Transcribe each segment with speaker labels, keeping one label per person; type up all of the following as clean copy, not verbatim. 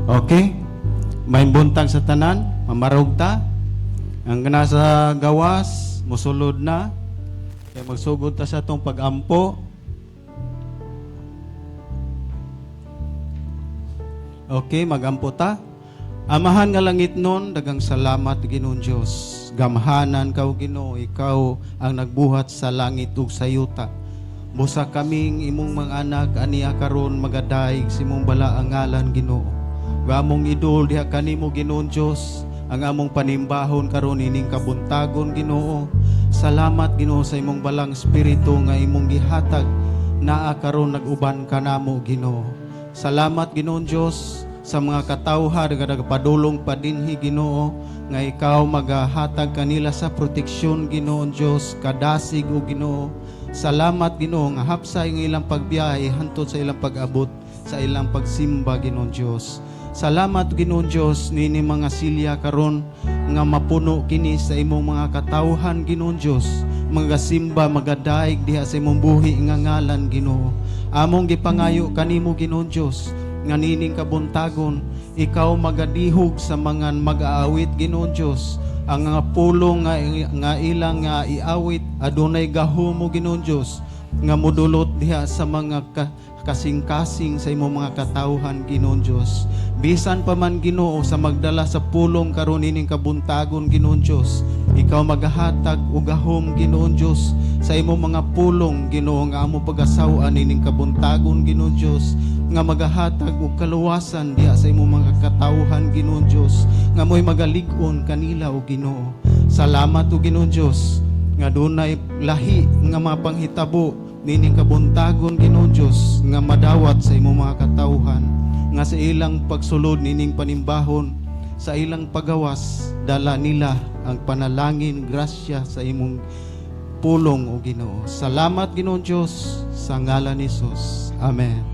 Speaker 1: Okay? May buntag sa tanan, mamarog ta. Ang nasa gawas, musulod na. Kaya magsugod ta sa itong pag-ampo. Okay, magampo ta. Amahan nga langit nun, dagang salamat Ginoong Diyos. Gamhanan ka o Ginoo, ikaw ang nagbuhat sa langit ug sa yuta. Busa kaming imong mga anak aniya karon magadayeg si imong bala ang ngalan Ginoo. Gamong idol diha kanimo Ginoong Diyos, ang among panimbahon karon ining kabuntagon Ginoo. Salamat Ginoo sa imong balang espiritu nga imong gihatag naa karon nag-uban kanamo Ginoo. Salamat Ginoong Diyos sa mga katawhan nga nagpadulong pa dinhi Ginoo nga ikaw magahatag kanila sa proteksyon Ginoong Diyos kadasig o Ginoo. Salamat Ginoo nga hapsa ang ilang pagbiyahe hantod sa ilang pag-abot sa ilang pagsimba Ginoong Diyos. Salamat Ginoong Diyos nini mga silya karon nga mapuno kini sa imong mga katawhan Ginoong Diyos, magasimba magadaig diha sa imong buhi nga ngalan Ginoo. Among gipangayo kanimo Ginoong Diyos nga nining kabuntagon ikaw magadihog sa mga mag-aawit Ginoong Diyos, ang nga pulong nga ilang nga iawit adunay gahom mo Ginoong Diyos nga modulot diha sa mga kasing-kasing sa imong mga katawhan Ginoong Diyos. Bisan pa man Ginoo sa magdala sa pulong karon ining kabuntagon Ginoong Diyos, ikaw magahatag og gahom Ginoong Diyos sa imong mga pulong Ginoo nga amo pagasawan ining kabuntagon Ginoong Diyos, nga magahatag og kaluwasan diha sa imong mga katawhan Ginoong Diyos, nga mo'y magalig-on kanila o Ginoo. Salamat o Ginoong Diyos nga dunay lahi nga mapanghitabo nining kabuntagon Ginoong Diyos nga madawat sa imong mga katawhan, nga sa ilang pagsulod nining panimbahon, sa ilang pagawas dala nila ang panalangin grasya sa imong pulong o Ginoo. Salamat Ginoong Diyos sa ngalan ni Jesus. Amen.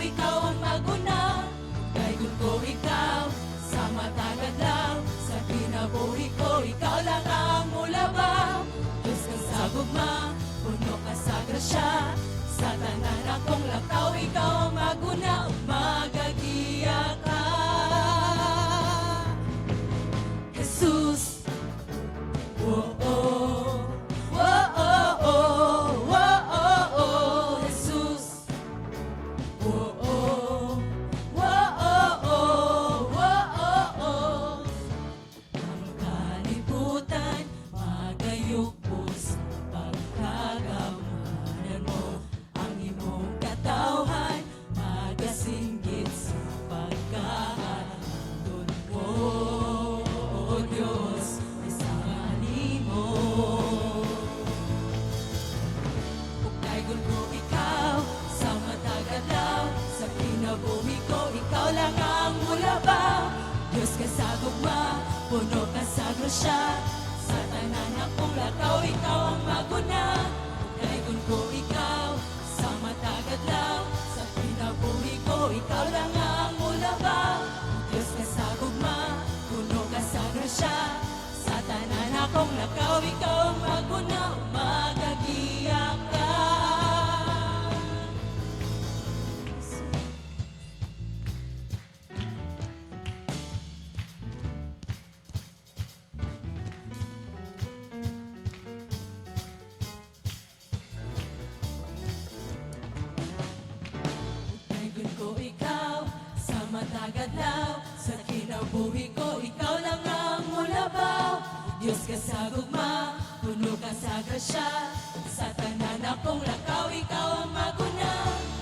Speaker 2: ikaw ang maguna. Dayon ko ikaw, sa matagad lang, sa kinabuhi ko, ikaw lang ang mulabaw. Diyos ka sa gugma, puno ka sa grasya, sa tanan akong lakaw, ikaw ang maguna, magagiya ka. Jesus, oh oh, oh oh oh, oh oh oh, Jesus, oh oh, oh oh oh, oh oh oh. Ang kalibutan magayupos, pagkagamanan mo, ang imong katawhan magasinggit sa pagkahandon mo, O Diyos, ay sangani mo. Pagkaigon ko ikaw, sa matagalaw, sa kinabuhi ko, ikaw lang ang mulabaw. Diyos ka sa gugma, puno ka sa grasya, sa tanan akong lakaw, ikaw ang maguna. Pagkaigon ko ikaw, sa matagalaw, sa kinabuhi ko, ikaw lang ang mulabaw. Diyos ka sa gugma, puno ka sa grasya, sa tanan akong lakaw, ikaw ang maguna, magagiya ka. Pagkaigon ko ikaw, sa matagadlaw, sa kinabuhi ko, ikaw lang ang mulabaw. Diyos ka sa gugma, puno ka sa grasya, sa tanan akong lakaw, ikaw ang maguna.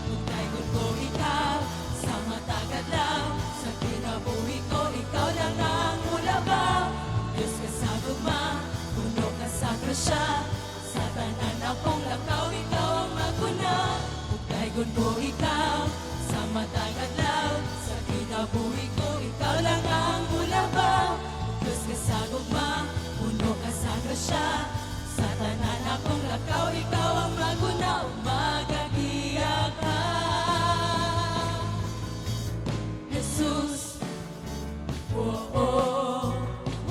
Speaker 2: Pagkaigon ko ikaw, sa matagadlaw, sa kinabuhi ko, ikaw lang ang mulabaw. Diyos ka sa gugma, puno ka sa grasya, sa tanan akong lakaw, ikaw ang maguna. Pagkaigon ko ikaw, sa matagadlaw, sa kinabuhi ko, ikaw lang ang mulabaw. Diyos ka sa gugma, puno ka sa grasya, sa tanan akong lakaw, ikaw ang maguna, magagiya ka. Jesus, oh oh,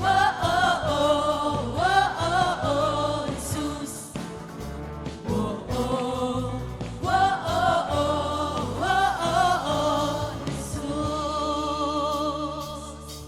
Speaker 2: oh oh oh, oh oh oh, Jesus, oh oh, oh oh oh, oh oh oh, Jesus.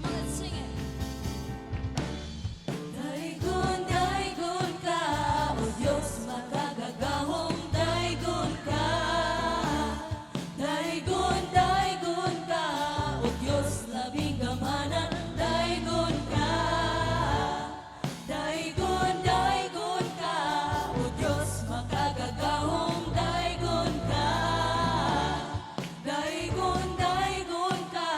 Speaker 2: Let's sing it. Daigon, daigon ka, O Diyos makagagahong, daigon ka. Daigon, daigon ka, O Diyos labing gamanan, daigon ka. Daigon, daigon ka, O Diyos makagagahong, daigon ka. Daigon, daigon ka,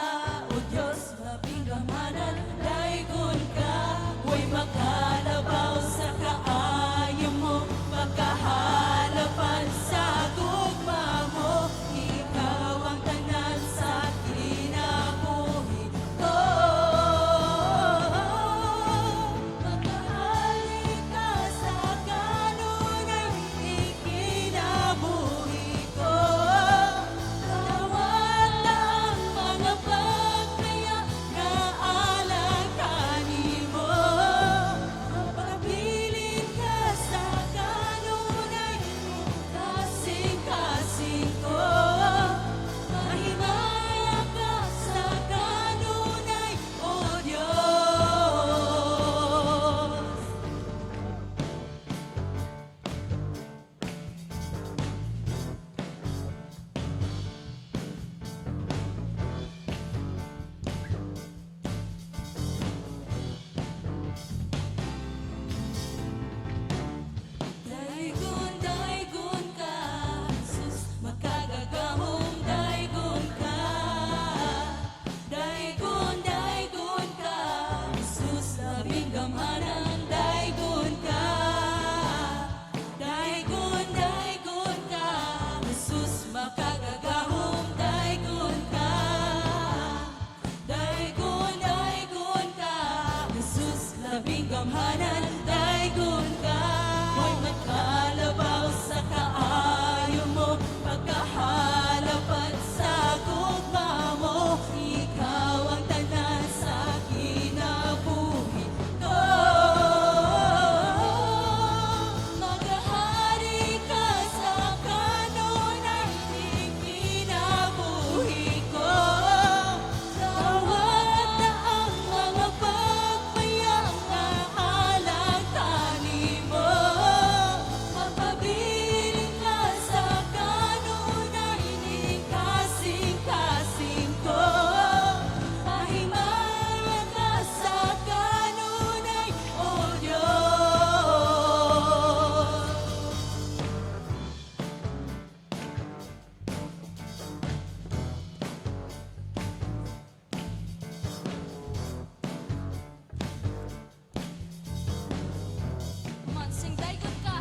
Speaker 2: O Diyos labing gamanan, daigon ka. Huwag makalabaw sa kaayo mo, makahalapan sa gugma mo. Ikaw ang tanan sa kinabuhi ko. Magkahalik ka sa kanunay, gamhanan, daygon ka. Mo'y makalabaw sa kaayo mo, pagkahalapat sa gugma mo. Ikaw ang tanan sa kinabuhi ko. Maghahari ka sa kanunay ng kinabuhi ko. Tawad na ang mga pagpayang na halagtanin mo. Mapabiling ka sa kanunay ng kasing-kasing ko. Mahimaya ka sa kanunay, O Diyos. Mansing daygon ka.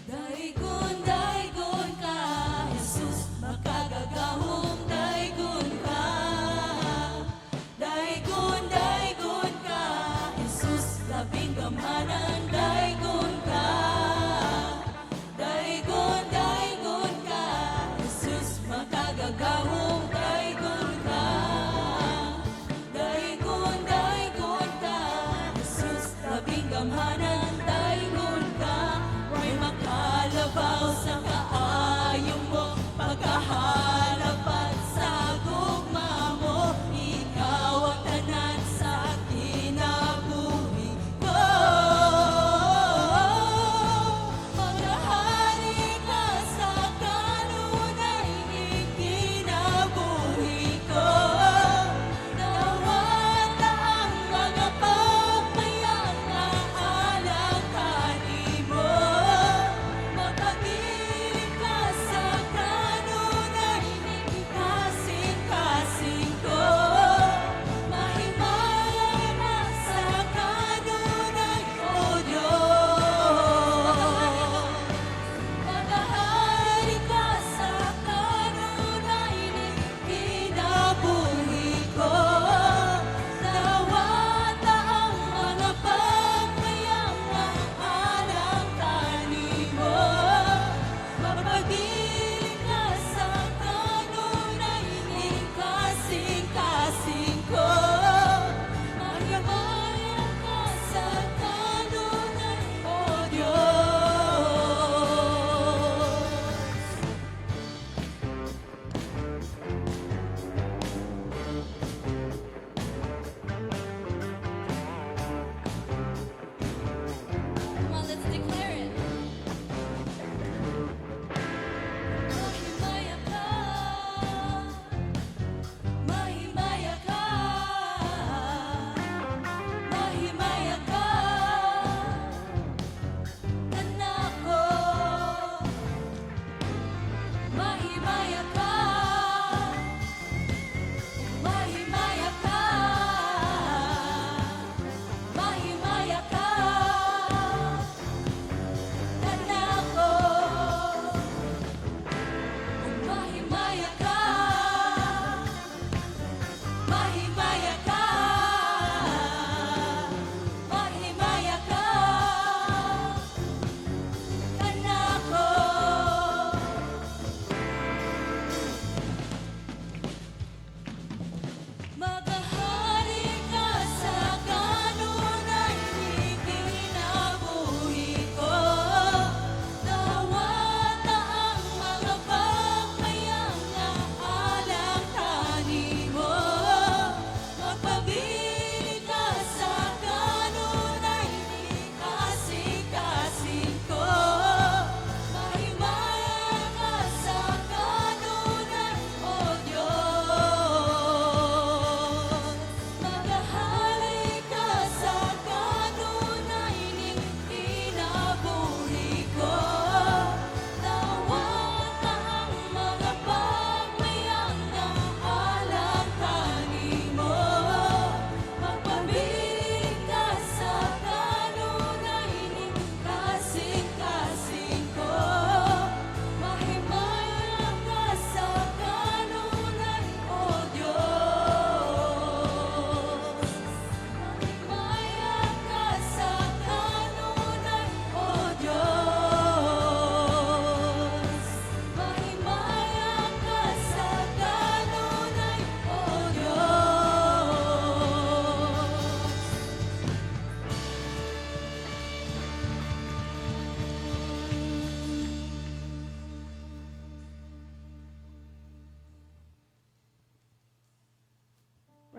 Speaker 2: Daygon ka, Jesus, makagagahong daygon ka. Daygon ka, Jesus, labing gamhanan, daygon ka. Daygon ka, Jesus, makagagahong daygon ka. Daygon ka, Jesus, labing gamhanan, daygon ka. May makalabaw sa kaayo mo, pagkahalapat sa gugma mo. Ikaw ang tanan sa kinabuhi ko. Maghahari ka sa kanunay ng kinabuhi ko. Tawad na ang mga pagpayang na alagtanin mo.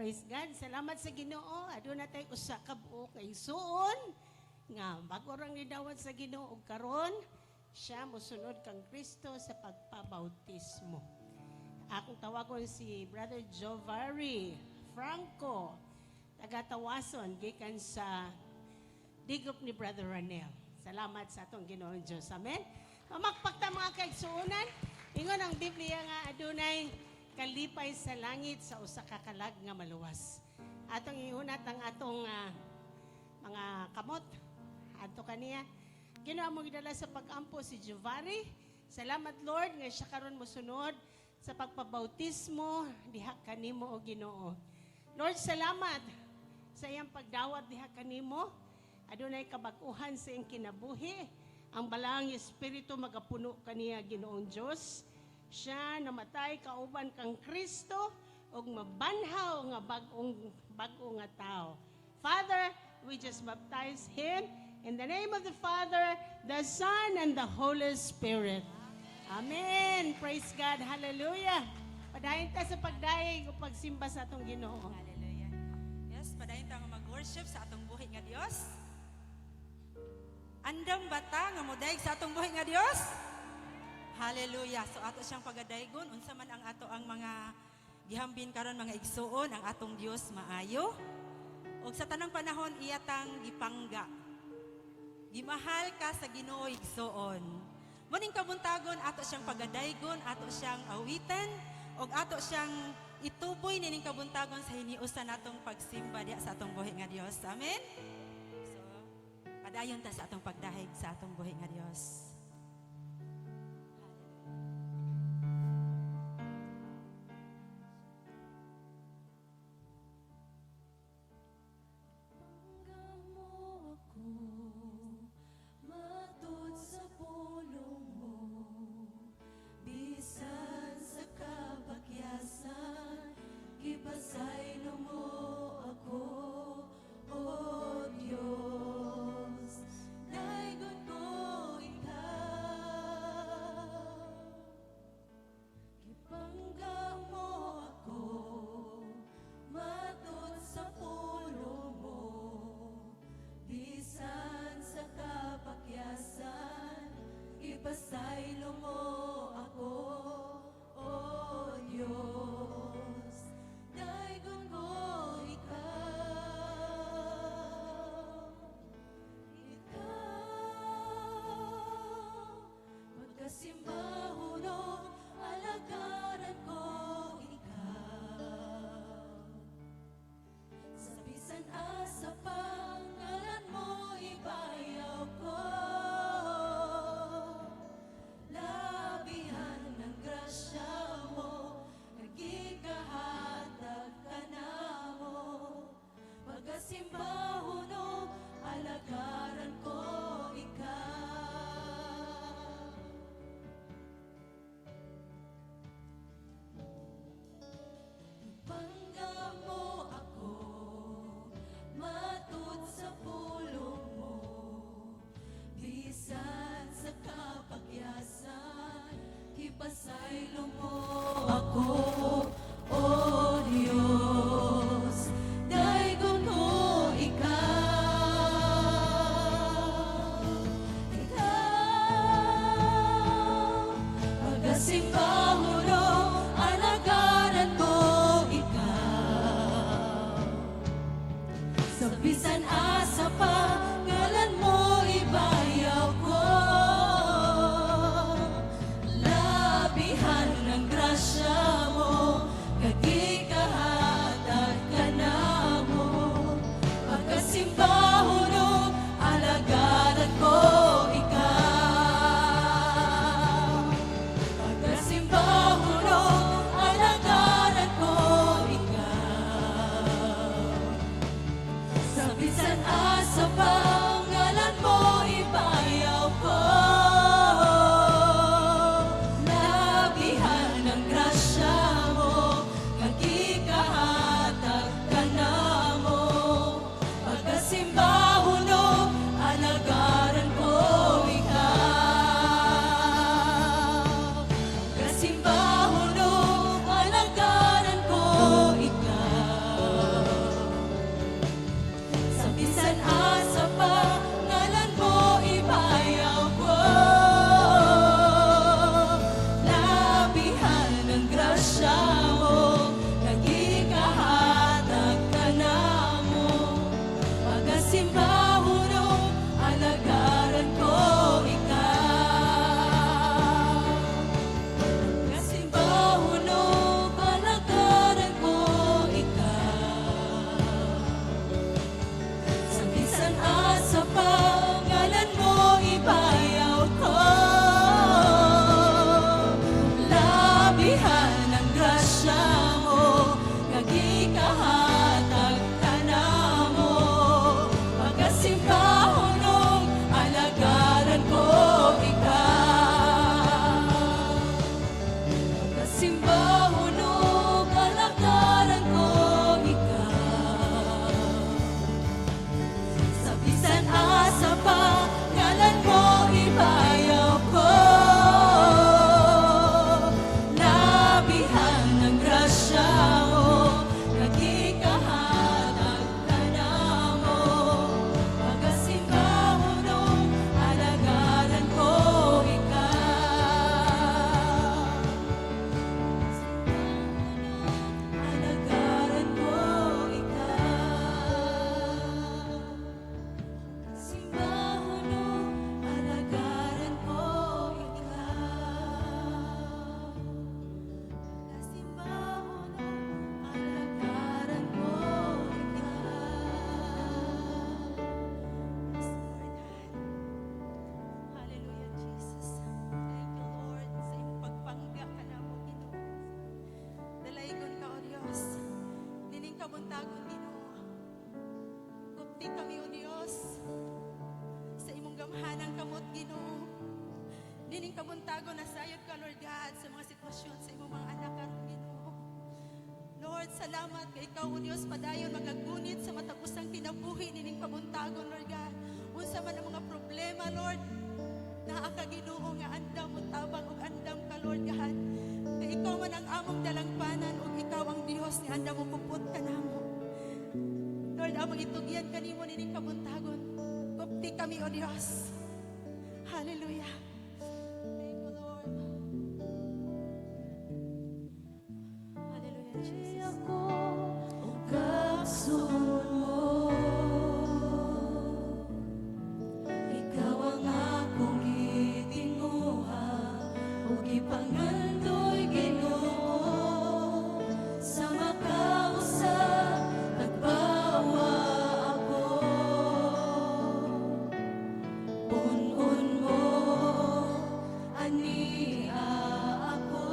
Speaker 3: Praise God. Salamat sa Ginoo. Aduna tay usa ka buok kay suon nga bago rang nidawat sa Ginoo og karon siya mosunod kang Kristo sa pagpabautismo. Akong tawagon si Brother Jovari Franco, taga-Tawason gikan sa digop ni Brother Ranel. Salamat sa atong Ginoong Dios. Amen. Magpakta mga kaigsuonan, ingon ang Biblia nga adunay kalipay sa langit sa usa ka kalag nga maluwas. Atong iunat ang atong mga kamot adto kaniya. Ginoo mo gidala sa pag-ampo si Jovari. Salamat Lord nga siya karon mosunod sa pagpabautismo diha kanimo o Ginoo. Lord, salamat sa iyang pagdawat diha kanimo. Adunay kabag-uhan sa iyang kinabuhi. Ang balang espiritu magapuno kaniya Ginoong Dios. Siya namatay kauban kang Kristo ug mabanhaw nga bag-o nga tao. Father, we just baptize him in the name of the Father, the Son, and the Holy Spirit. Amen. Praise God. Hallelujah. Padayon ta sa pagdayeg o pagsimba sa atong Ginoo.
Speaker 4: Hallelujah. Yes, padayon ta nga mag-worship sa atong buhi nga Dios. Andam bata nga modaig sa atong buhi nga Dios. Hallelujah. So ato siyang pagadaygon unsa man ang ato ang mga gihambin karon mga igsuon ang atong Dios maayo. Ug sa tanang panahon iyatang gipangga. Gimahal ka sa Ginoo igsuon. Muning kabuntagon ato siyang pagadaygon, ato siyang awitan ug ato siyang ituboy nining kabuntagon sa hiniusan natong pagsimba diha sa atong buhi nga Dios. Amen. So padayon ta sa atong pagdahig sa atong buhi nga Dios.
Speaker 2: Hanggang mo ako matud sa pulong mo, bisan sa kabakyasan, gipasaylo mo ako, O Diyos. Daigon ko ikaw.
Speaker 4: Dios sa imong gamhanang kamot Ginoo. Nining kabuntago na sayod ka Lord God sa mga sitwasyon sa imong mga anak karon Ginoo. Lord, salamat kay ikaw o Dios padayon magagunit sa matapusang kinabuhi nining kabuntagon Lord God. Unsa man ang mga problema Lord, naa ka Ginoo nga andam mo tabang ug andam ka Lord God. Kay ikaw man ang among dalangpanan ug ikaw ang Dios ni andam mo kupot ka namo. Lord, among itugyan kanimo nining kabuntagon. Kupti kami o Dios. Hallelujah. Thank you Lord. Hallelujah Jesus.
Speaker 2: Kasun mo, ikaw ang akong gitinguha, ug ipangandoy Ginoo, sa makausa nagbawa ako. Un-un mo, ania ako,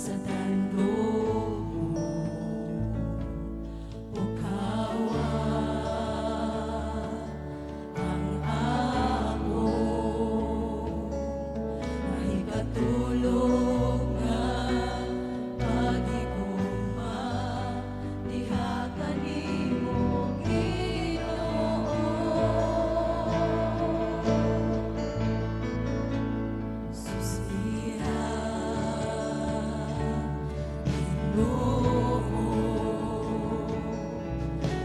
Speaker 2: sa tandog mo, pukawa ang ako, mahikatulog nga pagiguma, diha kanimo Ginoo. Susiha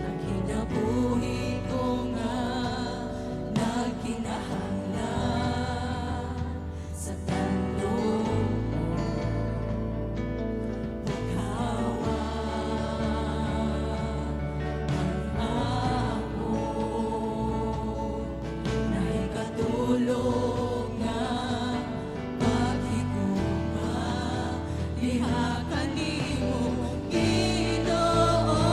Speaker 2: ang kinabuhi ko nga nagkinahanglan sa tandog mo, pukawa ang ako, nahikatulog nga paghigugma, diha kanimo Ginoo.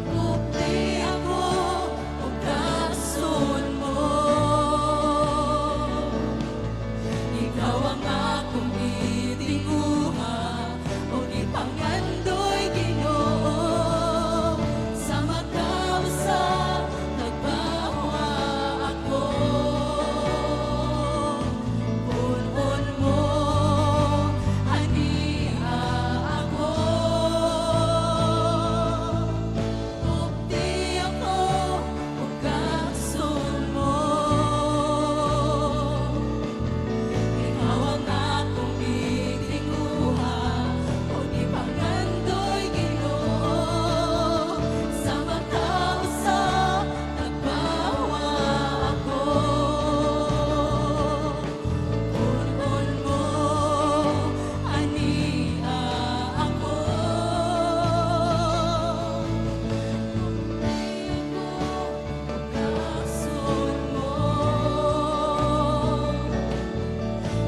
Speaker 2: Kupti ako ug kasun mo, ikaw ang akong gitinguha, ug ipangandoy Ginoo, sa makausa nagbawa ako. Un-un mo, ania ako, kupti ako ug kasun mo, ikaw ang akong gitinguha, ug ipangandoy Ginoo, sa makausa nagbawa ako. Un-un mo, ania ako, kasun mo,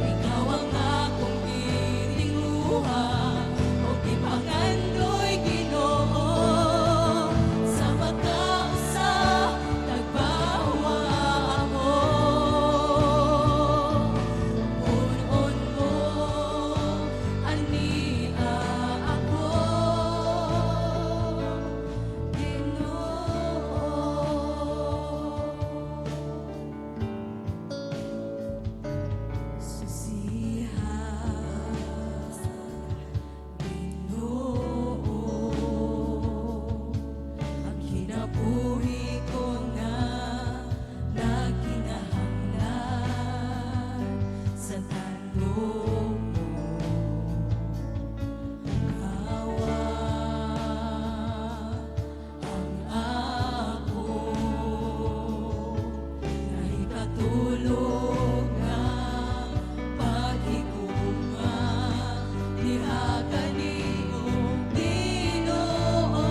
Speaker 2: ikaw ang akong gitinguha, ug ipangandoy Ginoo, sa makausa nagbawa ako. Un-un mo, ania ako, Ginoo. Susiha Ginoo, ang kinabuhi ko nga nagkinahanglan sa tandog mo, kawa ang ako, nahikatulog nga paghigugma, diha kanimo Ginoo.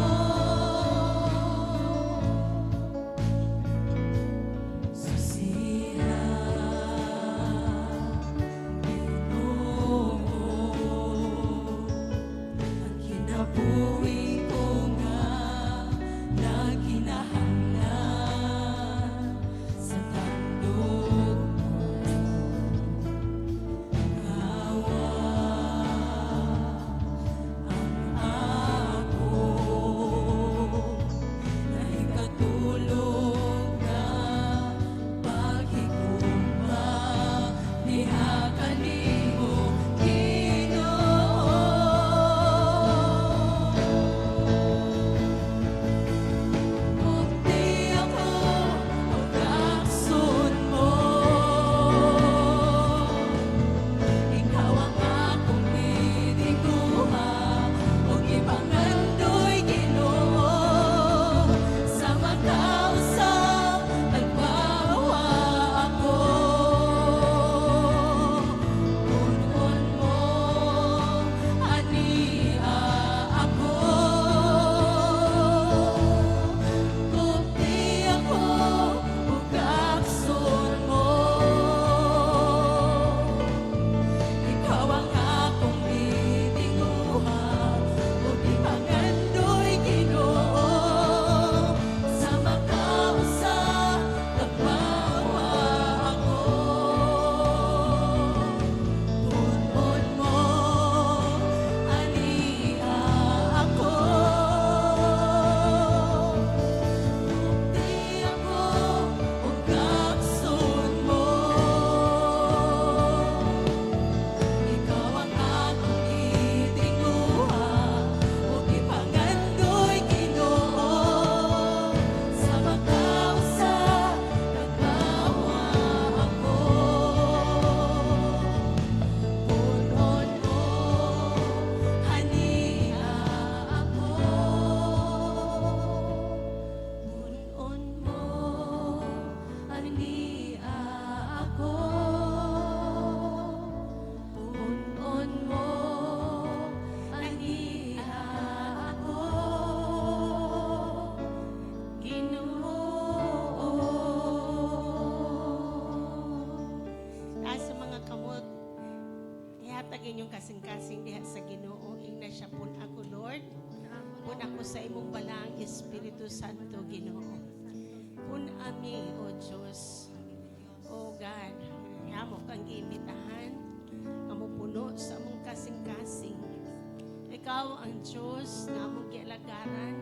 Speaker 3: inyong kasing-kasing diha sa Ginoo. Ingna siya pun ako, Lord. Pun ako sa imong balang Espiritu Santo, Ginoo. Pun ami, O Diyos. O God, amo kang iimbitahan, amo puno sa among kasing-kasing. Ikaw ang Diyos na among gialagaran,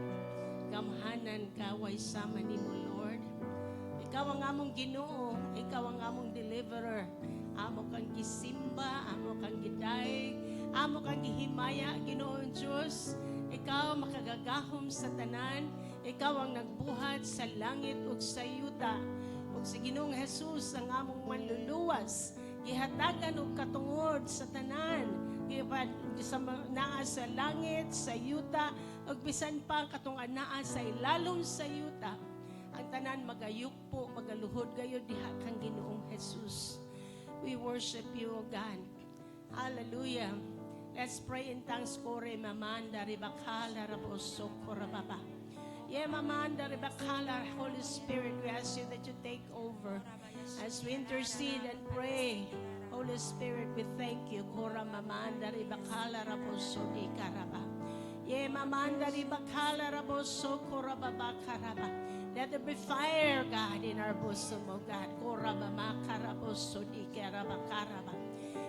Speaker 3: gamhanan kaway sama nimo, Lord. Ikaw ang among Ginoo, ikaw ang among deliverer. Amo kang gisimba, amo kang giday, amo kang gihimaya, Ginoong Diyos. Ikaw makagagahom sa tanan, ikaw ang nagbuhat sa langit ug sa yuta. Ug si Ginoong Hesus ang among manluluwas, gihatagan og katungod sa tanan, naa sa langit, sa yuta, ug bisan pa katong naa sa ilalom sa yuta. Ang tanan magayukpo, magaluhod gayud diha kang Ginoong Hesus. We worship you, O God. Hallelujah. Let's pray in tongues. Kore mamanda ribakala raboso korababa. Yeah, mamanda ribakala. Holy Spirit, we ask you that you take over as we intercede and pray. Holy Spirit, we thank you. Kora mamanda ribakala raboso di karaba. Yeah, mamanda ribakala raboso korababa karaba. Let there be fire, God, in our bosom, O God. Korabama karaboso di karaba karaba.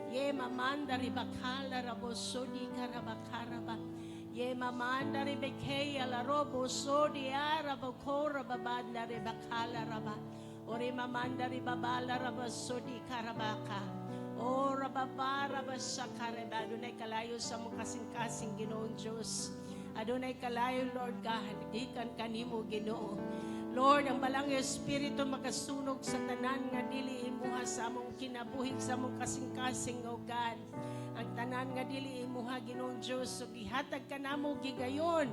Speaker 3: Ye mamanda ribakala raboso di karaba karaba. Ye mamanda ribekeya la roboso di araba korababanda ribakala raba. Ore mamanda ribabala raboso di karabaka. O rababa rabasa karaba. Adunay kalayo sa mong kasing-kasing, Ginoong Diyos. Adunay kalayo, Lord God. Gikan kanimo, Ginoo. Lord, ang balang Espiritu makasunog sa tanan nga dili imuha sa among kinabuhi sa among kasing-kasing, O God. Ang tanan nga dili imuha, Ginoong Diyos, so gihatag ka namo gigayon.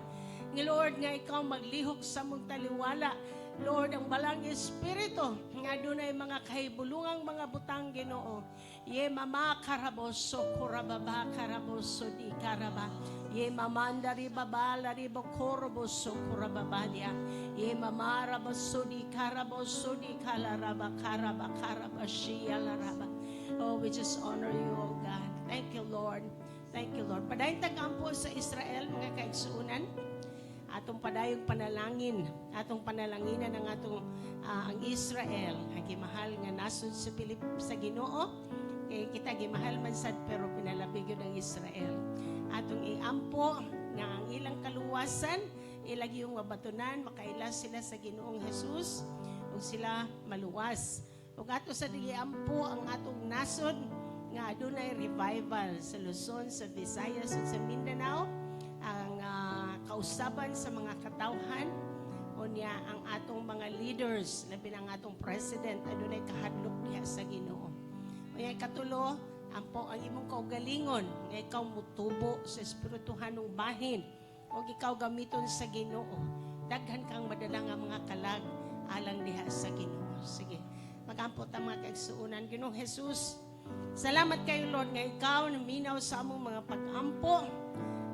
Speaker 3: Nga Lord, nga ikaw maglihok sa among taliwala. Lord, ang balang Espiritu nga dunay mga kahibulungang mga butang, Ginoo. Ye mama karaboso kurababa karaboso di karaba. Ye mamanda ribabala ribokoroboso kurababadia. Ye mama raboso di karaboso di kalaraba karaba karabashia laraba. Oh, we just honor you, oh God. Thank you, Lord. Thank you, Lord. Padayon tagampo sa Israel, mga kaigsuunan. Atong padayong panalangin, atong panalanginan ng atong ang Israel, ang gimahal nga nasod sa Ginoo. Kaya kita gimahal man sad pero pinalabig yun ang Israel. Atong iampo nga ang ilang kaluwasan, ilag yung mabatunan, makailas sila sa Ginoong Hesus, ug sila maluwas. Ug ato sa iampo ang atong nasod nga adunay revival sa Luzon, sa Visayas ug sa Mindanao, ang kausaban sa mga katawhan o niya ang atong mga leaders, labi ng atong president, adunay kahadlok diha sa Ginoo. Kaya katulo, ang imong kaugalingon, nga ikaw mutubo sa espirituhan ng bahin, o ikaw gamiton sa Ginoo. Daghan kang madala nga mga kalag alang diha sa Ginoo. Sige, magampot ang mga kaigsuunan. Ginoong Hesus, salamat kayo, Lord, nga ikaw naminaw sa among mga pag-ampo.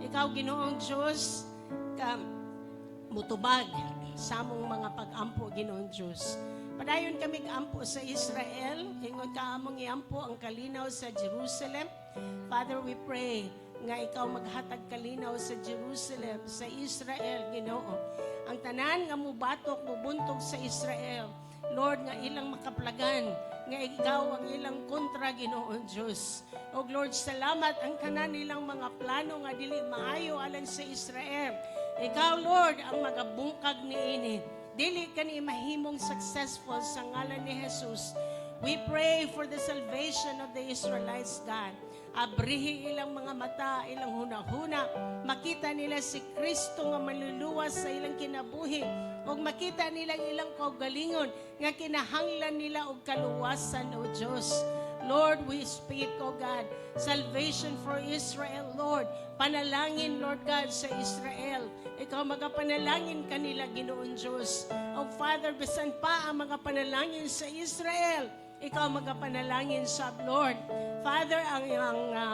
Speaker 3: Ikaw, Ginoong Diyos, ka mutubag sa among mga pag-ampo, Ginoong Diyos. Padayon kami ampo sa Israel, ingon ka among iampo ang kalinaw sa Jerusalem. Father, we pray nga ikaw maghatag kalinaw sa Jerusalem, sa Israel, Ginoo. Ang tanan nga mubatok, mubuntog sa Israel, Lord, nga ilang makaplagan, nga ikaw ang ilang kontra, Ginoon Diyos. O Lord, salamat ang tanan nilang mga plano nga dili maayo alang sa Israel. Ikaw, Lord, ang magabungkag niini. Dili ka ni mahimong successful sa ngalan ni Jesus. We pray for the salvation of the Israelites, God. Abrihi ilang mga mata, ilang hunahuna. Makita nila si Kristo nga maluluwas sa ilang kinabuhi. O makita nila ilang kaugalingon nga kinahanglan nila og kaluwasan, O Diyos. Lord, we speak, O God, salvation for Israel, Lord. Panalangin, Lord God, sa Israel. Ikaw magapanalangin kanila, Ginoon Diyos. O Father, bisan pa ang mga panalangin sa Israel, ikaw magapanalangin sa Lord. Father, ang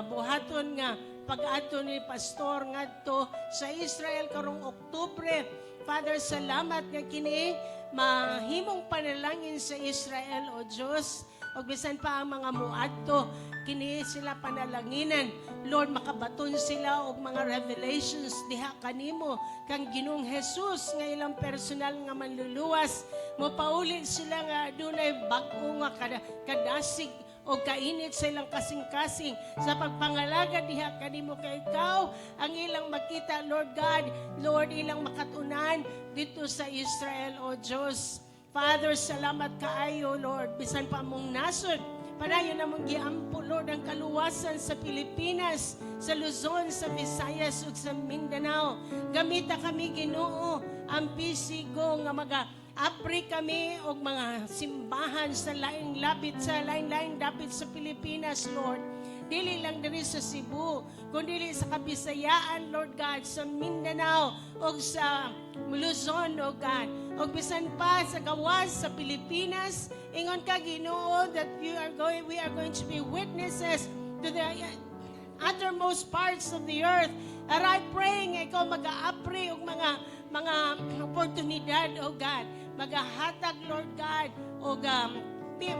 Speaker 3: buhaton nga pag-ato ni Pastor ngadto sa Israel karong Oktubre. Father, salamat nga kini mahimong panalangin sa Israel, O Diyos. o bisan pa ang mga muadto, kini sila panalanginan. Lord, makabaton sila og mga revelations diha kanimo kang Ginoong Jesus nga ilang personal nga manluluwas. Mopauli sila nga adunay bag-o nga kadasig o kainit sa ilang kasing-kasing sa pagpangalaga diha kanimo kay ikaw ang ilang makita, Lord God, Lord, ilang makatunan dito sa Israel, O Diyos. Father, salamat kaayo, Lord, bisan pa mong nasod, padayon namong giampo, Lord, ang kaluwasan sa Pilipinas, sa Luzon, sa Visayas, ug sa Mindanao. Gamita kami, Ginoo, ang PCGO nga apri kami og mga simbahan sa laing labit, sa laing dapit sa Pilipinas, Lord. Dili lang diri sa Cebu, kundi sa Kabisayaan, Lord God, sa Mindanao og sa Luzon, O God. Og bisan pa sa gawas sa Pilipinas, ingon ka, Ginoo, that we are going to be witnesses to the uttermost parts of the earth. And I pray nga ikaw mag-aapri og mga oportunidad, O God. Magahatag, Lord God, o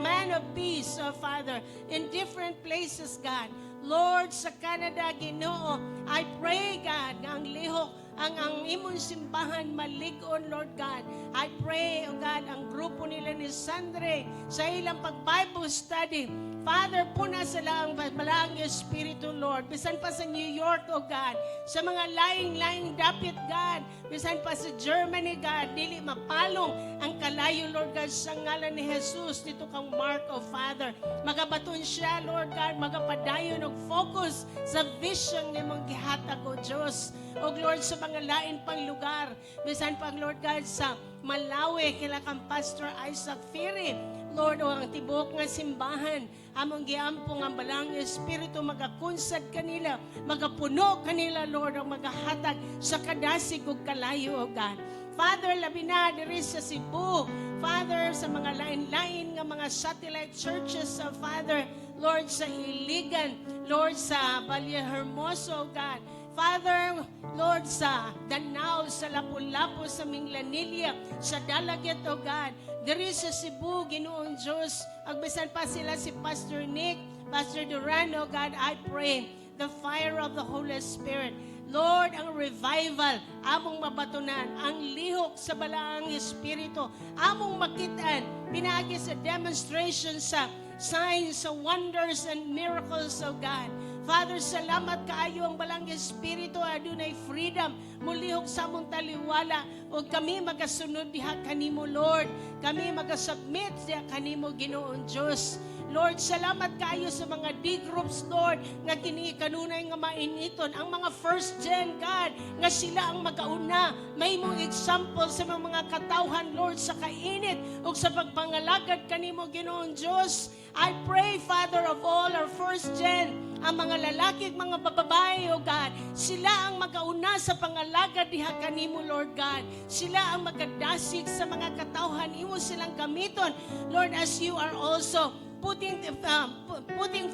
Speaker 3: man of peace, O Father, in different places, God. Lord, sa Canada, Ginoo, I pray, God, nga ang lihok, ang imong simbahan malig-on, Lord God. I pray, O God, ang grupo nila ni Sandre sa ilang pag-Bible study. Father, puna sa lang malaang Espiritu, Lord. Bisan pa sa New York, O God. Sa mga laing-laing dapit, God. Bisan pa sa Germany, God. Dili mapalong ang kalayo, Lord God, sa ngalan ni Jesus. Dito kang Mark, O Father. Magabaton siya, Lord God. Magapadayon og focus sa vision ni mong gihatag, O Diyos. O Lord, sa mga lain pang lugar. Bisan pang, Lord God, sa Malawi, kila kang Pastor Isaac Firi. Lord, o ang tibok nga simbahan, among giampong ang balang Espiritu, magakunsad kanila, magapuno kanila, Lord, ang magahatag sa kadasig ug kalayo, O God. Father, labi na diri sa Cebu, Father, sa mga lain-lain nga mga satellite churches, sa Father, Lord, sa Iligan, Lord, sa Valle Hermoso, O God. Father, Lord, sa Danao, sa Lapu-Lapu, sa Minglanilla, sa Dalaget, O God. Diri sa Cebu, Ginoong Diyos, agbisan pa sila si Pastor Nick, Pastor Duran, O God, I pray the fire of the Holy Spirit. Lord, ang revival, among mabatunan, ang lihok sa balaang Espiritu, among makitaan, pinagi sa demonstration sa signs, sa wonders and miracles, O God. Father, salamat kaayo ang balang Espiritu, adunay freedom, mulihok sa among taliwala, o kami magasunod diha kanimo, Lord. Kami magasubmit diha kanimo, Ginoong Diyos. Lord, salamat kaayo sa mga D-groups, Lord, nga kini kanunay nga mainiton. Ang mga first gen, God, nga sila ang magauna. May mong example sa mga katawhan, Lord, sa kainit o sa pagpangalagad kanimo, Ginoong Diyos. I pray, Father, of all our first gen, ang mga lalaki at mga bababae, O God, sila ang magauna sa pangalagad diha kanimo, Lord God. Sila ang magadasig sa mga katawhan, imo silang gamiton, Lord, as you are also putting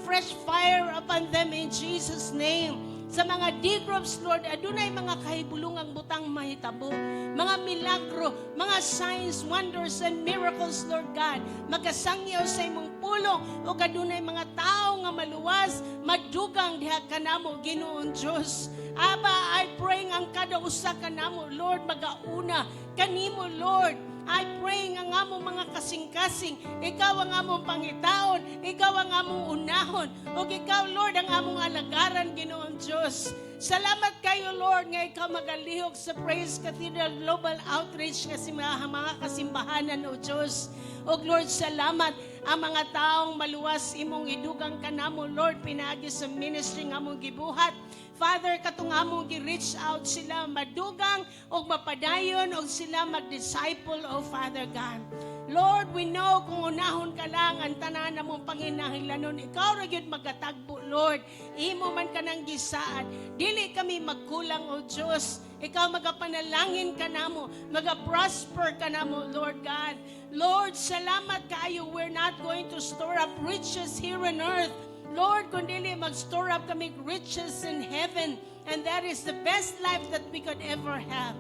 Speaker 3: fresh fire upon them in Jesus' name. Sa mga D-groups, Lord, adunay mga kahibulungang butang mahitabo, mga milagro, mga signs, wonders, and miracles, Lord God. Magasangyaw sa imong pulong o kadunay mga tao nga maluwas, madugang diha kanamo, Ginoong Diyos. Aba, I pray ang kada usa kanamo, Lord, magauna kanimo, Lord. I pray nga among mga kasing-kasing, ikaw ang among pangitaon, ikaw ang among unahon, o ikaw, Lord, ang among alagaran, Ginoong Diyos. Salamat kayo, Lord, nga ikaw magalihok sa Praise Cathedral Global Outreach kasi mga kasimbahanan, O Diyos. O Lord, salamat ang mga taong maluwas imong idugang kanamo, Lord, pinagi sa ministry nga among gibuhat. Father, katong among gi-reach out sila madugang o mapadayon o sila mag-disciple, O Father God. Lord, we know kung unahon ka lang ang tanan na mong panginahilanon, ikaw ra gyud magatagbo, Lord. Imo man ka nang gisaad. Dili kami magkulang, O Diyos. Ikaw magapanalangin ka namo, magaprosper ka namo, Lord God. Lord, salamat kaayo. We're not going to store up riches here on earth, Lord, kundili mag-store up kami riches in heaven, and that is the best life that we could ever have.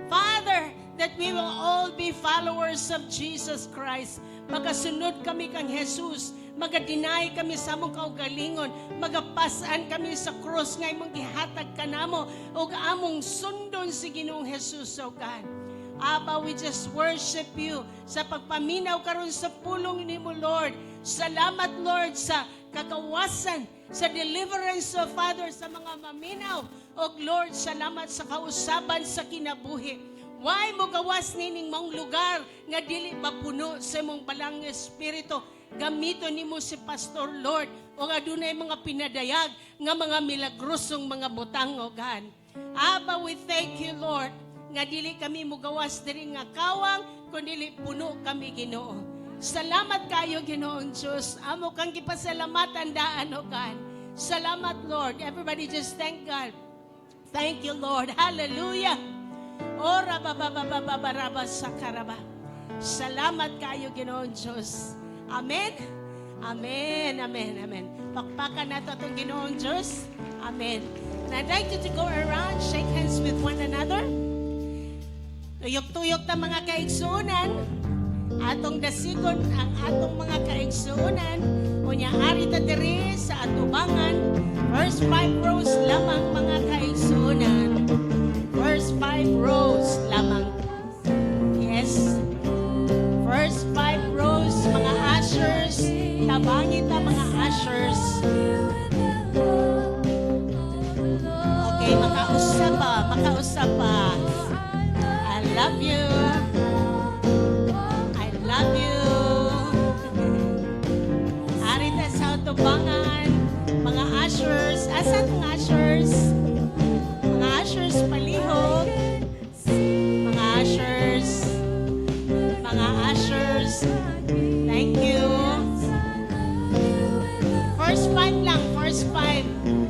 Speaker 3: Father, that we will all be followers of Jesus Christ. Magasunod kami kang Jesus. maga-deny kami sa among kaugalingon, magapasaan kami sa cross nga imong gihatag kanamo ug among sundon si Ginoong Hesus, O God. Aba, we just worship you sa pagpaminaw karon sa pulong nimo, Lord. Salamat, Lord, sa kagawasan, sa deliverance of Father sa mga maminaw. O Lord, salamat sa kausaban sa kinabuhi. Why mo gawas nining mong lugar nga dili mapuno sa mong balang espiritu. Gamito nimo si Pastor, Lord, o nga dunay mga pinadayag nga mga milagrosong mga butang, O God. Aba, we thank you, Lord, nga dili kami mugawas diri nga kawang kundi puno kami, Ginoo. Salamat kayo, Ginoong Diyos. Amo kang gipasalamatan daan, O God. Salamat, Lord. Everybody just thank God. Thank you, Lord. Hallelujah. Ora bababababaraba sakaraba. Salamat kayo, Ginoong Diyos. Amen. Amen. Amen. Amen. Pakpakan nato itong Ginoong Diyos. Amen. And I'd like you to go around, shake hands with one another. Tuyok-tuyok na mga kaigsuunan, atong dasigon ang atong mga kaigsuunan, unya ari ta diri sa atubangan, first 5 rows lamang mga kaigsuunan. First 5 rows lamang. Yes. First 5 rows, mga ushers, tabangin ta mga ushers. Okay, makausap pa. I love you. I love you. Arita sa utubangan, mga ushers. Asan mga ushers? Mga ushers palihog. Mga ushers. Mga ushers. Thank you. First 5 lang, first 5.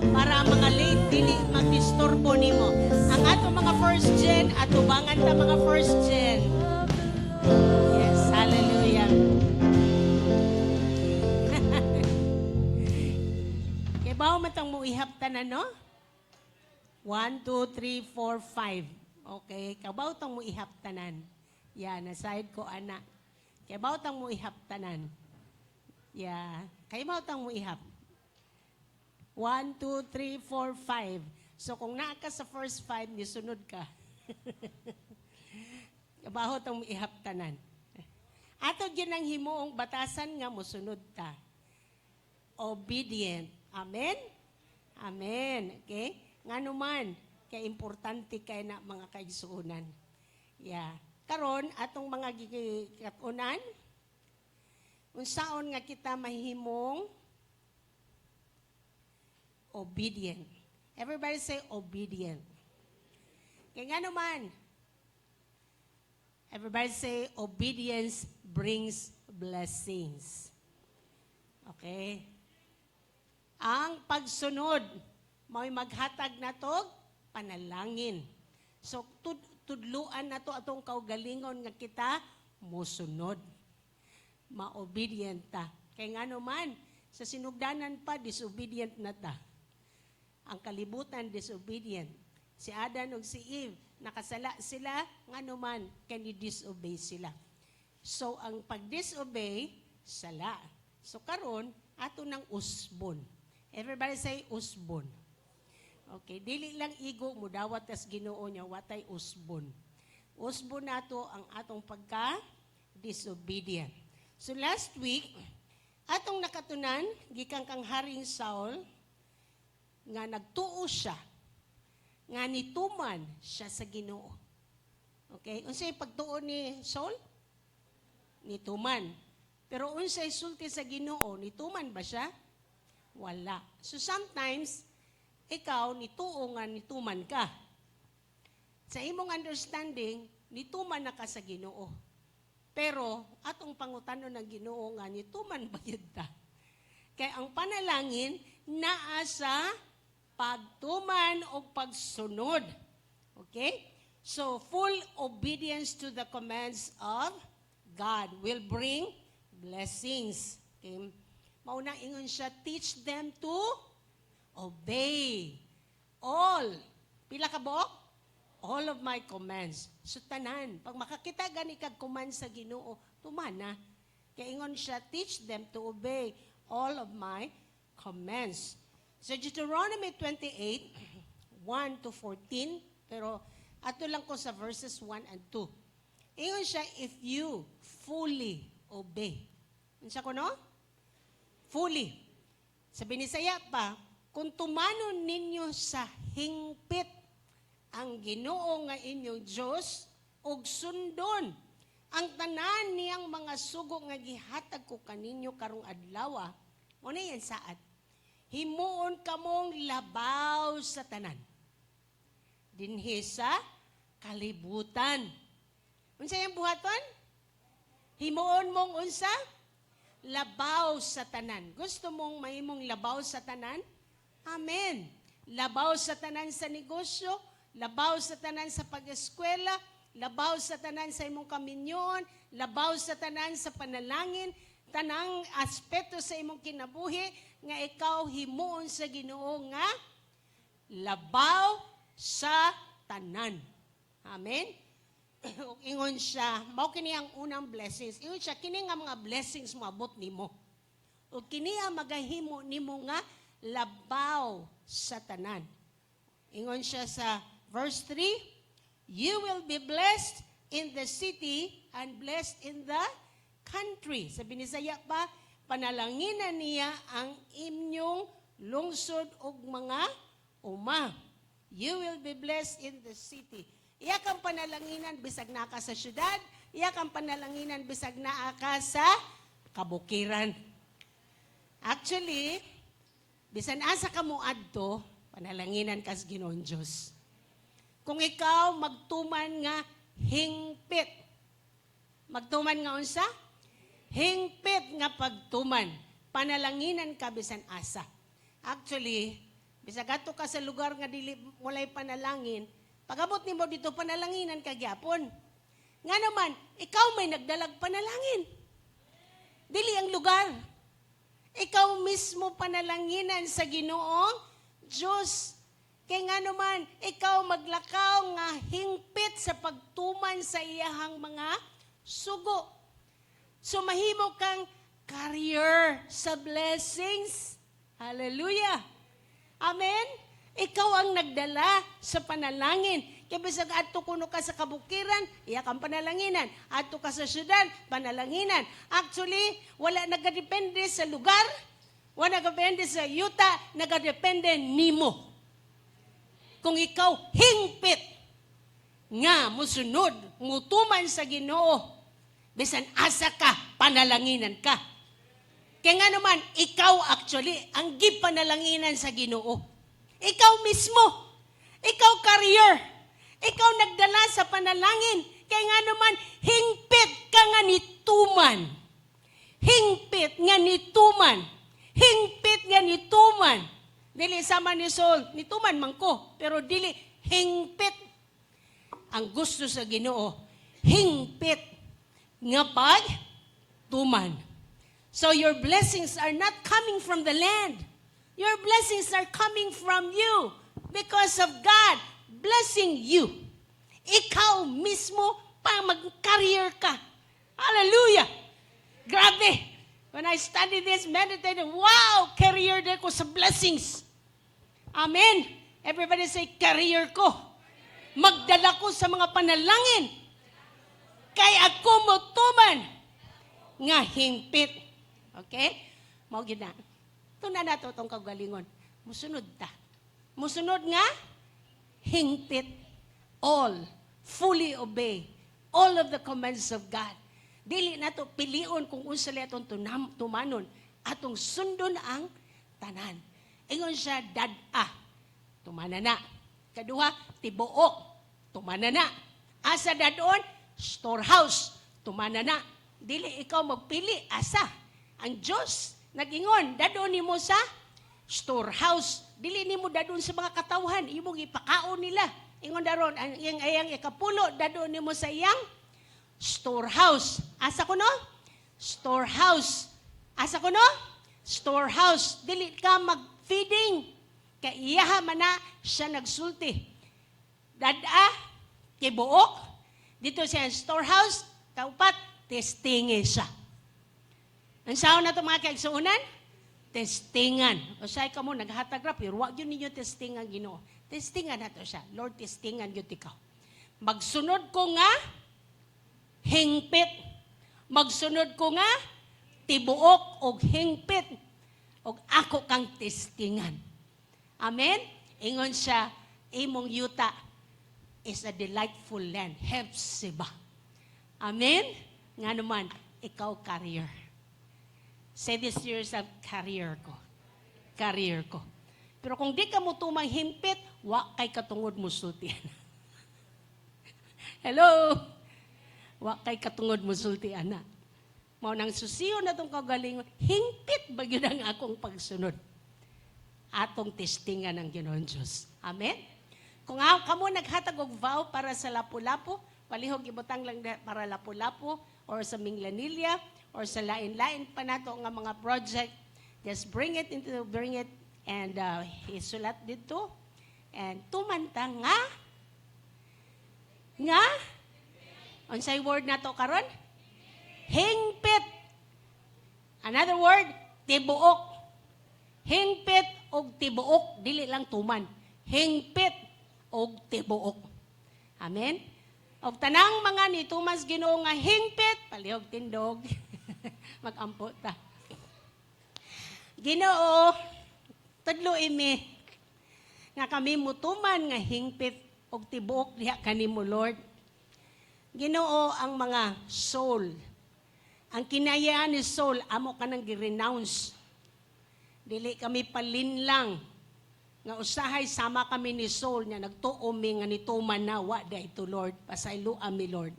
Speaker 3: Para mga late, dili magdisturbo nimo. Ang ato mga first gen, atubangan ta mga first gen. Yes, hallelujah. Kaya ba matang mo ihaptanan, no? 1, 2, 3, 4, 5. Okay, kabaw tang mo ihaptanan. Yan, aside ko, anak. Kaya ba tang mo ihaptanan? Yeah, kaya ba tang mo ihap? 1, 2, 3, 4, 5. So kung naa ka sa first 5, nisunod ka. Kabaho tang ihaptanan. Ato gyud ang himuong batasan nga mosunod ta. Obedient. Amen? Amen. Okay? Ngano man, kay importante kay na mga kaigsuonan. Yeah. Karon atong mga gikatunan, unsaon nga kita mahimong obedient. Everybody say obedient. Kaya nga naman, everybody say obedience brings blessings. Okay? Ang pagsunod, may maghatag na to, panalangin. So, tudluan na to atong kaugalingon nga kita, musunod. Ma-obedient ta. Kaya nga naman, sa sinugdanan pa, disobedient na ta. Ang kalibutan, disobedient. Si Adan ug si Eve, nakasala sila, nga naman, can disobey sila. So, ang pag-disobey, sala. So, karon ato ng usbon. Everybody say usbon. Okay, dili lang igo mo dawat as Ginoo niya, watay usbon. Usbon nato ang atong pagka-disobedient. So, last week, atong nakatunan, gikan kang Haring Saul, nga nagtuo siya, nga nituman siya sa Ginoo. Okay? Unsay pagtuo ni Saul? Nituman. Pero unsay sulti sa Ginoo, nituman ba siya? Wala. So sometimes, ikaw nituo nga nituman ka. Sa imong understanding, nituman na ka sa Ginoo. Pero atong pangutanon ng Ginoo nga nituman ba yun ta? Kaya ang panalangin naa sa pagtuman o pagsunod. Okay? So, full obedience to the commands of God will bring blessings. Okay? Mauna ingon siya, teach them to obey all. Pila ka buok? All of my commands. So, tanan. Pag makakita gani kag command sa Ginoo, tumana. Kaya ingon siya, teach them to obey all of my commands. So Deuteronomy 28, 1 to 14, pero ato lang ko sa verses 1 and 2. Ingon siya, if you fully obey. Unsa ko no? Fully. Sa Binisaya pa, kung tumanon ninyo sa hingpit ang Ginoo nga inyong Diyos, og sundon ang tanan niyang mga sugo nga gihatag ko kaninyo karong adlaw, mo na yan saad. Himuon kamong labaw sa tanan. Dinhi sa kalibutan. Unsa yung buhaton? Himuon mong unsa? Labaw sa tanan. Gusto mong mahimong labaw sa tanan? Amen. Labaw sa tanan sa negosyo, labaw sa tanan sa pag-eskwela, labaw sa tanan sa imong kaminyon, labaw sa tanan sa panalangin, tanang aspeto sa imong kinabuhi nga ikaw himuon sa Ginoo nga labaw sa tanan. Amen. Ingon siya, mao kini ang unang blessings. Ingon siya, kini nga mga blessings moabot nimo. O kini ang magahimo nimo nga labaw sa tanan. Ingon siya sa verse 3, you will be blessed in the city and blessed in the country. Sa Binisaya pa, panalanginan niya ang inyong lungsod ug mga uma. You will be blessed in the city. Iya kang panalanginan bisag naa ka sa syudad, iya kang panalanginan bisag naa ka sa kabukiran. Actually, bisan asa ka mo adto, panalanginan ka sa Ginoong Diyos. Kung ikaw magtuman nga hingpit. Magtuman nga unsa? Hingpit nga pagtuman. Panalanginan ka bisan asa. Actually, bisag ato ka sa lugar nga dili walay panalangin, pag-abot nimo dito panalanginan ka gyapon. Nga naman, ikaw may nagdalag panalangin. Dili ang lugar. Ikaw mismo panalanginan sa Ginoong Diyos. Kaya nga naman, ikaw maglakaw nga hingpit sa pagtuman sa iyahang mga sugo. So mahimo kang carrier sa blessings. Hallelujah. Amen? Ikaw ang nagdala sa panalangin. Kaya bisag adto kuno ka sa kabukiran, iya kang panalanginan. Adto ka sa syudad, panalanginan. Actually, wala nagadepende sa lugar, wala nagadepende sa yuta, nagadepende nimo. Kung ikaw hingpit nga musunod, ngutuman sa Ginoo, bisan asa ka, panalanginan ka. Kaya nga naman, ikaw actually ang gipanalanginan sa Ginoo. Ikaw mismo, ikaw carrier, ikaw nagdala sa panalangin. Kaya nga naman, hingpit ka nga nituman. Hingpit nga nituman. Hingpit nga nituman. Dili sama ni Saul, nituman man ko, pero dili hingpit. Ang gusto sa Ginoo, hingpit nga pagtuman. So your blessings are not coming from the land. Your blessings are coming from you because of God blessing you. Ikaw mismo pa mag-career ka. Hallelujah! Grabe! When I studied this, meditated, wow! Career din ko sa blessings. Amen! Everybody say, career ko. Magdala ko sa mga panalangin. Kaya ako motuman nga hingpit. Okay? Mao gid na. Tuna na to itong kagalingon. Musunod ta. Musunod nga, hingpit. All. Fully obey. All of the commands of God. Dili na to pilion kung unsa li atong tumanon. Atong sundon ang tanan. Ingon siya, dad-a. Tumana na. Kaduha, tibuok. Tumana na. Asa dadon, storehouse. Tumana na. Dili ikaw magpili. Asa? Ang Diyos, nag-ingon, dadon nimo sa storehouse. Dili nimo dadon sa mga katawhan, imong ipakaon nila. Ingon daron, ang ayang ikapulo, dadon nimo sa iyang storehouse. Asa ko no? Storehouse. Asa ko no? Storehouse. Dili ka mag-feeding. Kay iyaha man na siya nagsulti. Dada, kibuok. Dito siya storehouse. Kaupat, testingi siya. Ang sao na ito mga kaigsuunan? testingan. O say ka mo, naghatag ra, pero wag yun ninyo testingan Ginoo. Testingan nato siya. Lord, testingan yun ikaw. Magsunod ko nga, hingpit. Magsunod ko nga, tibuok o hingpit. O ako kang testingan. Amen? Ingon siya, imong yuta is a delightful land. Hephzibah. Amen? Nga naman, ikaw carrier. Say this to yourself, carrier ko. Carrier ko. Pero kung di ka mo tumang himpit, wa kay katungod mo sultian. Hello? Wa kay katungod mo sultian na. Mao nang susiyo na itong kagalingon, hingpit ba yun ang akong pagsunod? Atong testingan ng Ginoon Diyos. Amen? Kung kamo naghatag og vow para sa lapu-lapu, palihog ibutang lang para lapu-lapu, or sa Minglanilla, or sa lain-lain pa nato nga mga project, just bring it and isulat dito. And tumanta nga, unsay word nato karon? Hingpit. Another word, tibuok. Hingpit og tibuok, dili lang tuman. Hingpit og tibuok. Amen? Og tanang mga ni Tumas Ginoo nga hingpit, palihog tindog. Magampo ta. Ginoo, tudlo imi nga kami mutuman nga hingpit og tibuok diha kanimo Lord. Ginoo ang mga soul. Ang kinayaan ni soul, amo ka nang gi-renounce. Dili kami palinlang nga usahay sama kami ni soul niya nagtuo mi nga nituman na wa dayto Lord, pasaylo ami Lord.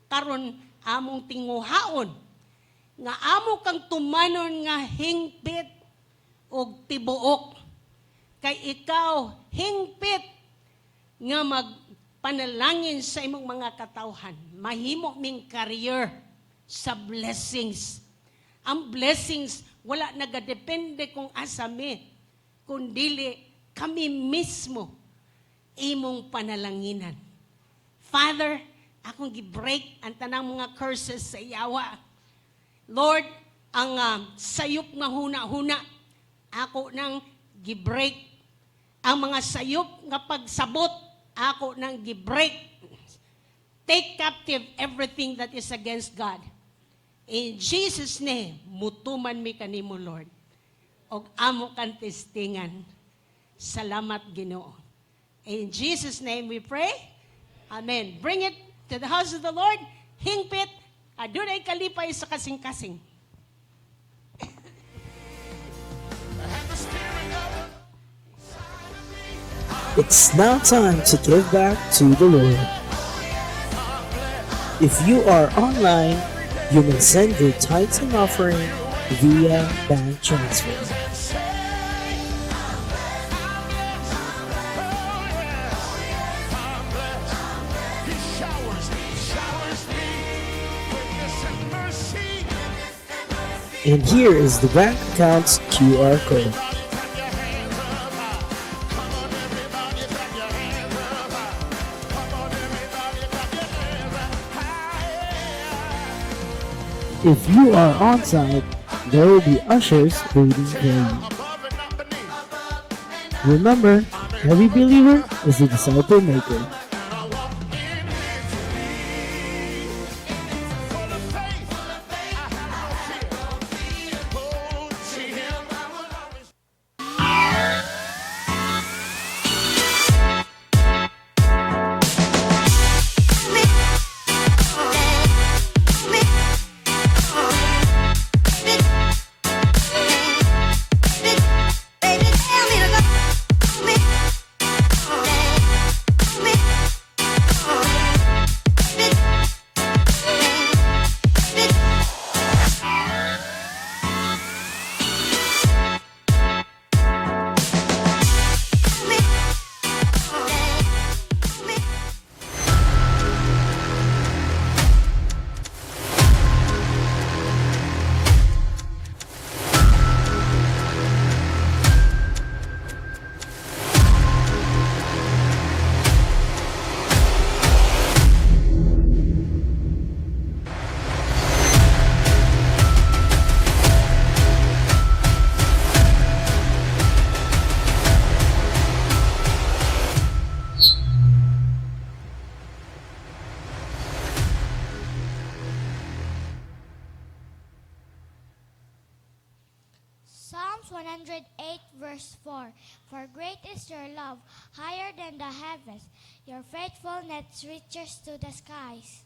Speaker 3: Karon among tinguhaon nga amo kang tumanon nga hingpit og tibuok. Kay ikaw hingpit nga magpanalangin sa imong mga katawhan. Mahimo ming career sa blessings. Ang blessings, wala nagadepende kung asami, kundili kami mismo imong panalanginan. Father, akong gi-break ang tanang mga curses sa iyawa. Lord, ang sayop nga huna-huna, ako nang gi-break. Ang mga sayop nga pagsabot, ako nang gi-break. Take captive everything that is against God. In Jesus' name, mutuman mi kanimo, Lord. Og amo kang testingan. Salamat, Ginoo. In Jesus' name we pray. Amen. Bring it to the house of the Lord. Hingpit, adunay kalipay sa kasing-kasing.
Speaker 5: It's now time to give back to the Lord. If you are online, you may send your tithes and offering via bank transfer. And here is the bank account's QR code. If you are on site, there will be ushers waiting for you. Remember, every believer is a disciple maker.
Speaker 6: Baby, tell me to love me. 108, verse 4. For great is your love, higher than the heavens. Your faithfulness reaches to the skies.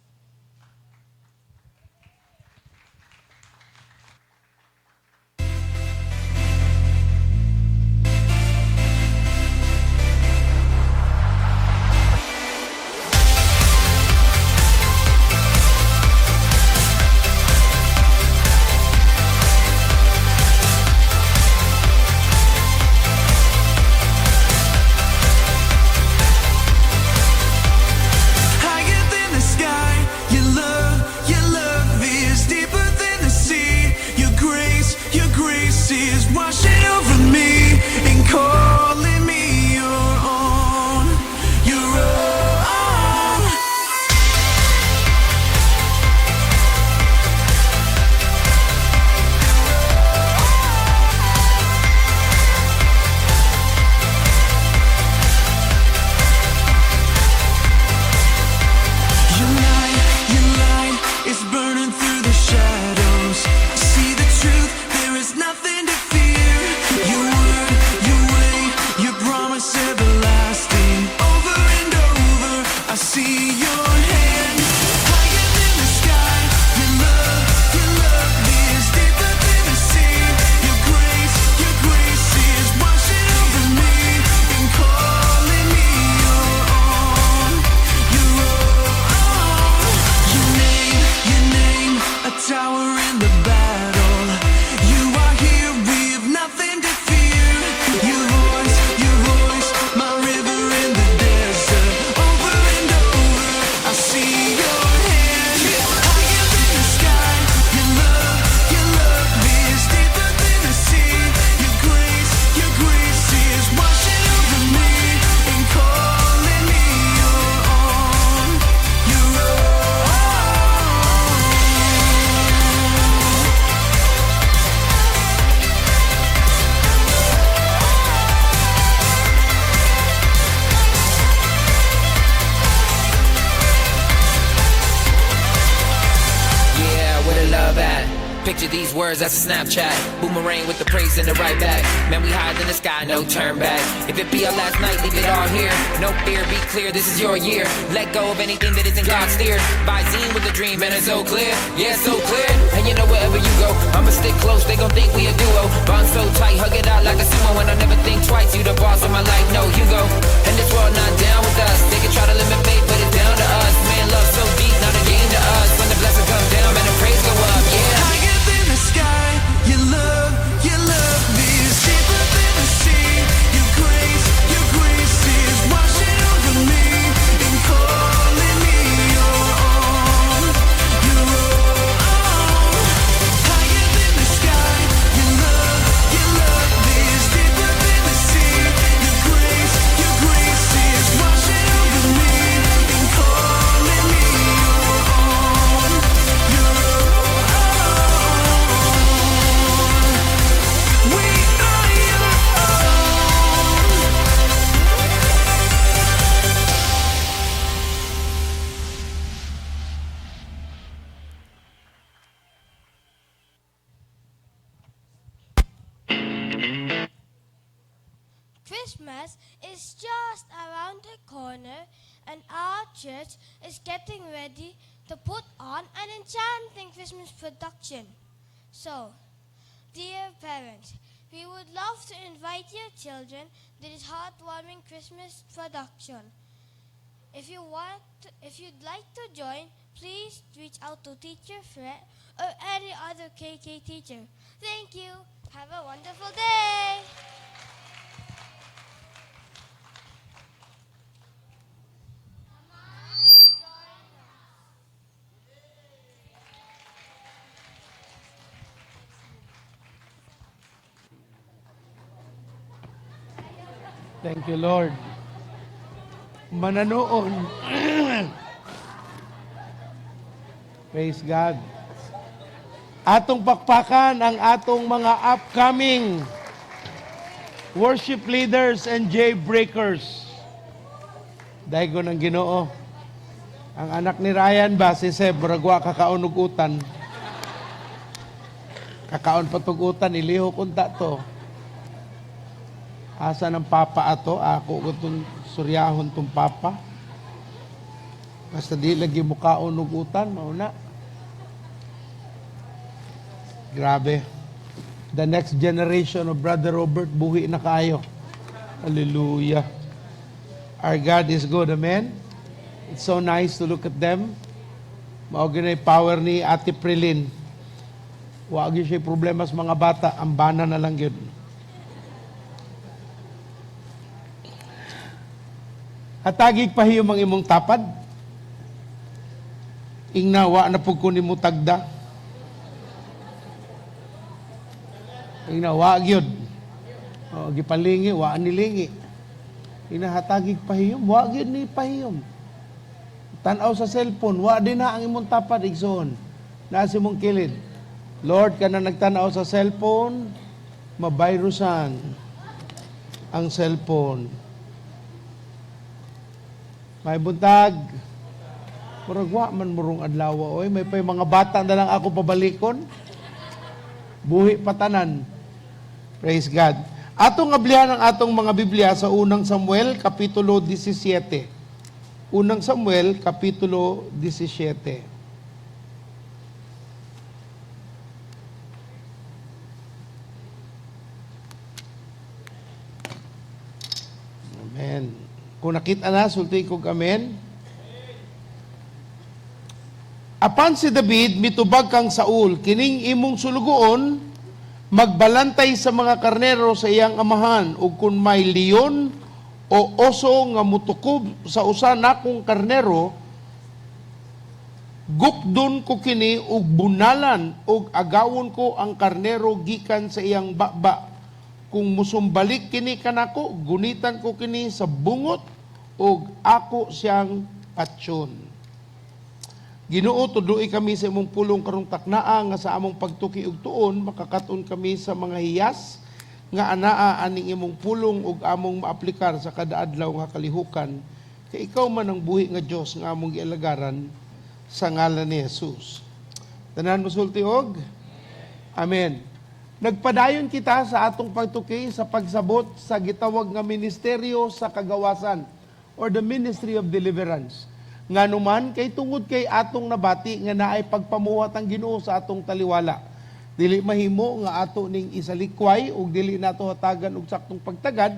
Speaker 7: Higher than the sky, your love is deeper than the sea. Your grace is washing over me and calling me your own. Your own. Your light is burning through the shadows. See the truth, there is nothing to fear. Your word, your way, your promise everlasting. Over and over, I see your hand. Higher than the sky, your love is deeper than the sea. Your grace is washing over me and calling me your own. Your own. Your name, a tower in the battle. You are here, we have nothing to fear. Your voice, my river in the desert. Over and over, I see your hand. Higher than the sky, your love is deeper than the sea. Your grace is washing over me and calling me your own. Your own.
Speaker 8: Yeah, where the love at? Picture these words, that's a Snapchat. Boomerang with the praise in the right back. Man, we hide in the sky, no turn back. If it be our last night, leave it all here. No fear, be clear, this is your year. Let go of anything that isn't God's steer. Visine with a dream, and it's so clear. Yeah, so clear. And you know wherever you go, I'ma stick close, they gon' think we a duo. Bond so tight, hug it out like a sumo. And I never think twice, you the boss of my life, no, you go. And this world not down with us. They can try to limit fate, but it's down to us. Man, love so deep, not a game to us. When the blessing comes down, man, the praise go up, yeah.
Speaker 7: Higher than the sky, your love is deeper than the sea. Your grace is washing over me and calling me your own. Your own. Higher than the sky, your love is deeper than the sea. Your grace is washing over me and calling me your own. Your own. We are your own.
Speaker 6: Christmas is just around the corner, and our church is getting ready to put on an enchanting Christmas production. So, dear parents, we would love to invite your children to this heartwarming Christmas production. If you'd like to join, please reach out to Teacher Fred or any other KK teacher. Thank you. Have a wonderful day.
Speaker 9: Thank you, Lord. Mananoon. Praise God. Atong pakpakan ang atong mga upcoming worship leaders and jailbreakers. Dahil ko ng Ginoo. Ang anak ni Ryan ba, si Seb, muragwa kakaunugutan. Kakaon patugutan, iliho kunta to. Asa ng papa ato? Ako ko itong suryahon tong papa. Basta di lagi mukaon ugutan, mauna. Grabe. The next generation of Brother Robert, buhi na kayo. Hallelujah. Our God is good, amen? It's so nice to look at them. Maugin na power ni Ate Prilin. Huwag yun siya problema sa mga bata. Ang bana na lang yun. Hatagig pahiyom ang imong tapad. Ingnawa na pug kunin mo tagda. Ingnawa gyud. O gipalingi wa nilingi. Inahatagig pahiyom, wa gyud ni pahiyom. Tan-aw sa cellphone, wa din na ang imong tapad igsoon. Naa si mong kilid. Lord, kana nagtanaw sa cellphone, mabayrusan ang cellphone. May buntag. Murag wa man murong adlaw oy, may pay mga bata na lang ako pabalikon. Buhi patanan. Praise God. Atong ablihan ang atong mga Biblia sa unang Samuel kapitulo 17. Unang Samuel kapitulo 17. Amen. Kung nakita na, sulti kog amen. Apan si David, mitubag kang Saul, kining imong sulugoon, magbalantay sa mga karnero sa iyang amahan, ug kung may leon o oso nga mutukob sa usa nakong karnero, gukdon ko kini ug bunalan ug agawon ko ang karnero gikan sa iyang baba. Kung musumbalik kini kanako, gunitan ko kini sa bungot ug ako siyang patsyon. Ginoo, tuduy kami sa imong pulong karong taknaa nga sa among pagtuki ug tuon makakaton kami sa mga hiyas nga anaa aning imong pulong ug among maaplikar sa kada adlaw nga kalihukan. Kay ikaw man ang buhi nga Dios nga among gialagaran sa ngalan ni Jesus. Tanan mosulti og amen. Nagpadayon kita sa atong pagtuki sa pagsabot sa gitawag nga ministeryo sa kagawasan or the ministry of deliverance. Nga numan kay tungod kay atong nabati nga naay pagpamuhat ang Ginoo sa atong taliwala. Dili mahimo nga ato ning isalikway ug dili nato hatagan og saktong pagtagad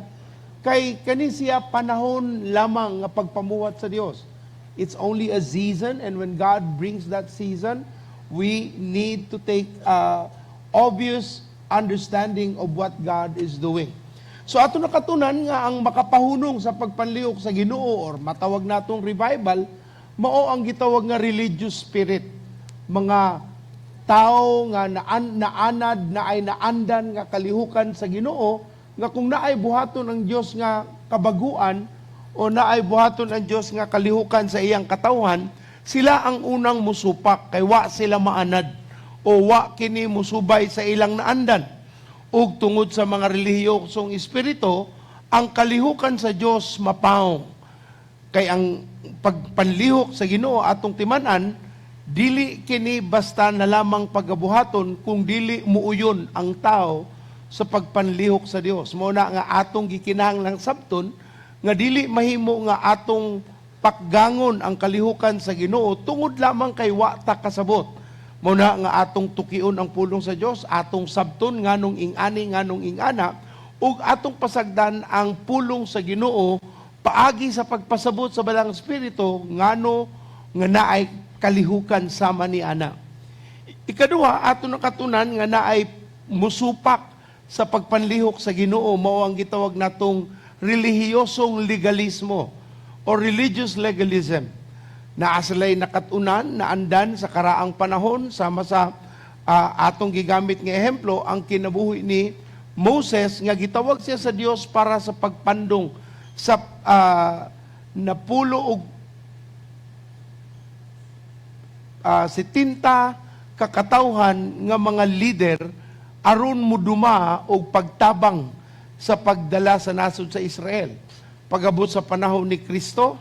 Speaker 9: kay kani siya panahon lamang nga pagpamuhat sa Dios. It's only a season, and when God brings that season, we need to take obvious understanding of what God is doing. So ato nakatunan nga ang makapahunong sa pagpanlihok sa Ginoo or matawag natong revival, mao ang gitawag nga religious spirit. Mga tao nga naanad na ay naandan nga kalihukan sa Ginoo, nga kung naay buhaton ang Dios nga kabaguan o naay buhaton ang Dios nga kalihukan sa iyang katawhan, sila ang unang musupak kay wa sila maanad o wa kini musubay sa ilang naandan. Ug tungod sa mga relihiyosong espiritu, ang kalihukan sa Dios mapaong. Kay ang pagpanlihok sa Ginoo atong timan-an, dili kini basta na lamang pagabuhaton kung dili muuyon ang tao sa pagpanlihok sa Dios. Mao na nga atong gikinahanglang sabton nga dili mahimo nga atong pakgangon ang kalihukan sa Ginoo tungod lamang kay wa ta kasabot. Mao na nga atong tukion ang pulong sa Dios, atong sabton nganong ing-ani nganong ing-ana, ug atong pasagdan ang pulong sa Ginoo paagi sa pagpasabot sa balang espiritu ngano nga naay kalihukan sama ni ana. Ikaduha, ato nakatunan nga naay musupak sa pagpanlihok sa Ginoo, mao ang gitawag natong relihiyosong legalismo o religious legalism. Naasalay nakatunan, naandan sa karaang panahon, sama sa atong gigamit nga ehemplo, ang kinabuhi ni Moses, nga gitawag siya sa Dios para sa pagpandong sa napulo og 70 kakatawhan nga mga leader aron muduma og pagtabang sa pagdala sa nasod sa Israel. Pagabot sa panahon ni Kristo,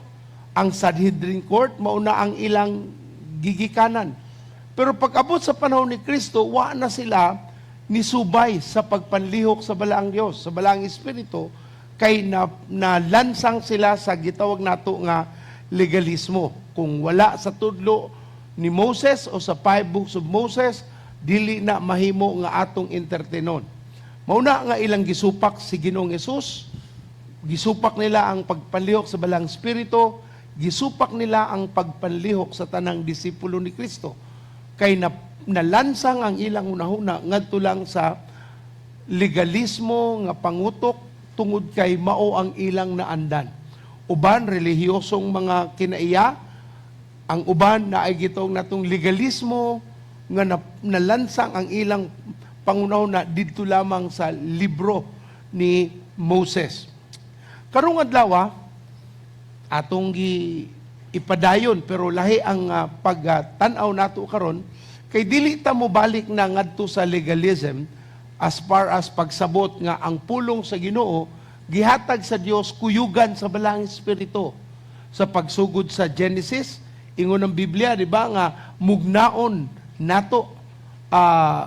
Speaker 9: ang Sanhedrin Court mauna ang ilang gigikanan. Pero pag-abot sa panahon ni Kristo, wa na sila nisubay sa pagpanlihok sa balaang Dios, sa balaang Espiritu, kay nalansang sila sa gitawag nato nga legalismo. Kung wala sa tudlo ni Moses o sa 5 books of Moses, dili na mahimo nga atong entertainon. Mauna nga ilang gisupak si Ginoong Hesus, gisupak nila ang pagpanlihok sa balang espiritu, gisupak nila ang pagpanlihok sa tanang disipulo ni Kristo. Kay nalansang ang ilang hunahuna ngadto lang sa legalismo nga pangutok tungod kay mao ang ilang naandan. Uban relihiyosong mga kinaiya, ang uban na ay gitong natong legalismo nga nalansang ang ilang pangunaw na didto lamang sa libro ni Moses. Karong adlaw atong ipadayon pero lahi ang pagtan-aw nato karon kay dili ta mo balik na ngadto sa legalism as far as pagsabot nga ang pulong sa Ginoo gihatag sa Dios kuyugan sa balang espiritu. Sa pagsugod sa Genesis, ingon ng Biblia, di ba nga mugnaon nato,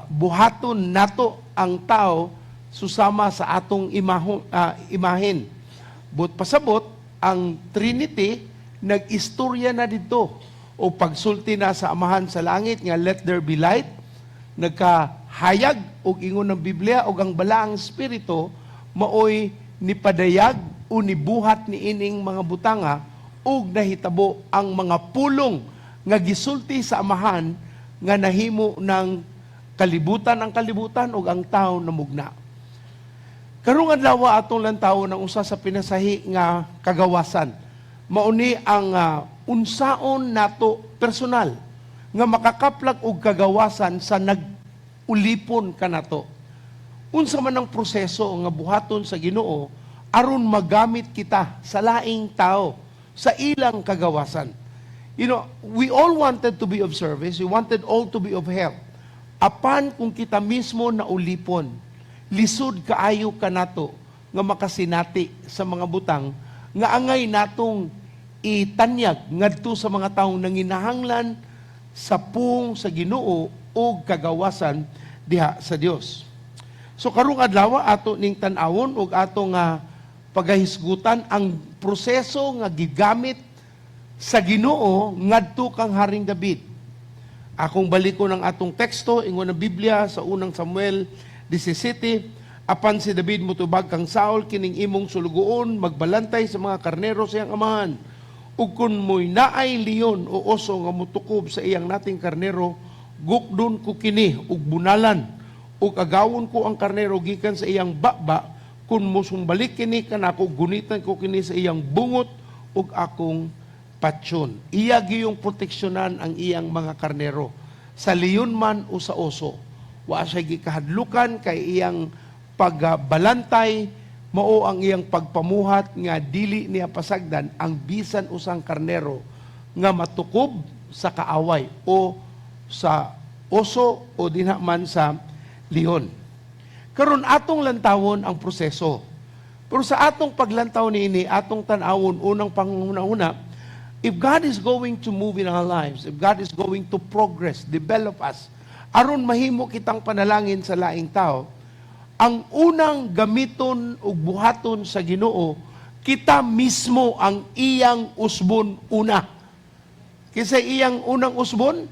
Speaker 9: buhaton nato ang tao susama sa atong imahin. But pasabot ang Trinity nag-istorya na dito o pagsulti na sa amahan sa langit nga let there be light, nagkahayag og ingon ng Biblia og ang balaang espiritu maoy nipadayag o nibuhat ni ining mga butanga ug nahitabo ang mga pulong nga gisulti sa amahan nga nahimo ng kalibutan ang kalibutan ug ang tawo namugna. Karong adlaw atong lantaw ng usa sa pinasahi nga kagawasan. Mauni ang unsaon nato personal nga makakaplag og kagawasan sa nagulipon kanato. Unsa man ang proseso nga buhaton sa Ginoo aron magamit kita sa laing tao sa ilang kagawasan. You know, we all wanted to be of service, we wanted all to be of help. Apan kung kita mismo na ulipon, lisod kaayo kanato nga makasinati sa mga butang nga angay natong itanyag ngadto sa mga taong nanginahanglan sa pung sa Ginoo o kagawasan diha sa Dios. So karong adlaw ato ning tan-awon ug ato nga pagahisgutan ang proseso nga gigamit sa Ginoo ngadto kang Haring David. Akong balikon ang atong teksto ingon ng Biblia sa unang Samuel 17, apan si David mutubag kang Saul kining imong sulugoon magbalantay sa mga karnero sa iyang amahan. Ug kun mo'y naay leon o oso nga mutukob sa iyang nating karnero, gukdon ko kini ug bunalan ug agawon ko ang karnero gikan sa iyang baba, kun musumbalik kini kanako gunitan ko kini sa iyang bungot ug akong patsyon. Iya giyong proteksyonan ang iyang mga karnero sa leon man o sa oso. Wa siya gikahadlukan kay iyang pagbalantay, mao ang iyang pagpamuhat nga dili niya pasagdan ang bisan usang karnero nga matukob sa kaaway o sa oso o dinha man sa leon. Karon atong lantawon ang proseso. Pero sa atong paglantaw niini, atong tan-awon unang panguna-una, if God is going to move in our lives, if God is going to progress, develop us, aron mahimo kitang panalangin sa laing tao, ang unang gamiton ug buhaton sa Ginoo, kita mismo ang iyang usbon una. Kisa iyang unang usbon,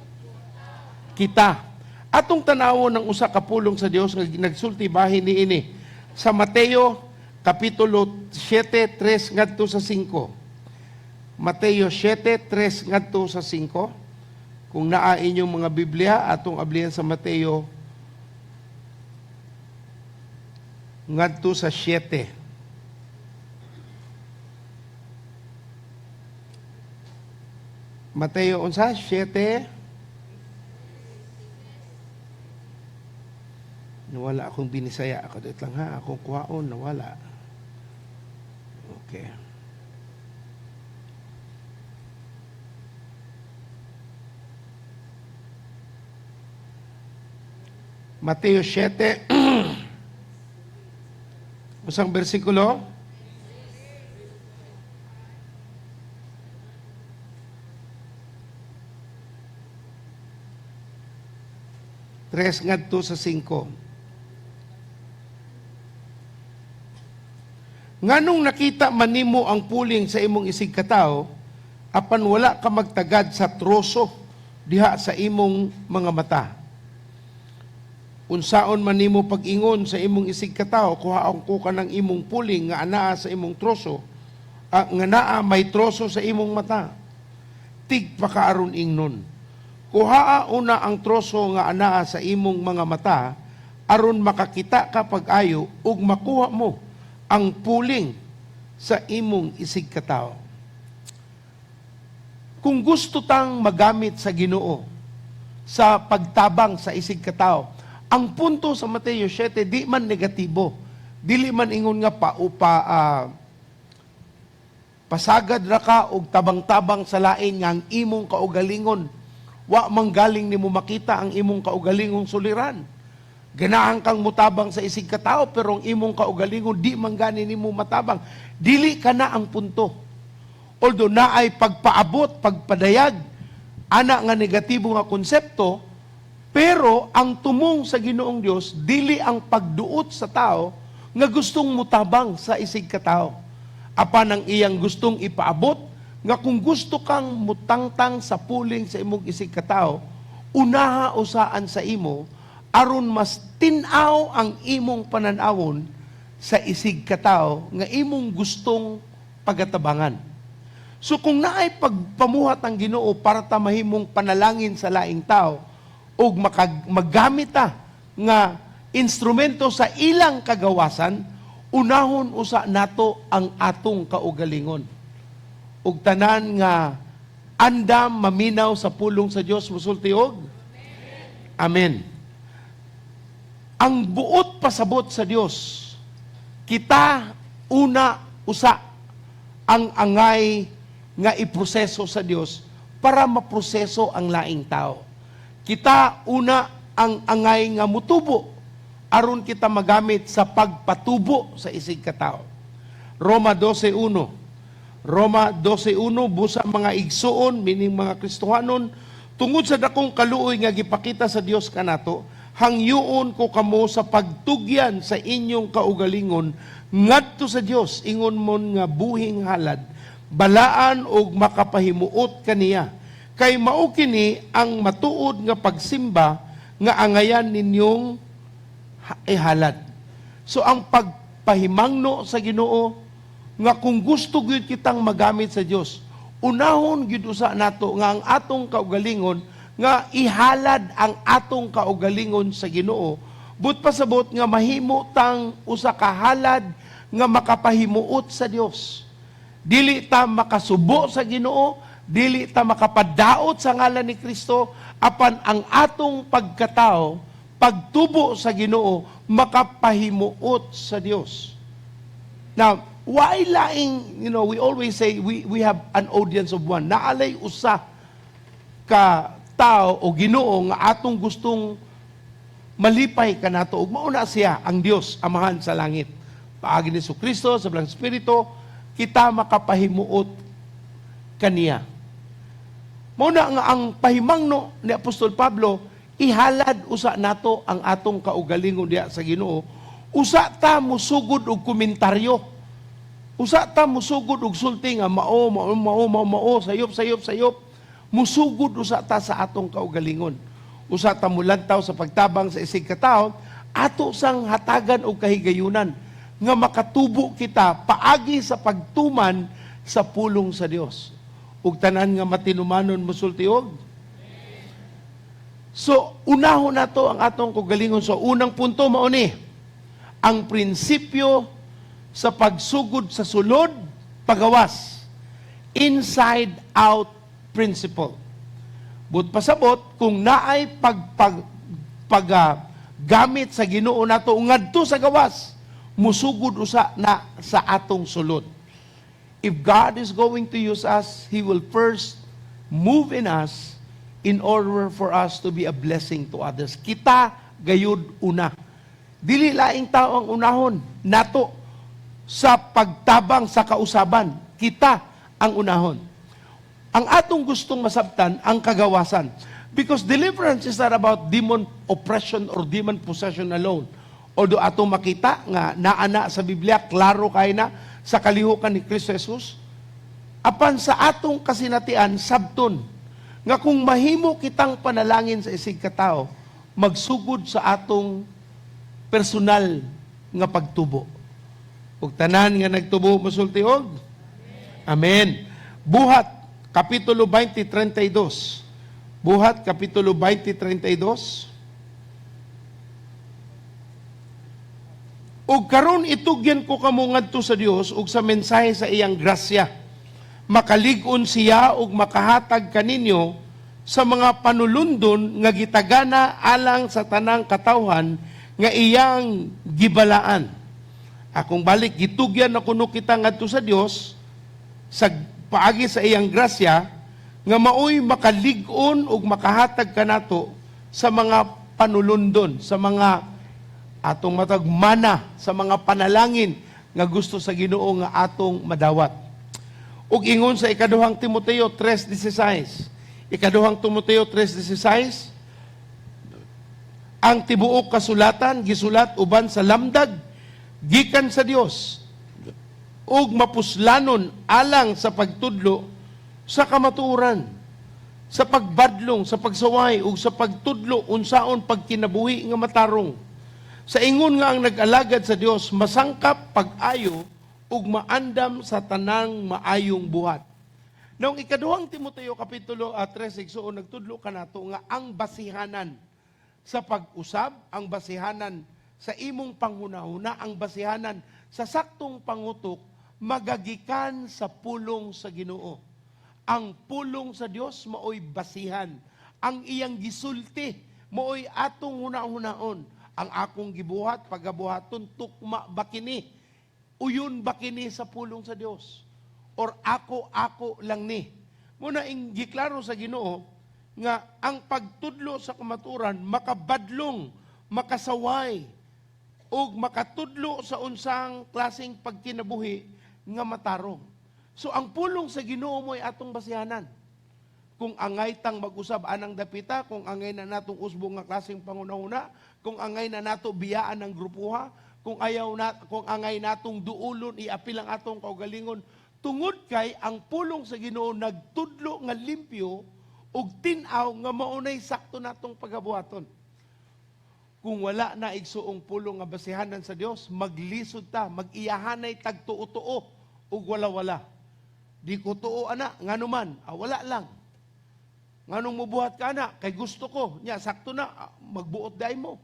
Speaker 9: kita. Atong tanawon ng usa ka pulong sa Dios nga nagsulti bahin niini sa Mateo kapitulo 7:3 ngadto sa 5. Mateo 7:3 ngadto sa 5. Kung naa inyong mga Biblia, atong ablihan sa Mateo ngadto sa 7. Mateo unsa 7. Nawala akong binisaya. Ako dito lang ha. Akong kuhaon. Nawala. Okay. Mateo 7. Usang bersikulo? Tres ngadto sa 5. Nganong nakita man nimo ang puling sa imong isig katao, apan wala ka magtagad sa troso diha sa imong mga mata. Unsaon man nimo pag-ingon sa imong isig katao, kuhaon ko ka ng imong puling nga anaa sa imong troso, nga naa may troso sa imong mata. Tig pakaaron ingnon. Kuhaa una ang troso nga anaa sa imong mga mata, aron makakita ka pag-ayo ug makuha mo ang puling sa imong isig katao. Kung gusto tang magamit sa Ginoo sa pagtabang sa isig katao, ang punto sa Mateo 7 di man negatibo, dili man ingon nga pasagad ra ka og tabang-tabang sa lain nga ang imong kaugalingon wa manggaling nimo makita ang imong kaugalingong suliran. Ganahan kang mutabang sa isig katao pero ang imong kaugalingon di manggani nimo matabang. Dili ka na ang punto. Although naay pagpaabot, pagpadayag, ana nga negatibo nga konsepto, pero ang tumong sa Ginoong Dios dili ang pagduot sa tao nga gustong mutabang sa isig katao. Apan ang iyang gustong ipaabot nga kung gusto kang mutangtang sa puling sa imong isig katao, unaha usaan sa imo aron mas tin-aw ang imong pananawon sa isig katao nga imong gustong pagatabangan. So kung naay pagpamuhat ang Ginoo para ta mahimong panalangin sa laing tao ug maggamit ta nga instrumento sa ilang kagawasan, unahon usa nato ang atong kaugalingon. Ug tanan nga andam maminaw sa pulong sa Dios musulti og Amen. Ang buot pasabot sa Dios, kita una usa ang angay nga iproseso sa Dios para maproseso ang laing tao. Kita una ang angay nga mutubo aron kita magamit sa pagpatubo sa isig katao. Roma 12:1. Roma 12:1, busa mga igsuon, meaning mga Kristohanon, tungod sa dakong kaluoy nga gipakita sa Dios kanato, hangyoon ko kamo sa pagtugyan sa inyong kaugalingon ngadto sa Dios, ingon mon nga buhing halad, balaan og makapahimuot kaniya. Kay mao kini ang matuod nga pagsimba nga angayan ninyong ihalad. So ang pagpahimangno sa Ginoo nga kung gusto gyud kitang magamit sa Dios, unahon gyud usa nato nga ang atong kaugalingon nga ihalad ang atong kaugalingon sa Ginoo. But pasabot nga mahimo tang usa ka halad nga makapahimuot sa Dios. Dili ta makasubo sa Ginoo, dili ta makapadaot sa ngalan ni Kristo, apan ang atong pagkatao, pagtubo sa Ginoo, makapahimuot sa Dios. Now, why laing, we always say we have an audience of one. Naalay usa ka tao o Ginoo nga atong gustong malipay kanato ug mauna siya ang Dios amahan sa langit. Paagi ni Kristo sa Blang Espiritu, kita makapahimuot kaniya. Mauna nga ang pahimangno ni Apostol Pablo, ihalad usa nato ang atong kaugalingon diha sa Ginoo. Usa ta musugod og komentaryo. Usa ta musugod og sulti nga mao, sayop. Musugod usa ta sa atong kaugalingon. Usa ta mulantaw sa pagtabang sa isig katao, ato sang hatagan og kahigayunan nga makatubo kita paagi sa pagtuman sa pulong sa Dios. Ug tanan nga matinumanon musulti og. So unahon nato ang atong kaugalingon. So unang punto mao ni ang prinsipyo sa pagsugod sa sulod, pagawas. Inside out principle. But pasabot, kung naay paggamit sa Ginoo nato ngadto sa gawas, musugod usa na sa atong sulod. If God is going to use us, He will first move in us in order for us to be a blessing to others. Kita gayud una. Dili laing tao ang unahon nato sa pagtabang sa kausaban. Kita ang unahon. Ang atong gustong masabtan ang kagawasan. Because deliverance is not about demon oppression or demon possession alone. Although ato makita nga naana sa Biblia, klaro kay na sa kalihukan ni Kristo Jesus, apan sa atong kasinatian, sabton, nga kung mahimo kitang panalangin sa isig katao, magsugod sa atong personal nga pagtubo. Ug tanan nga nagtubo mosulti og Amen. Buhat kapitulo 20:32. Buhat kapitulo 20:32. Ug karon itugyan ko kamo ngadto sa Dios ug sa mensahe sa iyang grasya. Makalig-on siya ug makahatag kaninyo sa mga panulundon nga gitagana alang sa tanang katawhan nga iyang gibalaan. Akong balik gitugyan na kuno kita ngadto sa Dios sa paagi sa iyang grasya nga maoy makalig-on ug makahatag kanato sa mga panulundon, sa mga atong matag mana, sa mga panalangin nga gusto sa Ginoo nga atong madawat. Ug ingon sa ikaduhang Timoteo 3:16. Ikaduhang Timoteo 3:16, ang tibuok kasulatan gisulat uban sa lamdag gikan sa Dios ug mapuslanon alang sa pagtudlo sa kamatuoran, sa pagbadlong, sa pagsaway ug sa pagtudlo unsaon pagkinabuhi nga matarong. Sa ingon nga ang nag-alagad sa Dios masangkap pag-ayo ug maandam sa tanang maayong buhat. Noong ikaduhang Timoteo kapitulo 3, igsoon nagtudlo kanato nga ang basihanan sa pag-usab, ang basihanan sa imong panghunahuna, ang basihanan sa saktong pangutok magagikan sa pulong sa Ginoo. Ang pulong sa Dios maoy basihan. Ang iyang gisulti maoy atong hunahunahon. Ang akong gibuhat, pagabuhaton, tukma ba kini? Uyon ba kini sa pulong sa Dios? Or ako lang ni? Muna ing giklaro sa Ginoo nga ang pagtudlo sa kamaturan makabadlong, makasaway, ug makatudlo sa unsang klaseng pagkinabuhi nga matarong. So ang pulong sa Ginoo mo'y atong basihanan. Kung angay tang mag-usab anang dapita, kung angay na natong usbong nga klaseng pangunahuna, kung angay na nato biyaan ng grupuha, kung angay natong duulon iapil ang atong kaugalingon, tungod kay ang pulong sa Ginoo nagtudlo nga limpyo ug tin-aw nga maunay sakto natong pagabuhaton. Kung wala na igsuong pulong nga basihanan sa Dios, maglisod ta, mag-iyahanay tagtuo-tuo ug wala-wala. Di ko tuo ana, nganuman, wala lang. Nganong mubuhat ka na, kay gusto ko, nya sakto na, magbuot day mo.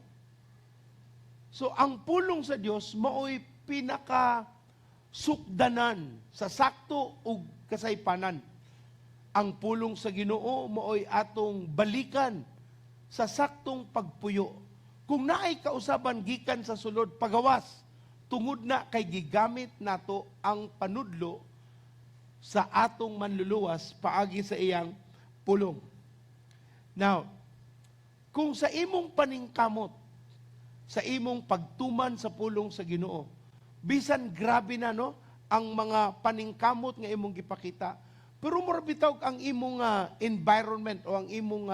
Speaker 9: So ang pulong sa Dios maoy pinaka sukdanan sa sakto ug kasaypanan. Ang pulong sa Ginoo maoy atong balikan sa saktong pagpuyo. Kung naay kausaban gikan sa sulod pagawas, tungod na kay gigamit nato ang panudlo sa atong manluluwas paagi sa iyang pulong. Now, kung sa imong paningkamot, sa imong pagtuman sa pulong sa Ginoo, bisan grabe na no ang mga paningkamot nga imong gipakita, pero murabitaw ang imong environment o ang imong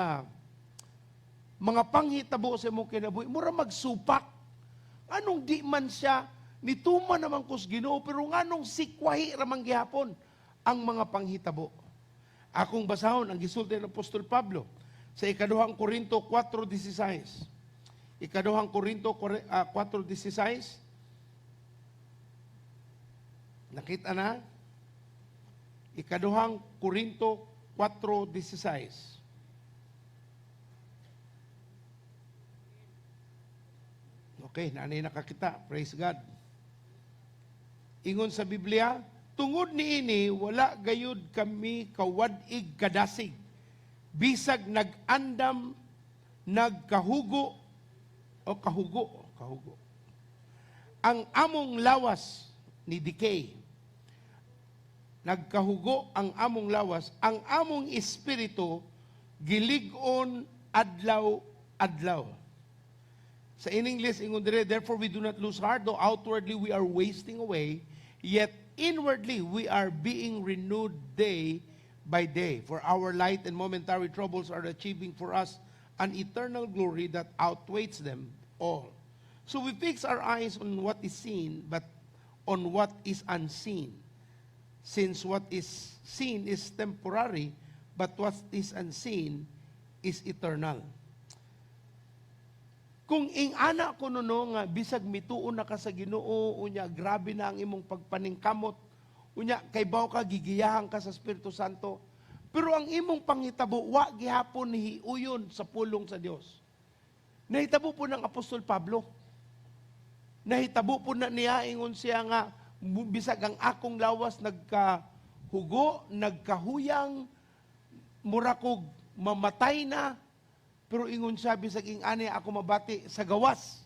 Speaker 9: mga panghitabo sa imong kinabuhi, mura magsupak. Anong di man siya nituman naman kus Ginoo, pero nganong sikwahi ramang gihapon ang mga panghitabo. Akong basahon ang gisulti ng Apostol Pablo sa ikaduhang Korinto 4:16. Ikaduhang Korinto 4:16. Nakita na? Ikaduhang Korinto 4:16. Okay, nanay nakakita. Praise God. Ingon sa Biblia, tungod niini wala gayud kami kawadig kadasig. Bisag nag-andam, nagkahugo, kahugo. Ang among lawas ni decay. Nagkahugo ang among lawas, ang among espiritu gilig-on adlaw-adlaw. Sa in English, ingon dire, therefore we do not lose heart, though outwardly we are wasting away, yet inwardly we are being renewed day by day. For our light and momentary troubles are achieving for us an eternal glory that outweighs them all. So we fix our eyes on what is seen, but on what is unseen. Since what is seen is temporary, but what is unseen is eternal. Kung ing-ana ko no nga bisag mituon na ka sa Ginoo, unya grabe na ang imong pagpaningkamot, unya kay baw ka gigiyahan ka sa Espiritu Santo, pero ang imong pangitabo wa gihapon hiuyon sa pulong sa Dios. Nahitabo po ng Apostol Pablo. Nahitabo po na niya ingon siya nga bisag ang akong lawas nagkahugo, nagkahuyang, murakog mamatay na, pero ingon siya bisag ing-ani ako mabati sa gawas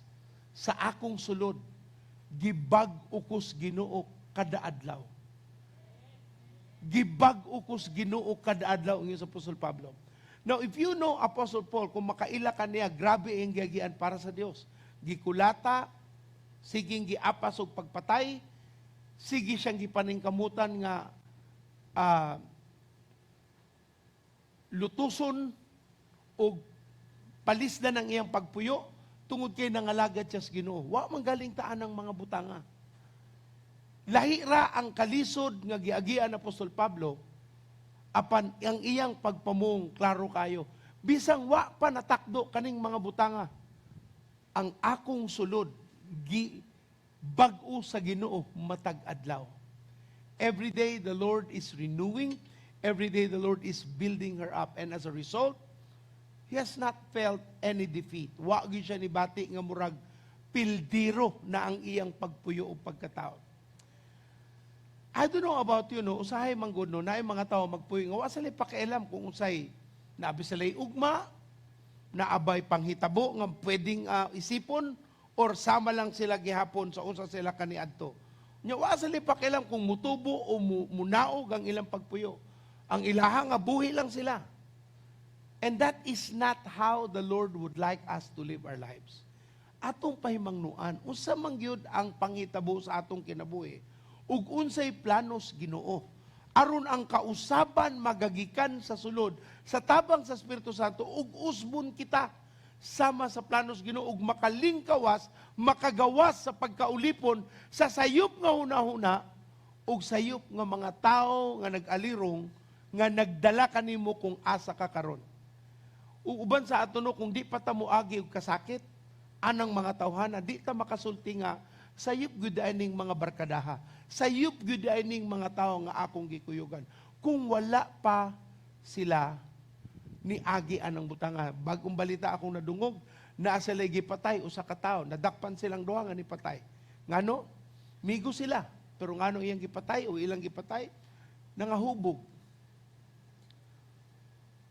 Speaker 9: sa akong sulod gibag ukos Ginoo kada adlaw. Gibag ukos Ginoo kada adlaw ingon sa Apostol Pablo. Now if you know Apostle Paul, kung makaila ka niya, grabe ang giagian para sa Dios. Gikulata, siging giapas og pagpatay, sige siyang gipaningkamutan nga lutuson o palisda ng iyang pagpuyo tungod kay nangalagad siya sa Ginoo. Wa man galing taan ang mga butanga. Lahira ang kalisod nga giagian ni Apostol Pablo apan ang iyang pagpamong klaro kayo. Bisang wa pa natakdo kaning mga butanga. Ang akong sulod bag-o sa Ginoo matag adlaw. Every day the Lord is renewing, every day the Lord is building her up, and as a result, he has not felt any defeat. Wa gyud siya nibati nga murag pildiro na ang iyang pagpuyo o pagkatao. I don't know about you, no, usahay manggod no, naay mga tao magpuyo nga wa sila pakialam kung usay naabi sila ugma, naabay panghitabo nga pwedeng isipon, or sama lang sila gihapon sa unsa sila kaniadto. Nya wa sila pakialam kung mutubo o munaog ang ilang pagpuyo. Ang ilaha nga buhi lang sila. And that is not how the Lord would like us to live our lives. Atong pahimangnuan, unsa man gyud ang panghitabo sa atong kinabuhi, ug unsay planos Ginoo. Aron ang kausaban magagikan sa sulod, sa tabang sa Espiritu Santo, ug usbon kita sama sa planos Ginoo ug makalingkawas, makagawas sa pagkaulipon sa sayop nga hunahuna ug sayop nga mga tao nga nag-alirong nga nagdala kanimo kung asa ka karon. Ug uban sa ato no, kung di pa ta moagi og kasakit anang mga tawhana, di ta makasulti nga sayop gyud aning mga barkadaha, sayop gyud aning mga tao nga akong gikuyugan kung wala pa sila ni agi anang butanga. Bagong balita akong nadungog, na sila gipatay usa ka tawo, nadakpan silang duha nga ni patay. Ngano? Migo sila, pero ngano iyang gipatay o ilang gipatay? Nangahubog.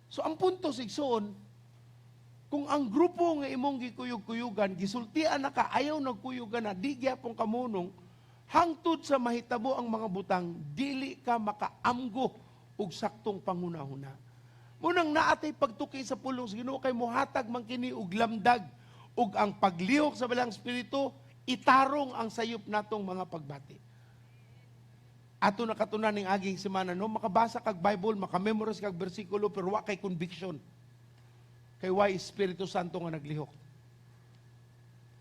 Speaker 9: So ang punto sigsoon, kung ang grupo nga imong gikuyug-kuyugan, gisultian na ka, ayaw nagkuyugan na, di gyapon kamunong, hangtod sa mahitabo ang mga butang, dili ka makaamgo og saktong panghunahuna. Munang naatay pagtuki sa pulong sa Ginoo kay muhatag man kini og lamdag ug ang paglihok sa balang espiritu itarong ang sayop natong mga pagbati. Ato nakatunan ning aging semana no, makabasa kag Bible, makamemorize kag bersikulo pero wa kay conviction. Kay why Espiritu Santo nga naglihok.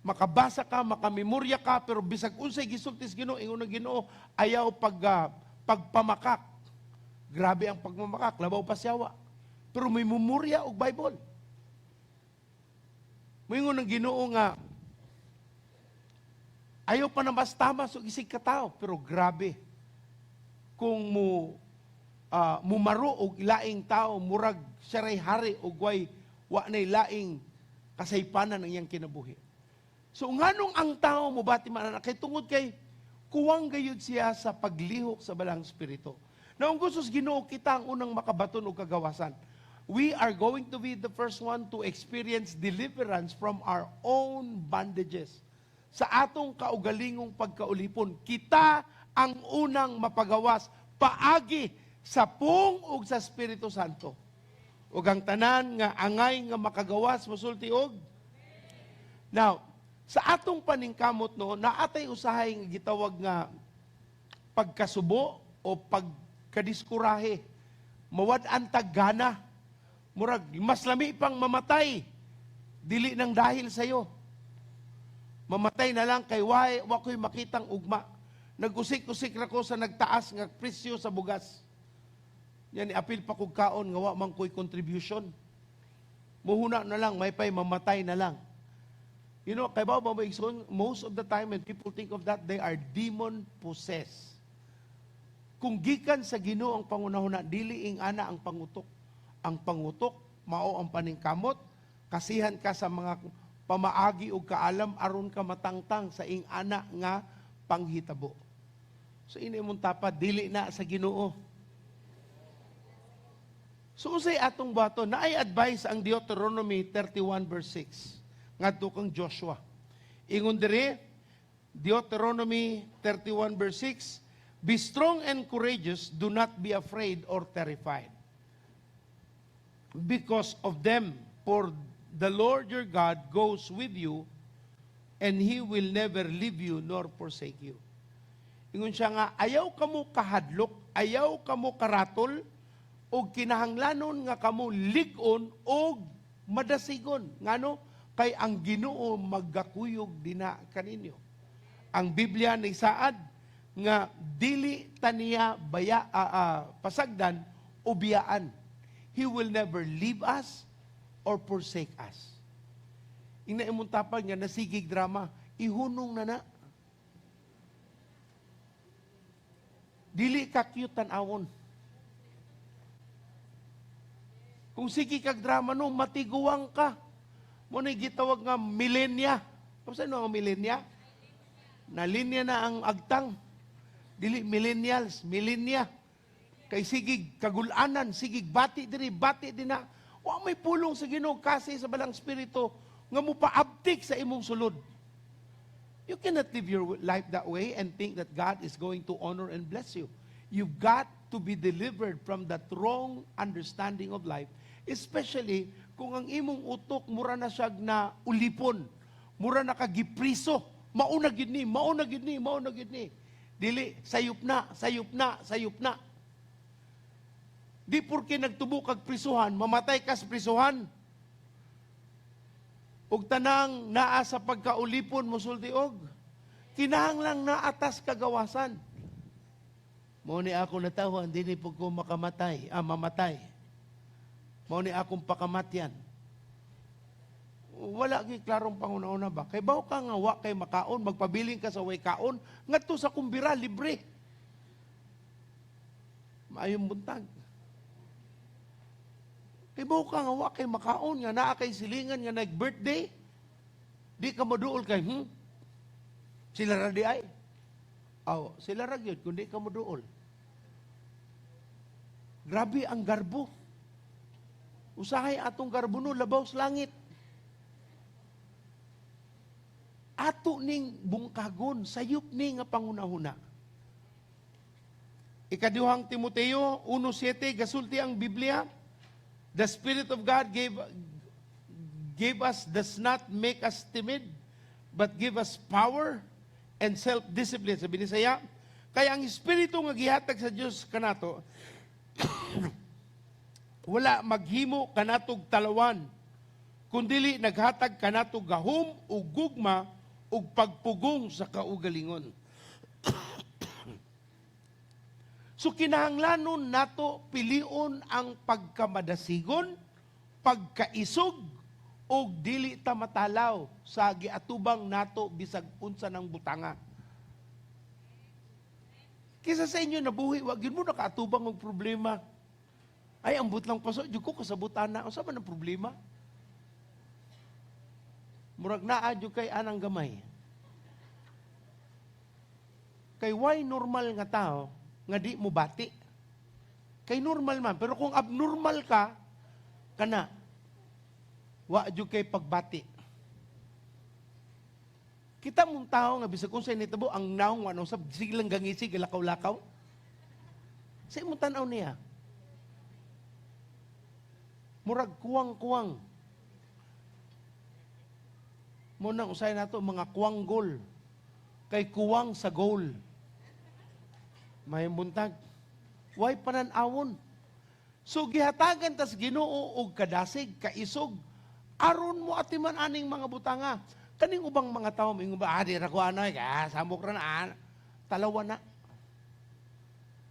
Speaker 9: Makabasa ka, makamemorya ka pero bisag unsay gisultis Ginoo, ingon na Ginoo ayaw pagpamakak. Grabe ang pagmamakak, labaw pa siyawa. Pero may memorya og Bible. Moingon ng Ginoo nga ayaw pa na mas tamas og isig katao, pero grabe kung mumaro og ilaing tao murag siya hari og wa nay laing kasaypanan ang iyang kinabuhi. So nganong ang tao mo bati man kay tungod kay kuwang gayud siya sa paglihok sa balang espiritu. Naong gusto Ginoo kita ang unang makabaton og kagawasan. We are going to be the first one to experience deliverance from our own bondages. Sa atong kaugalingong pagkaulipon, kita ang unang mapagawas paagi sa pung ug sa Espiritu Santo. Ug ang tanan nga angay nga makagawas mosulti og. Now, sa atong paningkamot no, naatay usahay nga gitawag nga pagkasubo o pagkadiskurahe. Mawad-an taggana. Murag, mas lami pang mamatay. Dili nang dahil sa'yo. Mamatay na lang kay wa ko'y makitang ugma. Nagusik-usik ra ko sa nagtaas nga presyo sa bugas. Yan apil pa kog kaon nga wa man ko'y contribution. Muhuna na lang, may pay mamatay na lang. You know, kay ba most of the time when people think of that, they are demon possessed. Kung gikan sa Ginoo ang pangunahuna, dili ing ana ang pangutok. Ang pangutok mao ang paningkamot, kasihan ka sa mga pamaagi o kaalam aron ka matangtang sa ing ana nga panghitabo. So ini mong tapad, dili na sa Ginoo. So usay atong bato, naay advice ang Deuteronomy 31 verse 6 ngadto kang Joshua. Ingon diri Deuteronomy 31 verse 6, be strong and courageous, do not be afraid or terrified because of them, for the Lord your God goes with you, and He will never leave you nor forsake you. Ingon siya nga, ayaw kamo kahadlok, ayaw kamo karatol, o kinahanglanon nga kamo lig-on o madasigon. Ngano? Kay ang Ginoo maggakuyog dina kaninyo. Ang Biblia ni saad nga dili taniya pasagdan o biyaan. He will never leave us or forsake us. Ina imong tapag nga nasigig drama, ihunong na na. Dili ka cute tanawon. Kung sige kag drama no, matiguang ka. Muna gitawag nga milenya. Kung saan ang milenya? Nalinya na ang agtang. Dili millennials, milenya. Kay sigig kagulanan, sigig bati din na. Wa may pulong sa Ginoo kasi sa balang spirito nga mo paabtik sa imong sulod. You cannot live your life that way and think that God is going to honor and bless you. You've got to be delivered from that wrong understanding of life, especially kung ang imong utok mura na siya na ulipon, mura na kagipriso, mauna gid ni. Dili sayop na. Di porke nagtubo kag prisuhan, mamatay ka sa prisuhan. Ug tanang naa sa pagkaulipon mosultiog, kinahanglang naatas kagawasan. Mao ni ako natawan, dili pud ko mamatay. Mao ni akong pakamatyan. Wala gi klarong pangunauna ba? Kay baw ka nga wa kay makaon, magpabiling ka sa way kaon, ngadto sa kumbira libre. Maayong buntag. Kay baw ka nga wa kay makaon, nga naa kay silingan nga nag-birthday, di ka moduol kay, sila ra di ay. Sila ra gyud kundi ka moduol. Grabe ang garbo. Usahay atong garbo no, labaw sa langit. Ato ning bungkagon, sayop ni nga pangunahuna. Ikaduhang Timoteo 1:7, gasulti ang Biblia, the Spirit of God gave us, does not make us timid, but give us power and self-discipline. Sabi ni Saya, kaya ang Espiritu nga gihatag sa Dios kanato, wala maghimo kanatog talawan, kundili naghatag kanatog gahom o gugma o pagpugong sa kaugalingon. So kinahanglanon nato pilion ang pagkamadasigon, pagkaisog, o dili ta matalaw sa giatubang nato bisag unsa ng butanga. Kisa sa inyo nabuhi, wag yun mo nakaatubang og problema. Ay, ambot lang paso, di ko kasabutan na. Ano sa man ang problema? Murag naa di kay anang gamay. Kay why normal nga tao, nga di mo bati. Kay normal man, pero kung abnormal ka, kana, wa di kay pagbati. Kita mong tao nga bisag kung sa initabo, ang naong ano, sige lang gangisi, galakaw-lakaw. Sa imong tanaw niya, murag kuwang-kuwang. Munang usay nato mga kuwang goal. Kay kuwang sa goal. May buntag. Way pananawon. So gihatagan tas Ginoo og kadasig, kaisog, aron mo atiman aning mga butanga. Kaning ubang mga tao, may ba, di ra ko ano, samok ra na, talawa na.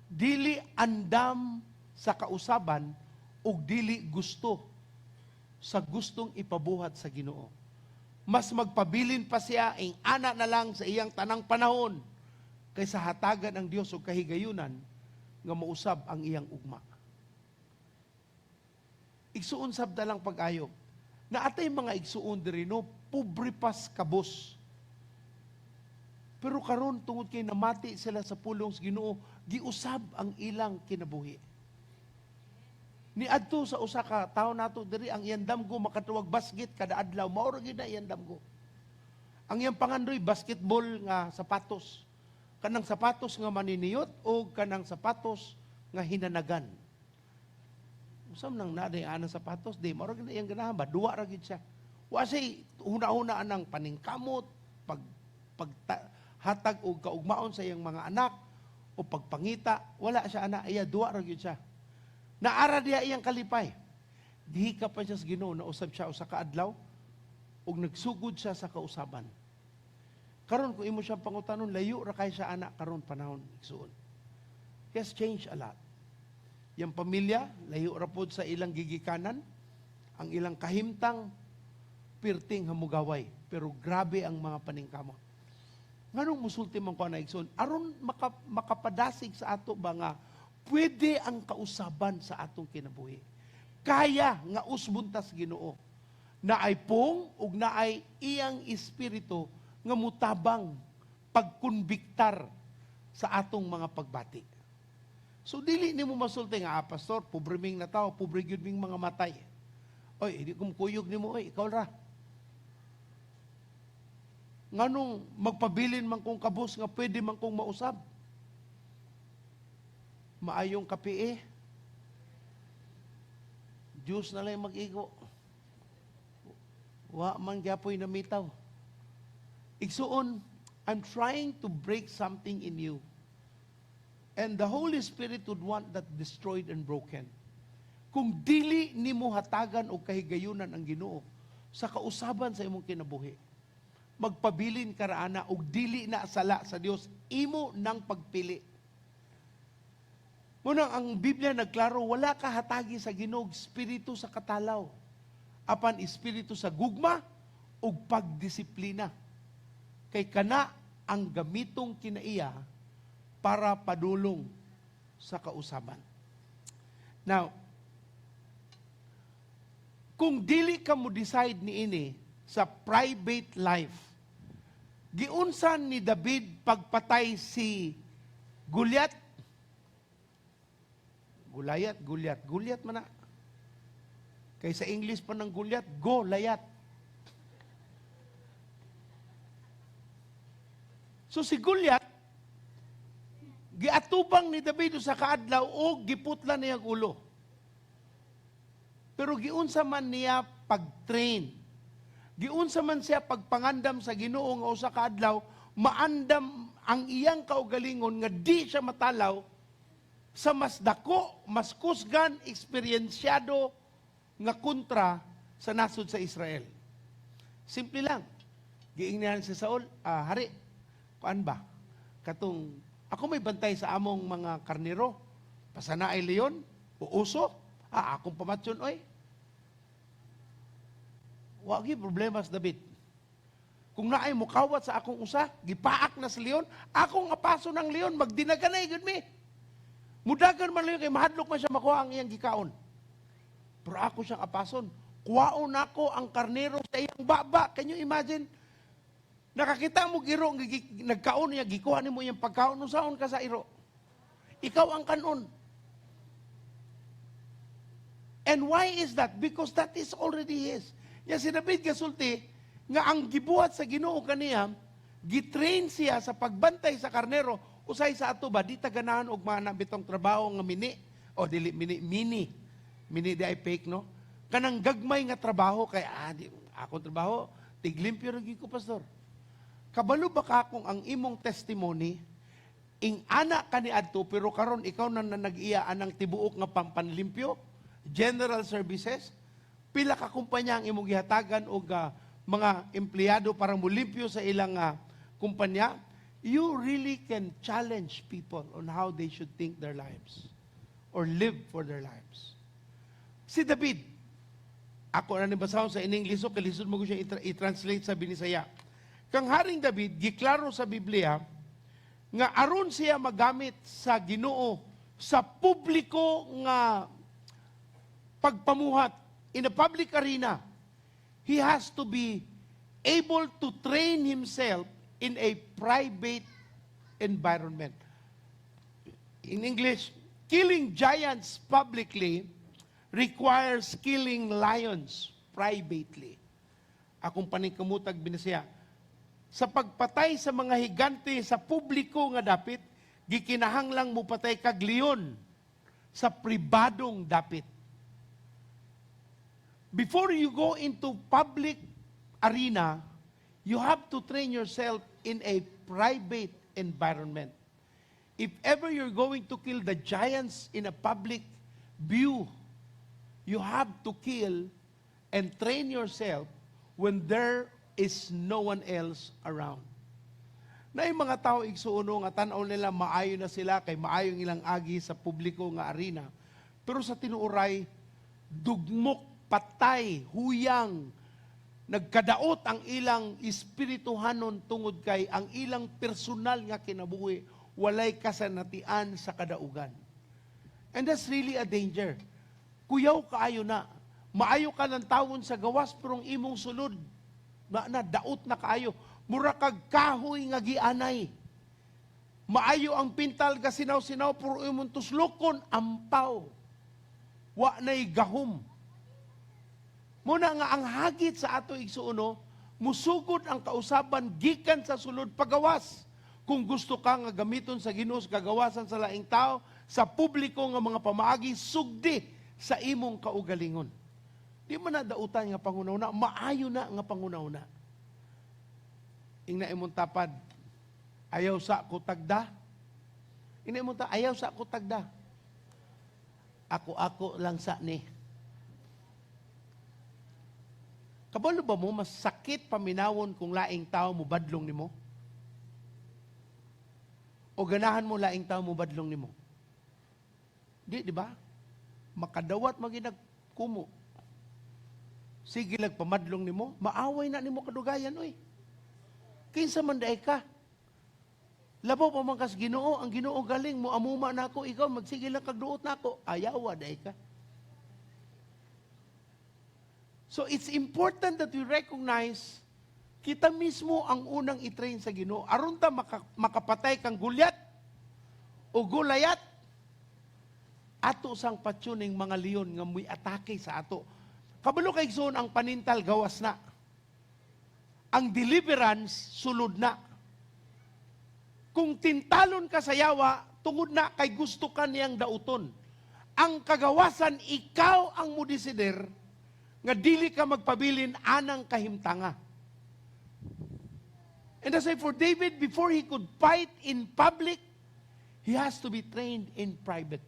Speaker 9: Dili andam sa kausaban, ug dili gusto sa gustong ipabuhat sa Ginoo. Mas magpabilin pa siya, ing ana na lang sa iyang tanang panahon, kaysa hatagan ang Dios og kahigayunan, nga mausab ang iyang ugma. Igsuon sabda lang pag-ayo. Na atay mga igsuon diri no, pobre pas kabos. Pero karon tungod kay namati sila sa pulong sa Ginoo, giusab ang ilang kinabuhi. Ni adto sa usa ka tawo nato diri ang iyang damgo makatuwag basket kada adlaw, mao ra gyud na iyang damgo. Ang iyang pangandoy basketball nga sapatos. Kanang sapatos nga maniniyot o kanang sapatos nga hinanagan. Usam nang naday ana sapatos, di mao ra gyud na iyang ganahan ba, duwa ra gyud siya. Wa say una-una anang paningkamot, hatag og kaugmaon sa iyang mga anak o pagpangita, wala siya ana, iya duwa ra gyud siya. Naara diya iyang kalipay. Dihi ka pa siya sa Ginoo, nausab siya usa ka adlaw ug nagsugod siya sa kausaban. Karon kung imo siyang pangutanon, layo ra kay siya ana karon panahon igsuon. He has changed a lot. Yang pamilya, layo ra pod sa ilang gigikanan, ang ilang kahimtang pirting hamugaway, pero grabe ang mga paningkamot. Nganong musulti man ko na igsoon, aron makapadasig sa ato ba nga pwede ang kausaban sa atong kinabuhi. Kaya nga usbuntas Ginoo na ay pong ug na ay iyang espiritu nga mutabang pagkonbiktar sa atong mga pagbati. So dili nimo masulti nga pastor, pobre ming na tao, pobre gyud ming mga matay. Oy, hindi kumkuyog nimo, oy, ikaw ra. Nganong magpabilin man kong kabus nga pwede man kong mausab. Maayong kape Diyos na lang mag-igo. Wa man gyapoy namitaw. Igsuon, I'm trying to break something in you. And the Holy Spirit would want that destroyed and broken. Kung dili nimo hatagan o kahigayunan ang Ginoo sa kausaban sa imong kinabuhi, magpabilin ka raana og dili na sala sa Dios, imo nang pagpili. Muna ang Biblia nagklaro, wala ka hatagi sa Ginoo espiritu sa katalaw, apan espiritu sa gugma ug pagdisiplina. Kay kana ang gamitong kinaiya para padulong sa kausaban. Now, kung dili ka mo decide niini sa private life, giunsan ni David pagpatay si Goliath? Gulyat man na. Kay sa English pa ng Goliath, Golayat. So si Goliath, giatubang ni David sa kaadlaw o giputla niyang ulo. Pero giunsa man niya pag-train. Giunsa man siya pagpangandam sa Ginoo nga usa ka adlaw, maandam ang iyang kaugalingon nga di siya matalaw sa mas dako, mas kusgan, eksperyensyado nga kontra sa nasod sa Israel. Simple lang. Giingnan si Saul, hari, kuan ba? Katong, ako may bantay sa among mga karnero, pasana ay leon, o uso, akong pamatsyon, oy. Wagi problema sa David. Kung naay mukawat sa akong usa, gipaak na sa leon, akong apaso ng leon, magdinaganay, good me. Mudagan man lang kay mahadlok man siya makuha ang iyang gikaon. Pero ako siyang apason. Kuwaon ako ang karnero sa iyang baba. Can you imagine? Nakakita mo giro, nagkaon niya, gikuha ni mo iyang pagkaon. Nung saon ka sa iro? Ikaw ang kanon. And why is that? Because that is already his. Yan si David kasulti, nga ang gibuhat sa Ginoo kaniya, gitrain siya sa pagbantay sa karnero, usay sa ato ba, di taganahan og mana bitong trabaho nga mini, o dili mini di ay fake, no? Kanang gagmay nga trabaho, kay di, akong trabaho, tiglimpyo rin ko, pastor. Kabalo ba ka kung ang imong testimony, ing ana ka ni adto, pero karon ikaw na nag-iya anang tibuok nga panlimpyo, general services, pila ka kumpanya ang imong gihatagan o mga empleyado para mulimpyo sa ilang kumpanya, you really can challenge people on how they should think their lives or live for their lives. Si David, ako na nabasahon sa in-English, so kalisod mo ko siya i-translate sa Binisaya. Kang Haring David, giklaro sa Biblia, nga aron siya magamit sa Ginoo sa publiko nga pagpamuhat in a public arena, he has to be able to train himself in a private environment. In English, killing giants publicly requires killing lions privately. Akong paningkamutag Binisaya, sa pagpatay sa mga higante sa publiko nga dapit, gikinahanglang mo patay kag leon sa pribadong dapit. Before you go into public arena, you have to train yourself in a private environment. If ever you're going to kill the giants in a public view, you have to kill and train yourself when there is no one else around. Na yung mga tao igsuuno nga tanaw nila maayo na sila kay maayo ilang agi sa publiko nga arena. Pero sa tinuoray, dugmok, patay, huyang, nagkadaot ang ilang espirituhanon tungod kay ang ilang personal nga kinabuhi walay kasanatian sa kadaugan. And that's really a danger. Kuyaw kaayo na, maayo ka ng tawon sa gawas pero ang imong sulod na daot na kaayo, mura kag kahoy nga gianay. Maayo ang pintal ga sinaw-sinaw pero imong tuslokon ampaw. Wa nay gahom. Muna nga ang hagit sa ato igsuuno, musugod ang kausaban gikan sa sulod pagawas. Kung gusto ka nga gamiton sa Ginoo sa kagawasan sa laing tao, sa publiko nga mga pamaagi, sugdi sa imong kaugalingon. Di man na dautan nga pangunaw-na, maayo na nga pangunaw-na. Ingna imong tapad, ayaw sa kutagda. Ingna imong tapad, ayaw sa kutagda. Ako lang sa ni. Kabalo ba mo, mas sakit paminawon kung laing tao mo badlong nimo? O ganahan mo laing tao mo badlong nimo? Di ba? Makadawat maginag kumo. Sige lang pamadlong nimo, maaway na nimo kadugayan, oy. Kinsa man daay ka? Labaw pa man kas Ginoo, ang Ginoo galing mo amuma nako, ikaw magsige lang kag duot nako, ayawa daay ka. So it's important that we recognize kita mismo ang unang itrain sa Ginoo. Aron ta makapatay kang Gulyat o Gulayat, ato sang patsuning mga leon nga muy atake sa ato. Kabalo kay igsoon ang panintal gawas na. Ang deliverance sulod na. Kung tintalon ka sa yawa, tungod na kay gusto ka niyang dauton. Ang kagawasan, ikaw ang mudesider nga dili ka magpabilin anang kahimtanga. And that's why for David, before he could fight in public, he has to be trained in private.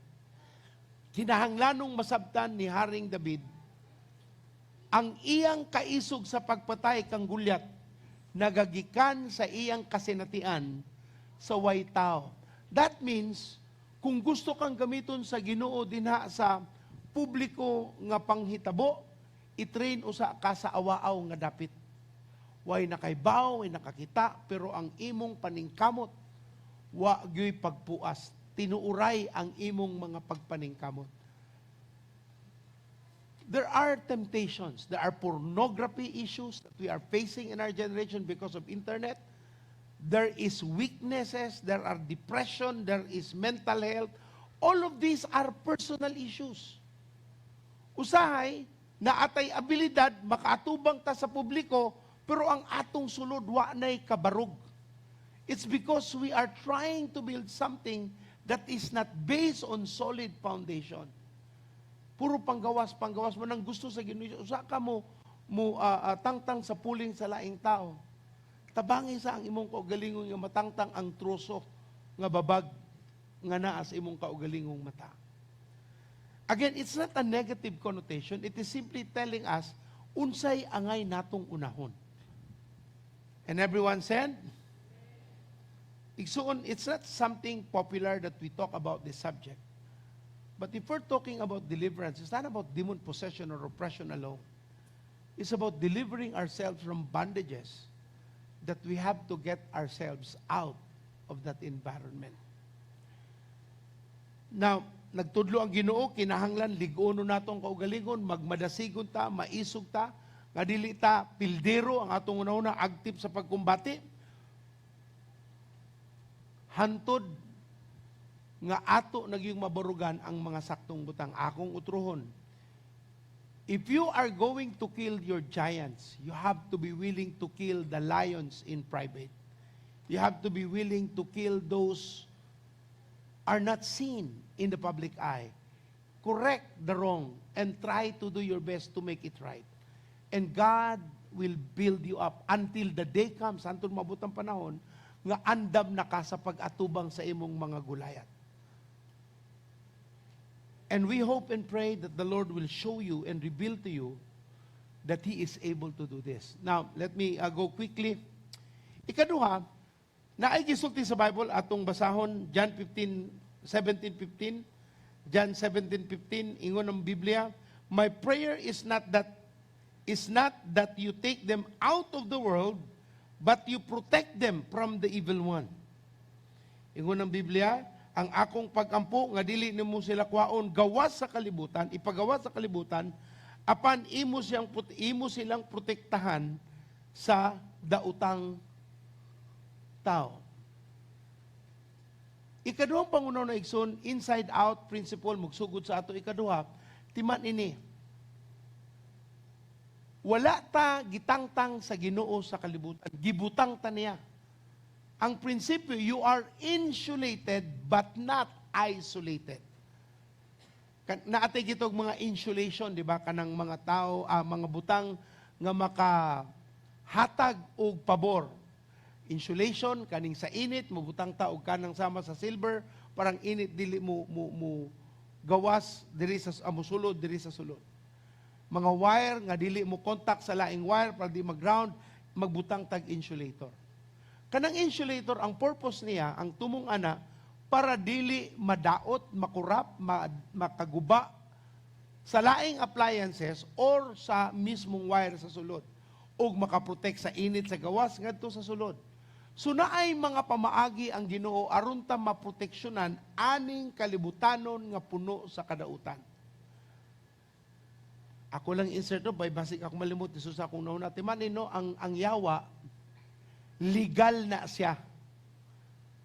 Speaker 9: Kinahanglanong masabtan ni Haring David, ang iyang kaisog sa pagpatay kang Gulyat, nagagikan sa iyang kasinatian sa way tao. That means, kung gusto kang gamiton sa Ginoo dinha sa publiko nga panghitabo, i-train usa ka sa awaaw nga dapit. Way nakaibaw, way nakakita, pero ang imong paningkamot, wa gyoy pagpuas. Tinuuray ang imong mga pagpaningkamot. There are temptations. There are pornography issues that we are facing in our generation because of internet. There is weaknesses, there are depression, there is mental health. All of these are personal issues. Usahay, na atay abilidad, makaatubang ta sa publiko, pero ang atong sulod, wa na'y kabarog. It's because we are trying to build something that is not based on solid foundation. Puro panggawas mo nang gusto sa Ginoo. Usa ka mo tangtang sa puling sa laing tao. Tabangi sa ang imong kaugalingong nga matangtang ang troso nga babag nga naa sa imong kaugalingong mata. Again, it's not a negative connotation. It is simply telling us, unsay angay natong unahon. And everyone said, Igsoon, it's not something popular that we talk about this subject. But if we're talking about deliverance, it's not about demon possession or oppression alone. It's about delivering ourselves from bondages that we have to get ourselves out of that environment. Now, nagtudlo ang Ginoo, kinahanglan ligono natong kaugalingon, magmadasigon ta, maisog ta, nga dili ta pildero ang atong una-una active sa pagkumbati. Hantod nga ato nagyong mabarugan ang mga saktong butang. Akong utruhon. If you are going to kill your giants, you have to be willing to kill the lions in private. You have to be willing to kill those are not seen in the public eye. Correct the wrong and try to do your best to make it right. And God will build you up until the day comes, hantod mabutang panahon, nga andam na ka sa pag-atubang sa imong mga gulayat. And we hope and pray that the Lord will show you and reveal to you that He is able to do this. Now, let me go quickly. Ikaduha, naay gisulti sa Bible atong basahon, John 17:15. John 17:15, ingon ng Biblia, my prayer is not that you take them out of the world, but you protect them from the evil one. Ingon ng Biblia, ang akong pagampo nga dili nimo sila kwaon gawas sa kalibutan, ipagawas sa kalibutan, apan imo silang protektahan sa daotang tao. Ikaduhang pangunaw na igsoon, inside out principle mugsugod sa ato ikaduha, timan ini. Wala ta gitangtang sa Ginoo sa kalibutan, gibutang ta niya. Ang prinsipyo, you are insulated but not isolated. Naatay gitog mga insulation, di ba? Kanang mga tao, mga butang nga makahatag og pabor. Insulation, kaning sa init, mabutang ta og kanang sama sa silver, parang init dili mo gawas diri sa amusulod diri sa sulod. Mga wire nga dili mo contact sa laing wire para di mag-ground, magbutang tag insulator. Kanang insulator, ang purpose niya, ang tumong ana, para dili madaot, makurap, makaguba sa laing appliances or sa mismong wire sa sulod o makaprotect sa init sa gawas ngadto sa sulod. So naay mga pamaagi ang Ginoo aron ta maproteksyonan aning kalibutanon nga puno sa kadautan. Ako lang insert no, basig ako malimot isus akong nauna timanin no, ang yawa legal na siya.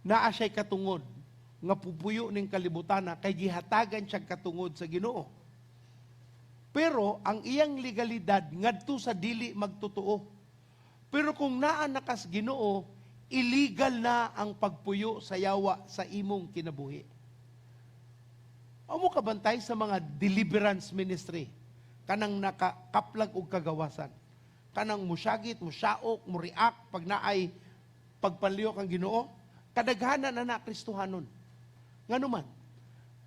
Speaker 9: Naa siya'y katungod nga pupuyo ning kalibutan kay gihatagan siya katungod sa Ginoo. Pero ang iyang legalidad ngadto sa dili magtotoo. Pero kung naa nakas Ginoo, illegal na ang pagpuyo sa yawa sa imong kinabuhi. Amo kabantay sa mga deliverance ministry kanang nakakaplag og kagawasan. Kanang musyagit, musyaok, muriak, pag naay pagpaliok ang Ginoo, kadaghanan na Kristohanon. Nganuman,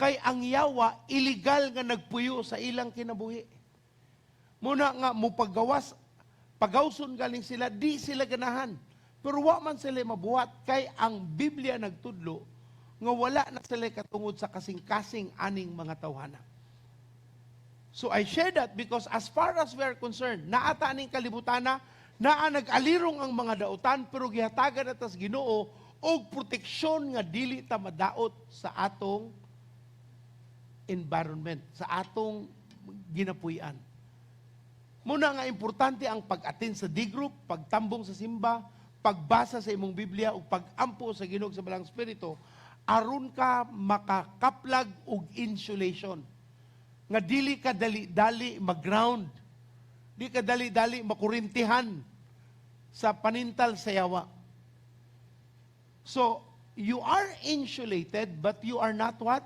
Speaker 9: kay ang yawa, illegal nga nagpuyo sa ilang kinabuhi. Muna nga, mupagawas, pagawson galing sila, di sila ganahan. Pero wa man sila mabuhat, kay ang Biblia nagtudlo, nga wala na sila katungod sa kasing-kasing aning mga tawhana. So I share that because as far as we are concerned, naata ning kalibutana, naa nag-alirong ang mga dautan, pero gihatagan natas Ginoo og proteksyon nga dili ta madaot sa atong environment, sa atong ginapuy-an. Muna nga importante ang pag-attend sa D-group, pagtambong sa simba, pagbasa sa imong Biblia ug pag-ampo sa Ginoo sa Balang Espiritu, aron ka makakaplag og insulation. Nga dili ka dali-dali mag-ground. Di ka dali-dali makurintihan sa panintal sa yawa. So, you are insulated but you are not what?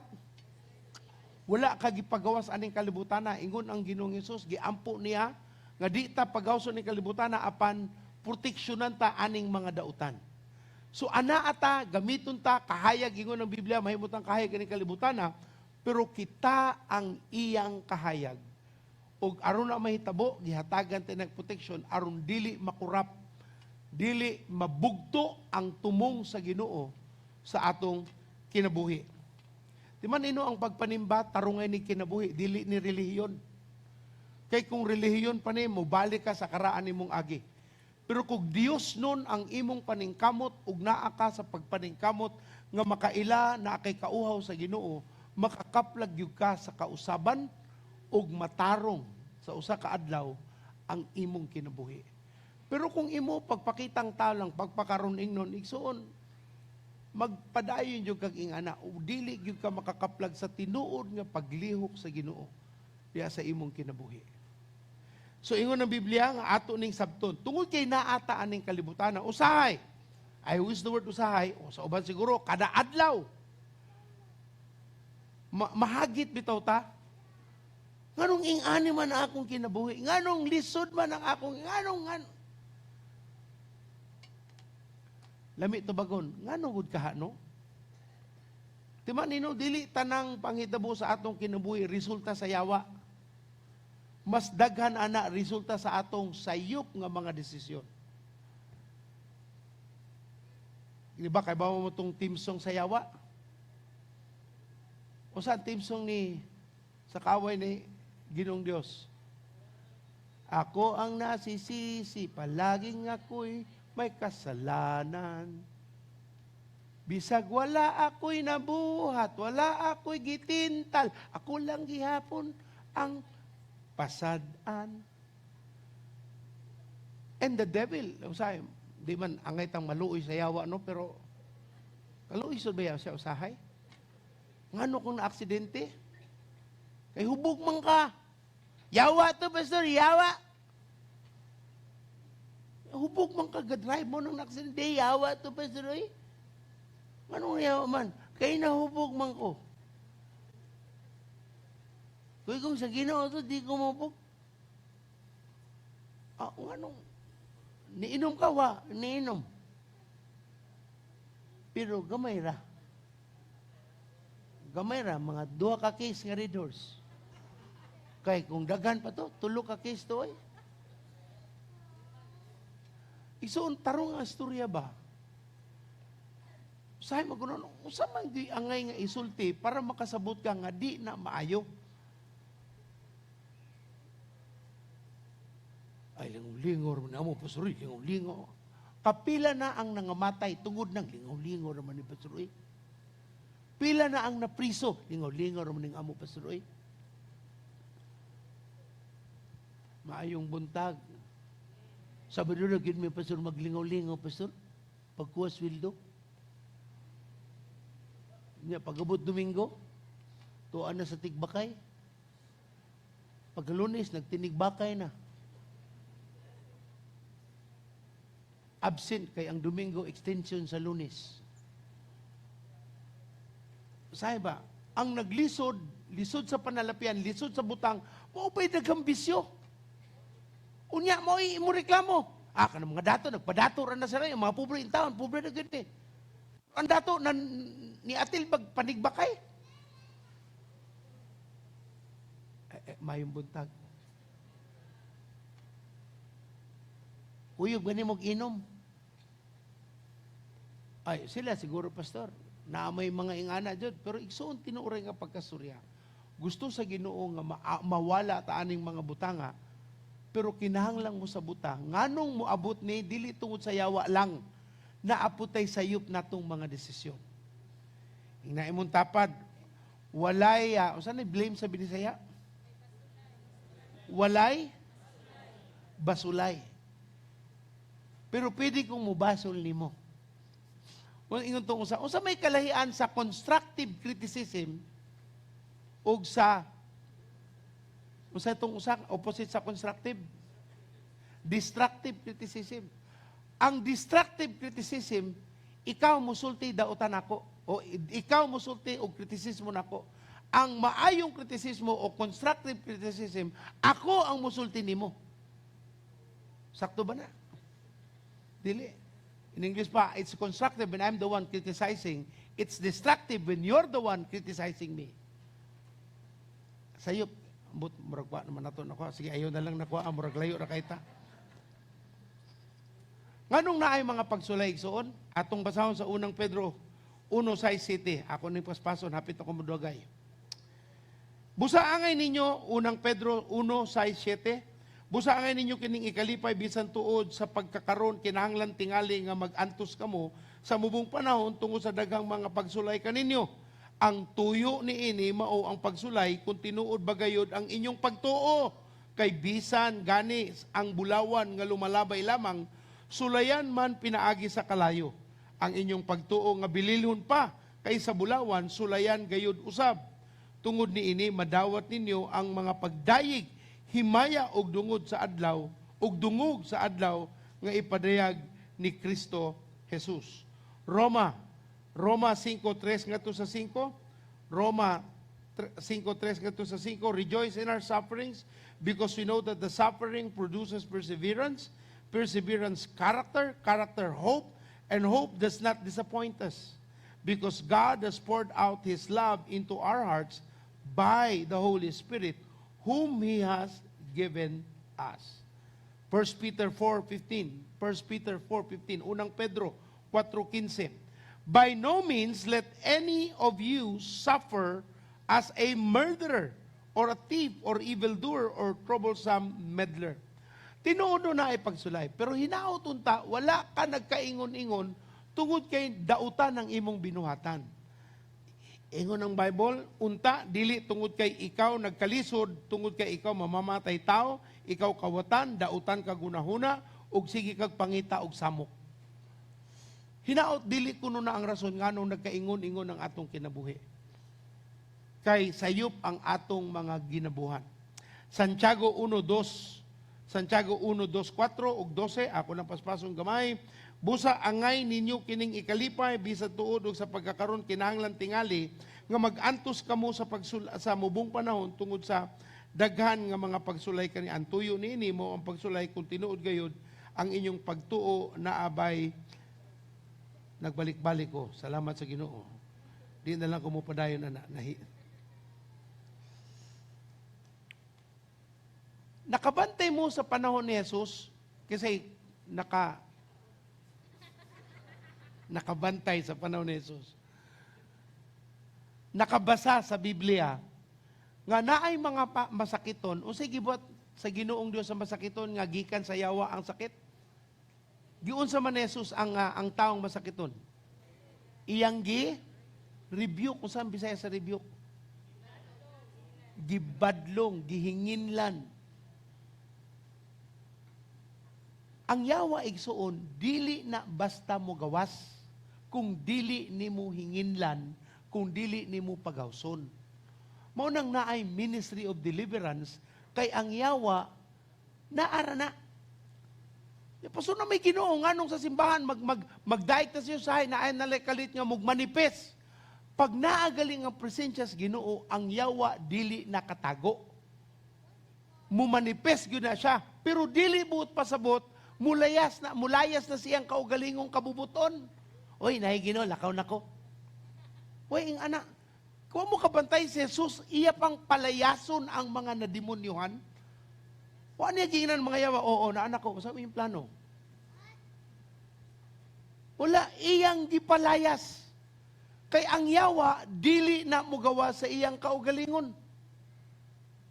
Speaker 9: Wala ka gipagawas aning kalibutan na. Ingon ang Ginoong Hesus, giampo niya, nga di ta pagawson ni kalibutan na apan proteksyonan ta aning mga dautan. So, ana ata, gamiton ta, kahayag, ingon ng Biblia, mahimutang kahayag aning kalibutan na, pero kita ang iyang kahayag. O aron na mahitabo, gihatagan tayo ng protection, aron dili makurap dili mabugto ang tumong sa Ginoo sa atong kinabuhi. Di man ino ang pagpanimba, tarungay ni kinabuhi, dili ni relihiyon. Kay kung relihiyon pa ni, mubalik ka sa karaan nimong agi. Pero kung Dios nun ang imong paningkamot, ug naa ka sa pagpaningkamot, nga makaila na kay kauhaw sa Ginoo, makakaplag gyud ka sa kausaban, ug matarong sa usa ka adlaw ang imong kinabuhi. Pero kung imo pagpakitang talang, pagpakaroon ingnon, igsuon, magpadayon yung kag ingana, o dili yung ka makakaplag sa tinuod nga paglihok sa Ginoo diya sa imong kinabuhi. So ingon ng Biblia nga ato ning sabton, tungod kay naata aning kalibutan, usahay. I use the word usahay, o sa uban siguro, kada adlaw. Mahagit bitaw ta. Nganong ingani man ang akong kinabuhi, nganong lisod man ang akong, nganong. Lami to bagon, ngano gud kaha no? Di man nino, dili tanang panghitabo sa atong kinabuhi resulta sa yawa. Mas daghan ana resulta sa atong sayop nga mga desisyon. Di ba kay bawo mo tong team song sa yawa? O sa team song ni sa kaway ni Ginong Dios? Ako ang nasisisi, palaging ako'y may kasalanan. Bisag wala ako'y nabuhat, wala ako'y gitintal, ako lang gihapon ang pasadan. And the devil, usahay, di man angay tang maluoy sa yawa, no? Pero, kaluoy sa ba siya usahay? Ngano kung na-aksidente? Kay hubog man ka. Yawa to, pastor, yawa. Hubog man ka, drive mo nung na-aksidente, yawa to, pastor, eh. Anong yawa man? Kay nahubog man ko. Kung sa Ginoo to, di ko mabog. Anong? Niinom ka wa? Niinom. Pero gamay ra. Gamay ra, mga 2 ka case nga Red Horse. Kay kung daghan pa to, 3 ka case to eh. Isuon tarong nga istorya ba? Sahay magunon, usa man di angay nga isulti para makasabot ka nga di na maayo. Ay, lingor-lingor na mo, Pastor, lingor-lingor. Kapila na ang nangamatay tungod ng lingor-lingor naman ni Pastor. Pila na ang napriso, lingor-lingor naman ng amo, Pastor. Maayong buntag. Sabi doon, nagin may Pastor, maglingaw-lingaw, Pastor. Pagkuwas wildo. Pagabot Domingo, tuan na sa tigbakay. Paglunes, nagtinigbakay na. Absent kay ang Domingo extension sa Lunes. Sabi ba, ang naglisod, lisod sa panalapian, lisod sa butang, maupay nagambisyo. Unya mo mo reklamo. Kanang mga dato, nagpadato rin na sila, yung mga pobre in town, pobre na ganyan eh. Ang dato, ni Atil panigbakay. Mayong buntag. Uyog gani mong inom. Ay, sila siguro, Pastor, na may mga ingana dyan, pero igsoon tinuuray nga pagkasurya. Gusto sa Ginoo nga mawala ta aning mga butanga, pero kinahanglang mo sa butang, nganong mo abot ni, dili tungod sa yawa lang, naaputay sayop natong mga desisyon. Hingna imong tapad, walay, saan blame sa Binisaya? Walay, basulay. Pero pwede kong mubasol nimo. Kung ingon tong usa may kalahian sa constructive criticism o sa itong opposite sa constructive, destructive criticism. Ang destructive criticism, ikaw musulti dautan ako, o ikaw musulti og kritisismo nako. Ang maayong kritisismo o constructive criticism, ako ang musulti nimo. Sakto ba na? Dili. In English pa, it's constructive when I'm the one criticizing. It's destructive when you're the one criticizing me. Sayop. Murag pa naman nato nako. Sige, ayaw na lang nakuha. Murag layo na kaita. Nganong naay mga pagsulay igsoon? Atong basahon sa unang Pedro 1:6-7. Ako ning paspason, hapit ako modugay. Busaangay ninyo, unang Pedro 1:6-7. Busaangay ninyo kining ikalipay bisan tuod sa pagkakaron kinahanglan tingali nga mag-antos kamo sa mubong panahon tungod sa daghang mga pagsulay kaninyo. Ang tuyo niini mao ang pagsulay kung tinuod bagayod ang inyong pagtuo. Kay bisan gani ang bulawan nga lumalabay lamang, sulayan man pinaagi sa kalayo. Ang inyong pagtuo nga bililhon pa kay sa bulawan, sulayan gayud usab. Tungod niini madawat ninyo ang mga pagdayig, himaya og dungog sa adlaw nga ipadayag ni Kristo Jesus. Roma 5:3 ngadto sa 5. Roma 5:3 ngadto sa 5. Rejoice in our sufferings because we know that the suffering produces perseverance, perseverance character, character hope, and hope does not disappoint us because God has poured out His love into our hearts by the Holy Spirit whom He has given us. 1 Peter 4:15. 1 Peter 4:15. Unang Pedro 4:15. By no means let any of you suffer as a murderer or a thief or evildoer or troublesome meddler. Tinuod na ay pagsulay, pero hinaot unta wala ka nagkaingon-ingon tungod kay dautan ng imong binuhatan. Ingon ang Bible, unta dili tungod kay ikaw nagkalisod, tungod kay ikaw mamamatay tao, ikaw kawatan, dautan ka gunahuna, ug sige kag pangita og samok. Hinaot dili kuno na ang rason nganong nagkaingon-ingon ang atong kinabuhi. Kay sayop ang atong mga ginabuhan. Santiago 1:2, Santiago 1:4 ug 12, ako nang paspasong gamay. Busa angay ninyo kining ikalipay bisan tuod og sa pagkakaron kinahanglan tingali nga mag-antos kamo sa mubong panahon tungod sa daghan nga mga pagsulay kani antuyo niini mo ang pagsulay kung tinuod gayud ang inyong pagtuo na abay nagbalik-balik ko. Salamat sa Ginoo. Di na lang ko mo padayon na nakabantay mo sa panahon ni Jesus kasi nakabantay sa panahon ni Jesus. Nakabasa sa Biblia nga naay mga masakiton o sige buhat sa Ginoong Dios sa masakiton nga gikan sa yawa ang sakit. Giunsa man Jesus ang taong masakiton. Iyang rebuke kung saan Bisaya sa rebuke. Gibadlong, gihinginlan. Ang yawa igsuon dili na basta mo gawas kung dili nimo hinginlan, kung dili nimo pagawson. Mao nang naay ministry of deliverance kay ang yawa naara na. Paso na may Ginoo nganong sa simbahan magdaig ta siya sahay na ay nalikalit nga magmanifest. Pag naagaling ang presensya sa Ginoo, ang yawa dili nakatago. Mumanifest gyud na siya, pero dili buot pasabot, mulayas na siyang kaugalingong kabubuton. Oy, nahi Ginoo, lakaw nako. Oy, ang anak, kuha mo kabantay si Jesus, iya pang palayason ang mga nademonyuhan. O ano yung giinan mga yawa? Oo, na anak ko, sabi yung plano. Wala, iyang gipalayas. Kay ang yawa, dili na mo gawa sa iyang kaugalingon.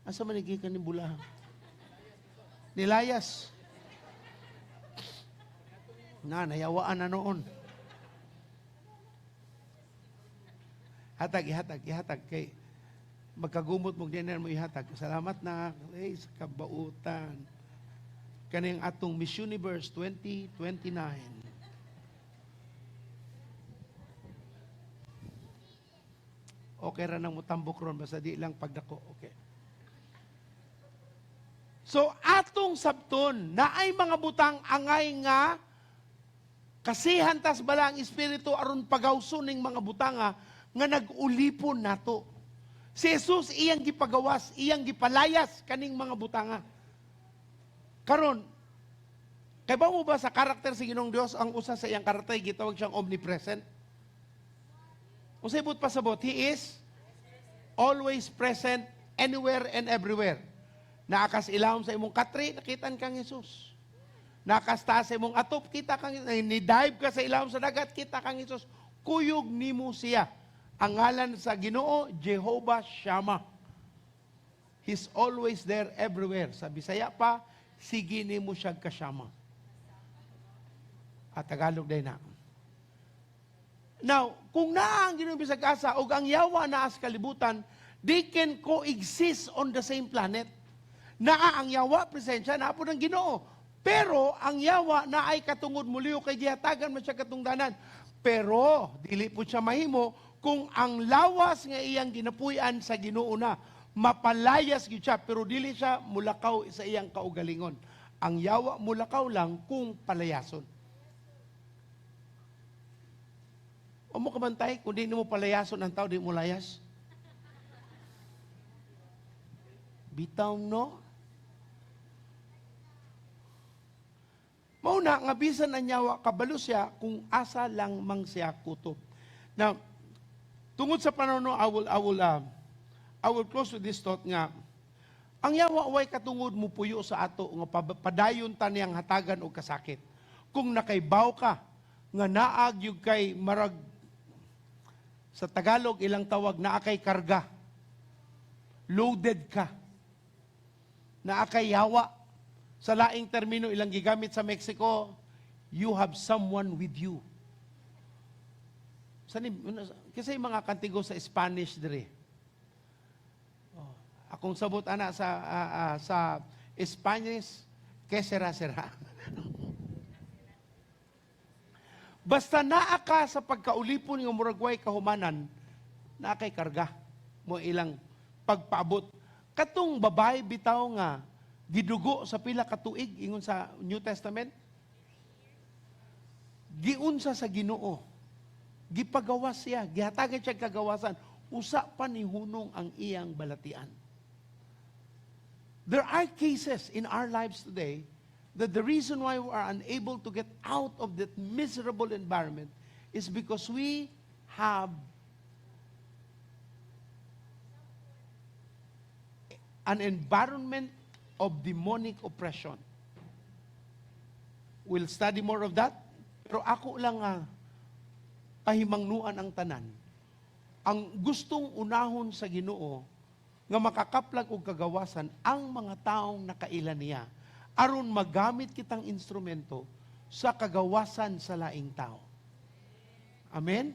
Speaker 9: Asa manigikan ni bulahan? Nilayas. Nayawaan na noon. Ihatag. Kay magkagumot mo din mo ihatag. Salamat na sa kabautan. Kaning atong Miss Universe 2029. Okay ra nang mutambok ron, basta di lang pagdako. Okay. So, atong sabton, na ay mga butang angay nga, kasihan tas bala ang Espiritu aron pagawson ning mga butanga nga nag-ulipon nato. Si Jesus iyang gipagawas, iyang gipalayas kaning mga butanga. Karon, kay ba mo ba sa karakter sa Ginoong Dios ang usa sa iyang karakter gitawag siyang omnipresent? Unsay but pasabot, He is always present anywhere and everywhere. Naakas ilawom sa imong katri, nakitan kang Jesus. nakasta sa imong atop, kita kang ni-dive ka sa ilawom sa dagat, kita kang Hesus, kuyog nimo siya. Ang ngalan sa Ginoo, Jehovah Shammah. He's always there everywhere. Sa Bisaya pa, sige nimo siya kasama. At Tagalog day na. Now, kung naa ang Ginoo bisag asa ug ang yawa naa sa kalibutan, they can coexist on the same planet. Naa ang yawa presensya naa po ng Ginoo. Pero ang yawa na ay katungod muliw kay gihatagan man siya katungdanan. Pero dili po siya mahimo kung ang lawas nga iyang ginapuy-an sa Ginoo na mapalayas gyud siya pero dili siya mulakaw sa iyang kaugalingon. Ang yawa mulakaw lang kung palayason. O mo kabantay, kung di mo palayason ang tao, di mo layas. Bitaw no? Mauna, nga bisan ang yawa, kabalo siya kung asa lang mang siya kutob. Now, tungod sa panahon, I will close with this thought nga, ang yawa way katungod mo puyo sa ato, nga padayon ta niyang hatagan o kasakit. Kung nakaibaw ka, nga naag yung kay marag, sa Tagalog, ilang tawag, naakay karga. Loaded ka. Naakay yawa. Sa laing termino, ilang gigamit sa Mexico, you have someone with you. Kasi mga kantigo sa Spanish dire. Akong sabot ana sa Spanish, que sera. Basta naa ka sa pagkaulipon ng muragway kahumanan, naa kay karga mo ilang pagpaabot. Katong babae bitaw nga gidugo sa pila ka tuig ingon sa New Testament. Giunsa sa Ginoo. Gipagawas siya, gihatagan siya kagawasan. Usa pa ni hunong ang iyang balatian. There are cases in our lives today that the reason why we are unable to get out of that miserable environment is because we have an environment of demonic oppression. We'll study more of that. Pero ako lang pahimangnuan ang tanan. Ang gustong unahon sa Ginoo nga makakaplag og kagawasan ang mga taong nakailan niya aron magamit kitang instrumento sa kagawasan sa laing tao. Amen?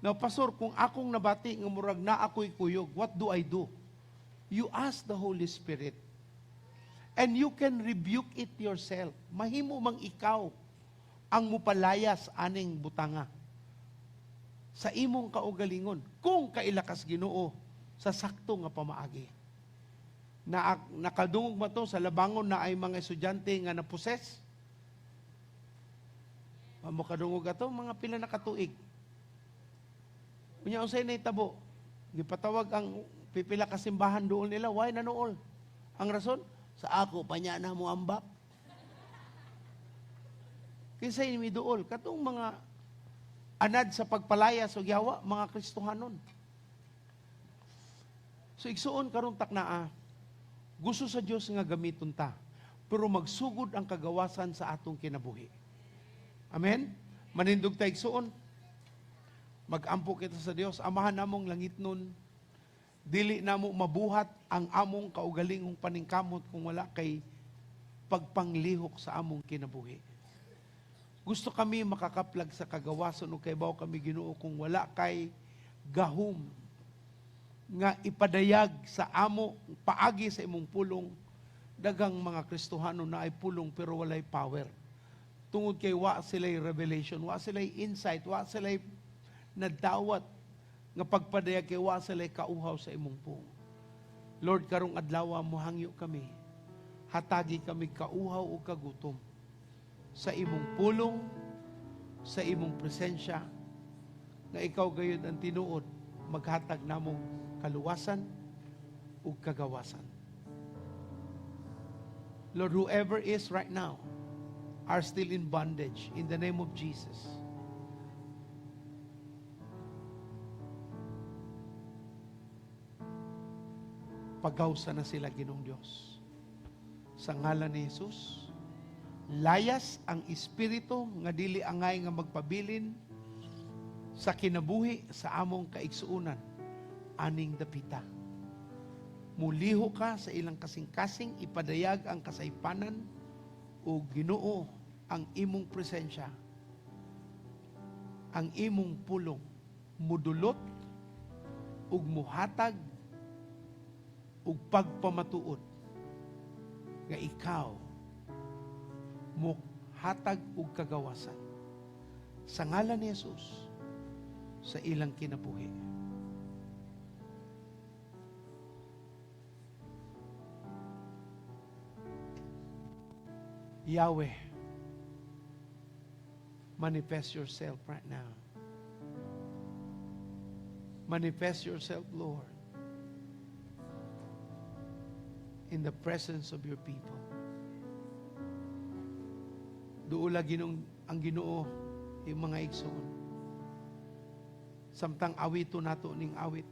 Speaker 9: Now, Pastor, kung akong nabati nga murag na ako'y kuyog, what do I do? You ask the Holy Spirit. And you can rebuke it yourself. Mahimo mang ikaw ang mupalayas aning butanga sa imong kaugalingon kung kailakas Ginoo sa sakto nga pamaagi. Nakadungog ba to sa labangon na ay mga estudyante nga naposes? Makadungog ato mga pila na katuig. Unya unsay na itabo? Gipatawag ang pipila ka simbahan doon nila, why nanool? Ang rason? Sa ako, panya na mo ambak. Kinsay ni dool, katong mga anad sa pagpalaya sa yawa, mga Kristohanon. So igsuon karon taknaa, gusto sa Dios nga gamiton ta, pero magsugod ang kagawasan sa atong kinabuhi. Amen? Manindog ta igsuon. Magampo kita sa Dios, amahan namong langit nun, dili namo mabuhat ang among kaugalingong paningkamot kung wala kay pagpanglihok sa among kinabuhi. Gusto kami makakaplag sa kagawasan o kay bawo kami Ginoo kung wala kay gahom nga ipadayag sa amo paagi sa imong pulong. Dagang mga Kristohano na ay pulong pero walay power. Tungod kay wa sila'y revelation, wa sila'y insight, wa sila'y nadawat nga pagpadayag kay wa sila'y kauhaw sa imong puong. Lord, karong adlaw mo hangyo kami. Hatagi kami kauhaw o kagutom sa imong pulong, sa imong presensya, na ikaw gayud ang tinuod, maghatag namong kaluwasan o kagawasan. Lord, whoever is right now are still in bondage, in the name of Jesus. Pagawsa na sila, Ginoong Diyos. Sa ngalan ni Jesus, layas ang espiritu nga dili angay nga magpabilin sa kinabuhi sa among kaigsuunan aning dapita. Muliho ka sa ilang kasing-kasing, ipadayag ang kasaypanan o Ginoo ang imong presensya, ang imong pulong, mudulot ug muhatag ug pagpamatuod nga ikaw mo hatag ug kagawasan sa ngalan ni Jesus sa ilang kinabuhi. Yahweh, manifest yourself right now. Manifest yourself, Lord, in the presence of your people. Duula ang Ginoo yung mga igsoon. Samtang awito nato ning awit.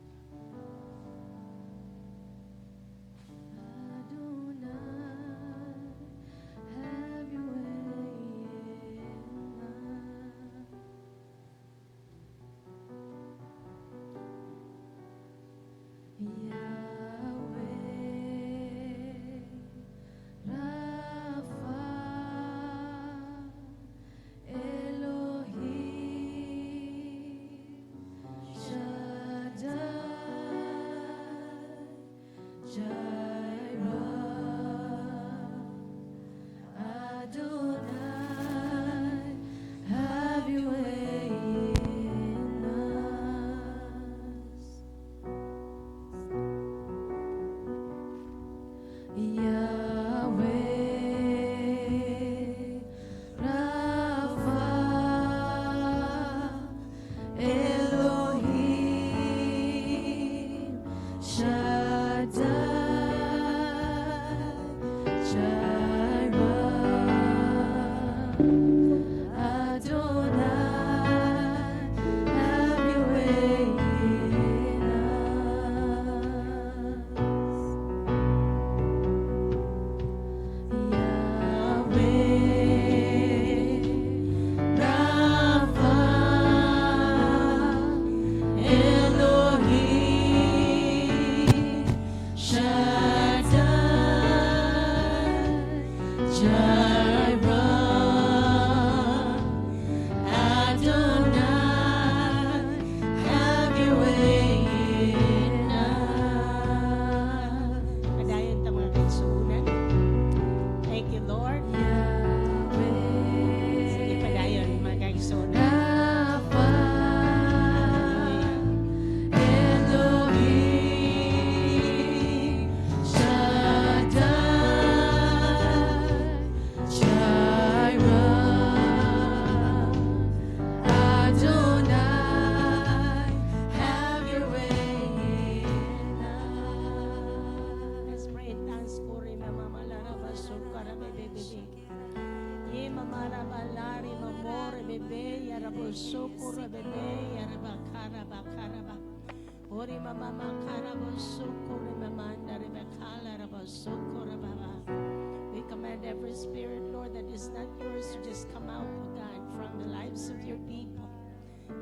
Speaker 3: We command every spirit, Lord, that is not yours to just come out, God, from the lives of your people.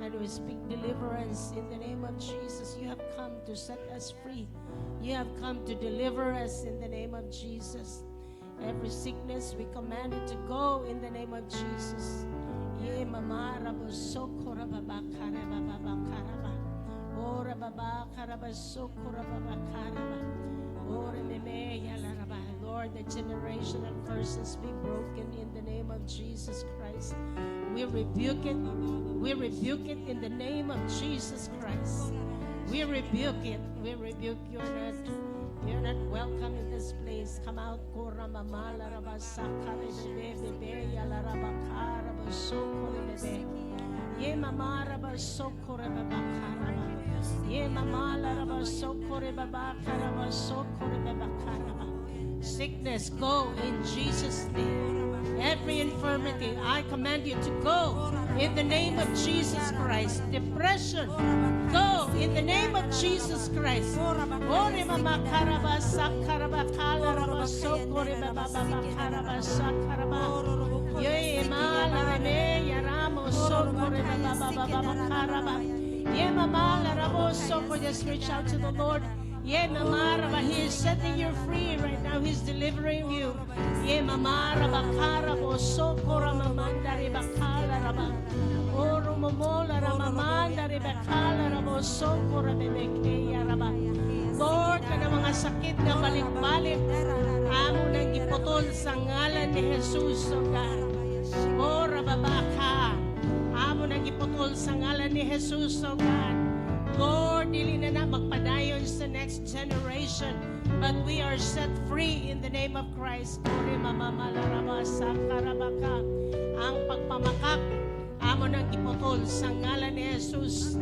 Speaker 3: And we speak deliverance in the name of Jesus. You have come to set us free. You have come to deliver us in the name of Jesus. Every sickness, we command it to go in the name of Jesus. Ye mama rabo sokora baba kare baba karaba. Ora baba karaba sokora baba karaba. Ora meme yala raba. Lord, the generational curses be broken in the name of Jesus Christ. We rebuke it. We rebuke it in the name of Jesus Christ. We rebuke it. We rebuke you're not welcome in this place. Come out, Kora Mama Laraba Sakare Bebe Yalaraba Karaba Sokore Bebe. Ye Mama Raba Sokore Baba Karaba. Ye Mama Laraba Sokore Baba Karaba Sokore Baba Karaba. Sickness, go in Jesus' name. Every infirmity, I command you to go in the name of Jesus Christ. Depression, go now in the name of Jesus Christ. Ore mama karaba sakaraba kala raba sokore baba baba karaba sakaraba. Ye mala rebe yaramo sokore baba baba baba karaba. Ye mama rabo sokore. Just reach out to the Lord. Ye mama raba, He is setting you free right now. He's delivering you. Ye mama raba karabo sokora mamanda reba kala raba. Oro momola rama manda reba kala rabo sokora bebeke yaraba. Lord, kana mga sakit na balik-balik, amo nang iputol sa ngalan ni Jesus, O God. O rababaka, amo nang iputol sa ngalan ni Jesus, O God. Lord, dili na magpadayon sa next generation, but we are set free in the name of Christ. Ore mamamalaraba sa karabaka, ang pagpamakak, amo nang iputol sa ngalan ni Jesus.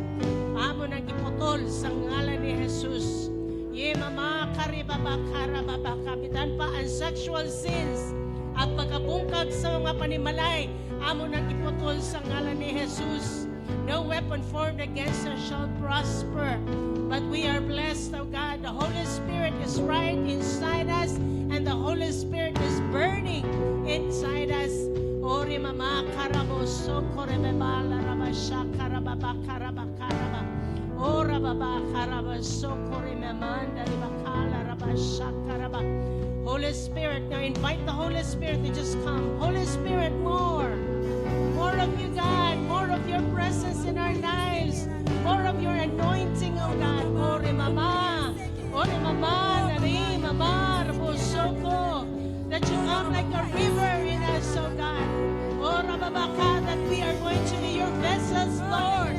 Speaker 3: Amo nang iputol sa ngalan ni Jesus. Ye mama karibaba karababa, kapitan pa ang sexual sins at pagkabungkag sa mga panimalay, amo nang iputol sa ngalan ni Jesus. No weapon formed against us shall prosper, but we are blessed, O God. The Holy Spirit is right inside us, and the Holy Spirit is burning inside us. Ori mama karabo sokore bebala rabasha karababa karaba karaba. Ora baba karaba sokore memanda ribakala rabasha karaba. Holy Spirit, now invite the Holy Spirit to just come. Holy Spirit, more of you, God, more of your presence in our lives, more of your anointing, oh God. Ore mama, nari mama, rabosoko, that you come like a river in us, oh God. Ora babaka, that we are going to be your vessels, Lord.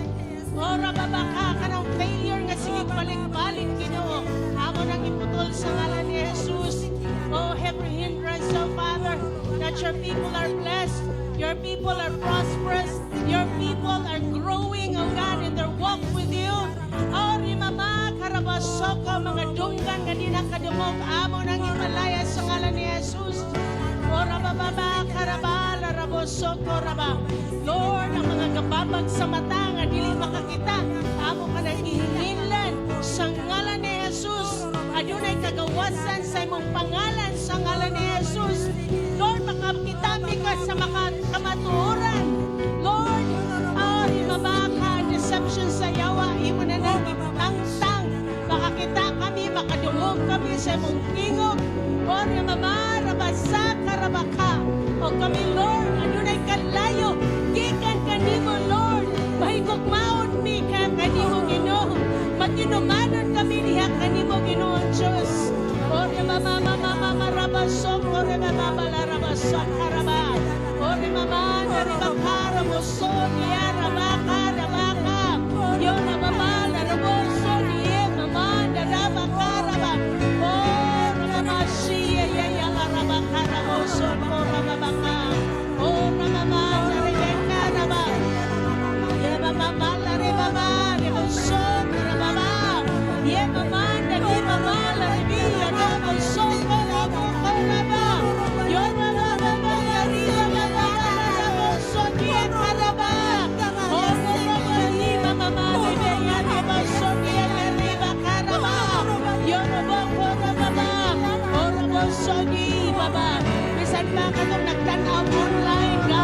Speaker 3: Ora babaka, kanang failure nga sige balik-balik, Ginoo. Amo nang iputol sa ngalan ni Jesus. Oh, every hindrance, oh Father, that your people are blessed, your people are prosperous, your people are growing, oh God, in their walk with you. Oh, rimama, karabasoko, mga dunggan nga di nakadumog, amo nang ipalaya sa ngalan ni Jesus. Oh, rabababa, karabala, rabosoko, raba. Lord, ang mga gababag sa mata nga dili makakita, amo ka nang ihinginlan sa ngalan ni Jesus. Adunay kagawasan sa imong pangalan sa ngalan ni Jesus. Lord, makakitami ka sa kamatuoran. Lord, mabaka, deception sa yawa, imo na nang ipangtang. Makakita kami, makadungog kami sa imong tingog. Lord, mamarabasa, karabaka. O kami, Lord, adunay kalayo. Gikan kanimo, Lord. Mahigugmaon mi ka kanimo, Ginoo. Matinumanon kami diha kanimo, Ginoo Diyos. Ore mama rabasok, ore mama larabasa karaba. Ore mama naribakara moso niya rabaka rabaka. Yo na mama laraboso niya mama narabaka raba. Ore mama siya ya larabaka raboso ore rabaka. Ore mama naribaka raba. Ye mama laribaba raboso rababa. Ye mama naribaba laribi raboso rabaka raba. Yo na mama naribaba raboso niya karaba. Ore mama bebe ya raboso niya naribaka raba. Yo na mama ore raboso niya baba. Bisan ba katong nagtanaw online ka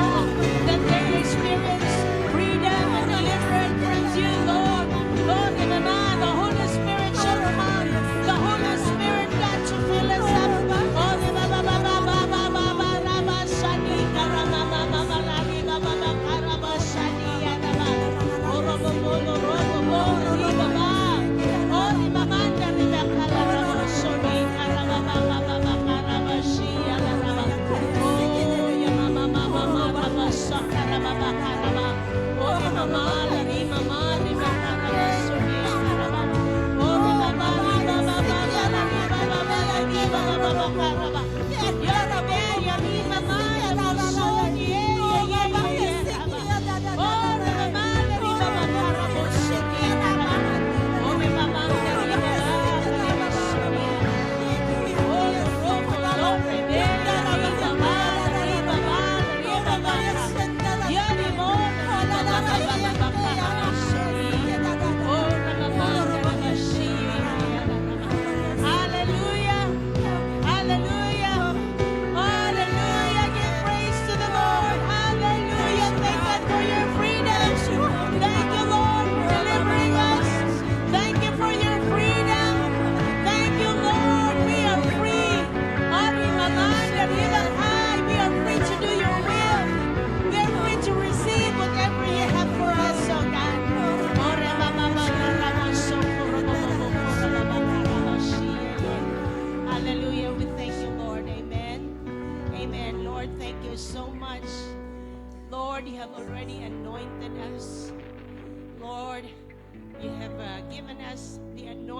Speaker 3: that they experience freedom and deliverance from you, Lord. Lord, mama, the Holy Spirit shall come. The Holy Spirit got to fill us up. Oh, baba, shani, karama, mama, lagi, baba, karaba, shani, yaraba. Oh, robo, baba. Oh, mama, dari bakala, robo, shoni, karama, baba, karaba, shi, yaraba. Oh, ya mama,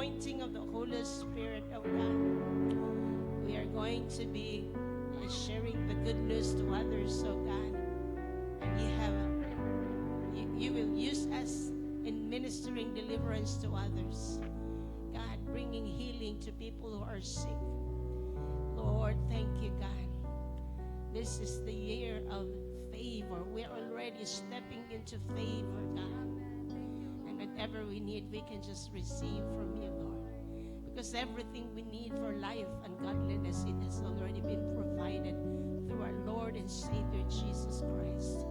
Speaker 3: anointing of the Holy Spirit, oh God, we are going to be sharing the good news to others, oh God. And you will use us in ministering deliverance to others. God, bringing healing to people who are sick. Lord, thank you, God. This is the year of favor. We're already stepping into favor, God. And whatever we need, we can just receive from you, Lord. Because everything we need for life and godliness, it has already been provided through our Lord and Savior, Jesus Christ.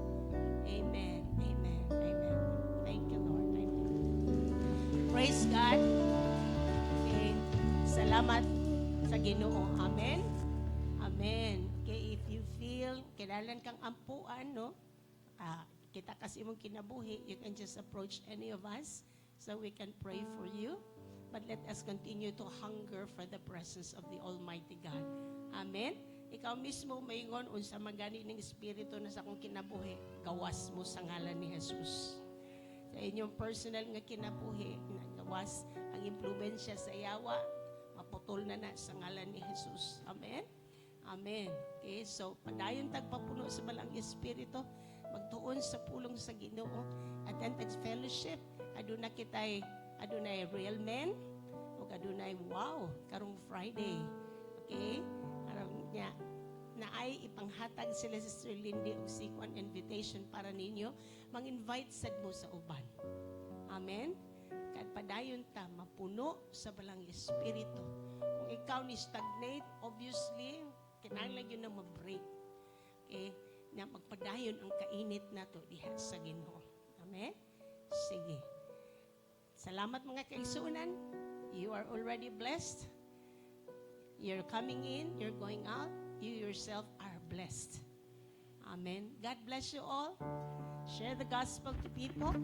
Speaker 3: Amen, amen, amen. Thank you, Lord. Thank you. Praise God. Okay. Salamat sa Ginoo. Amen. Amen. Okay, if you feel kailangan kang ampuan, no? Kita kasi mong kinabuhi, you can just approach any of us so we can pray for you. But let us continue to hunger for the presence of the Almighty God. Amen. Ikaw mismo maingon unsa magani ning espiritu na sa akong kinabuhi, gawas mo sa ngalan ni Jesus. Sa inyong personal nga kinabuhi, gawas ang impluwensya sa yawa, maputol na sa ngalan ni Jesus. Amen. Amen. Okay, so padayon tagpapuno sa balang espiritu, magtuon sa pulong sa Ginoo, attend fellowship, aduna adunay real men, o adunay wow, karong Friday. Okay? Karong niya, naay ipanghatag sila sa Sister Lindy og sikwan invitation para ninyo, mang-invite sad mo sa uban. Amen? Kad padayon ta, mapuno sa balang espiritu. Kung ikaw ni stagnate, obviously, kinahanglan yun na mag-break. Okay? Na magpadayon ang kainit nato diha sa Ginoo. Amen? Sige. Salamat mga kaigsunan. You are already blessed. You're coming in, you're going out. You yourself are blessed. Amen. God bless you all. Share the gospel to people.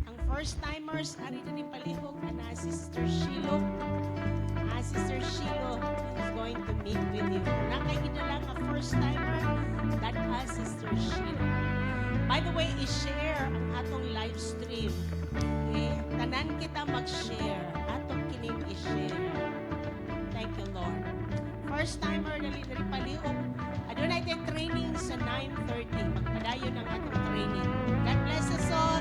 Speaker 3: Ang first-timers, ari na din palihog na si Sister Shiloh. Sister Shiloh is going to meet with you. Nakakita lang a first-timer, that Sister Shiloh. By the way, i-share ang atong live stream. Okay? Tanan kita mag-share. Atong kining i-share. Thank you, Lord. First-timer, dali palihog. Adunay tayo training sa 9:30. Magpadayon ang atong training. God bless us all.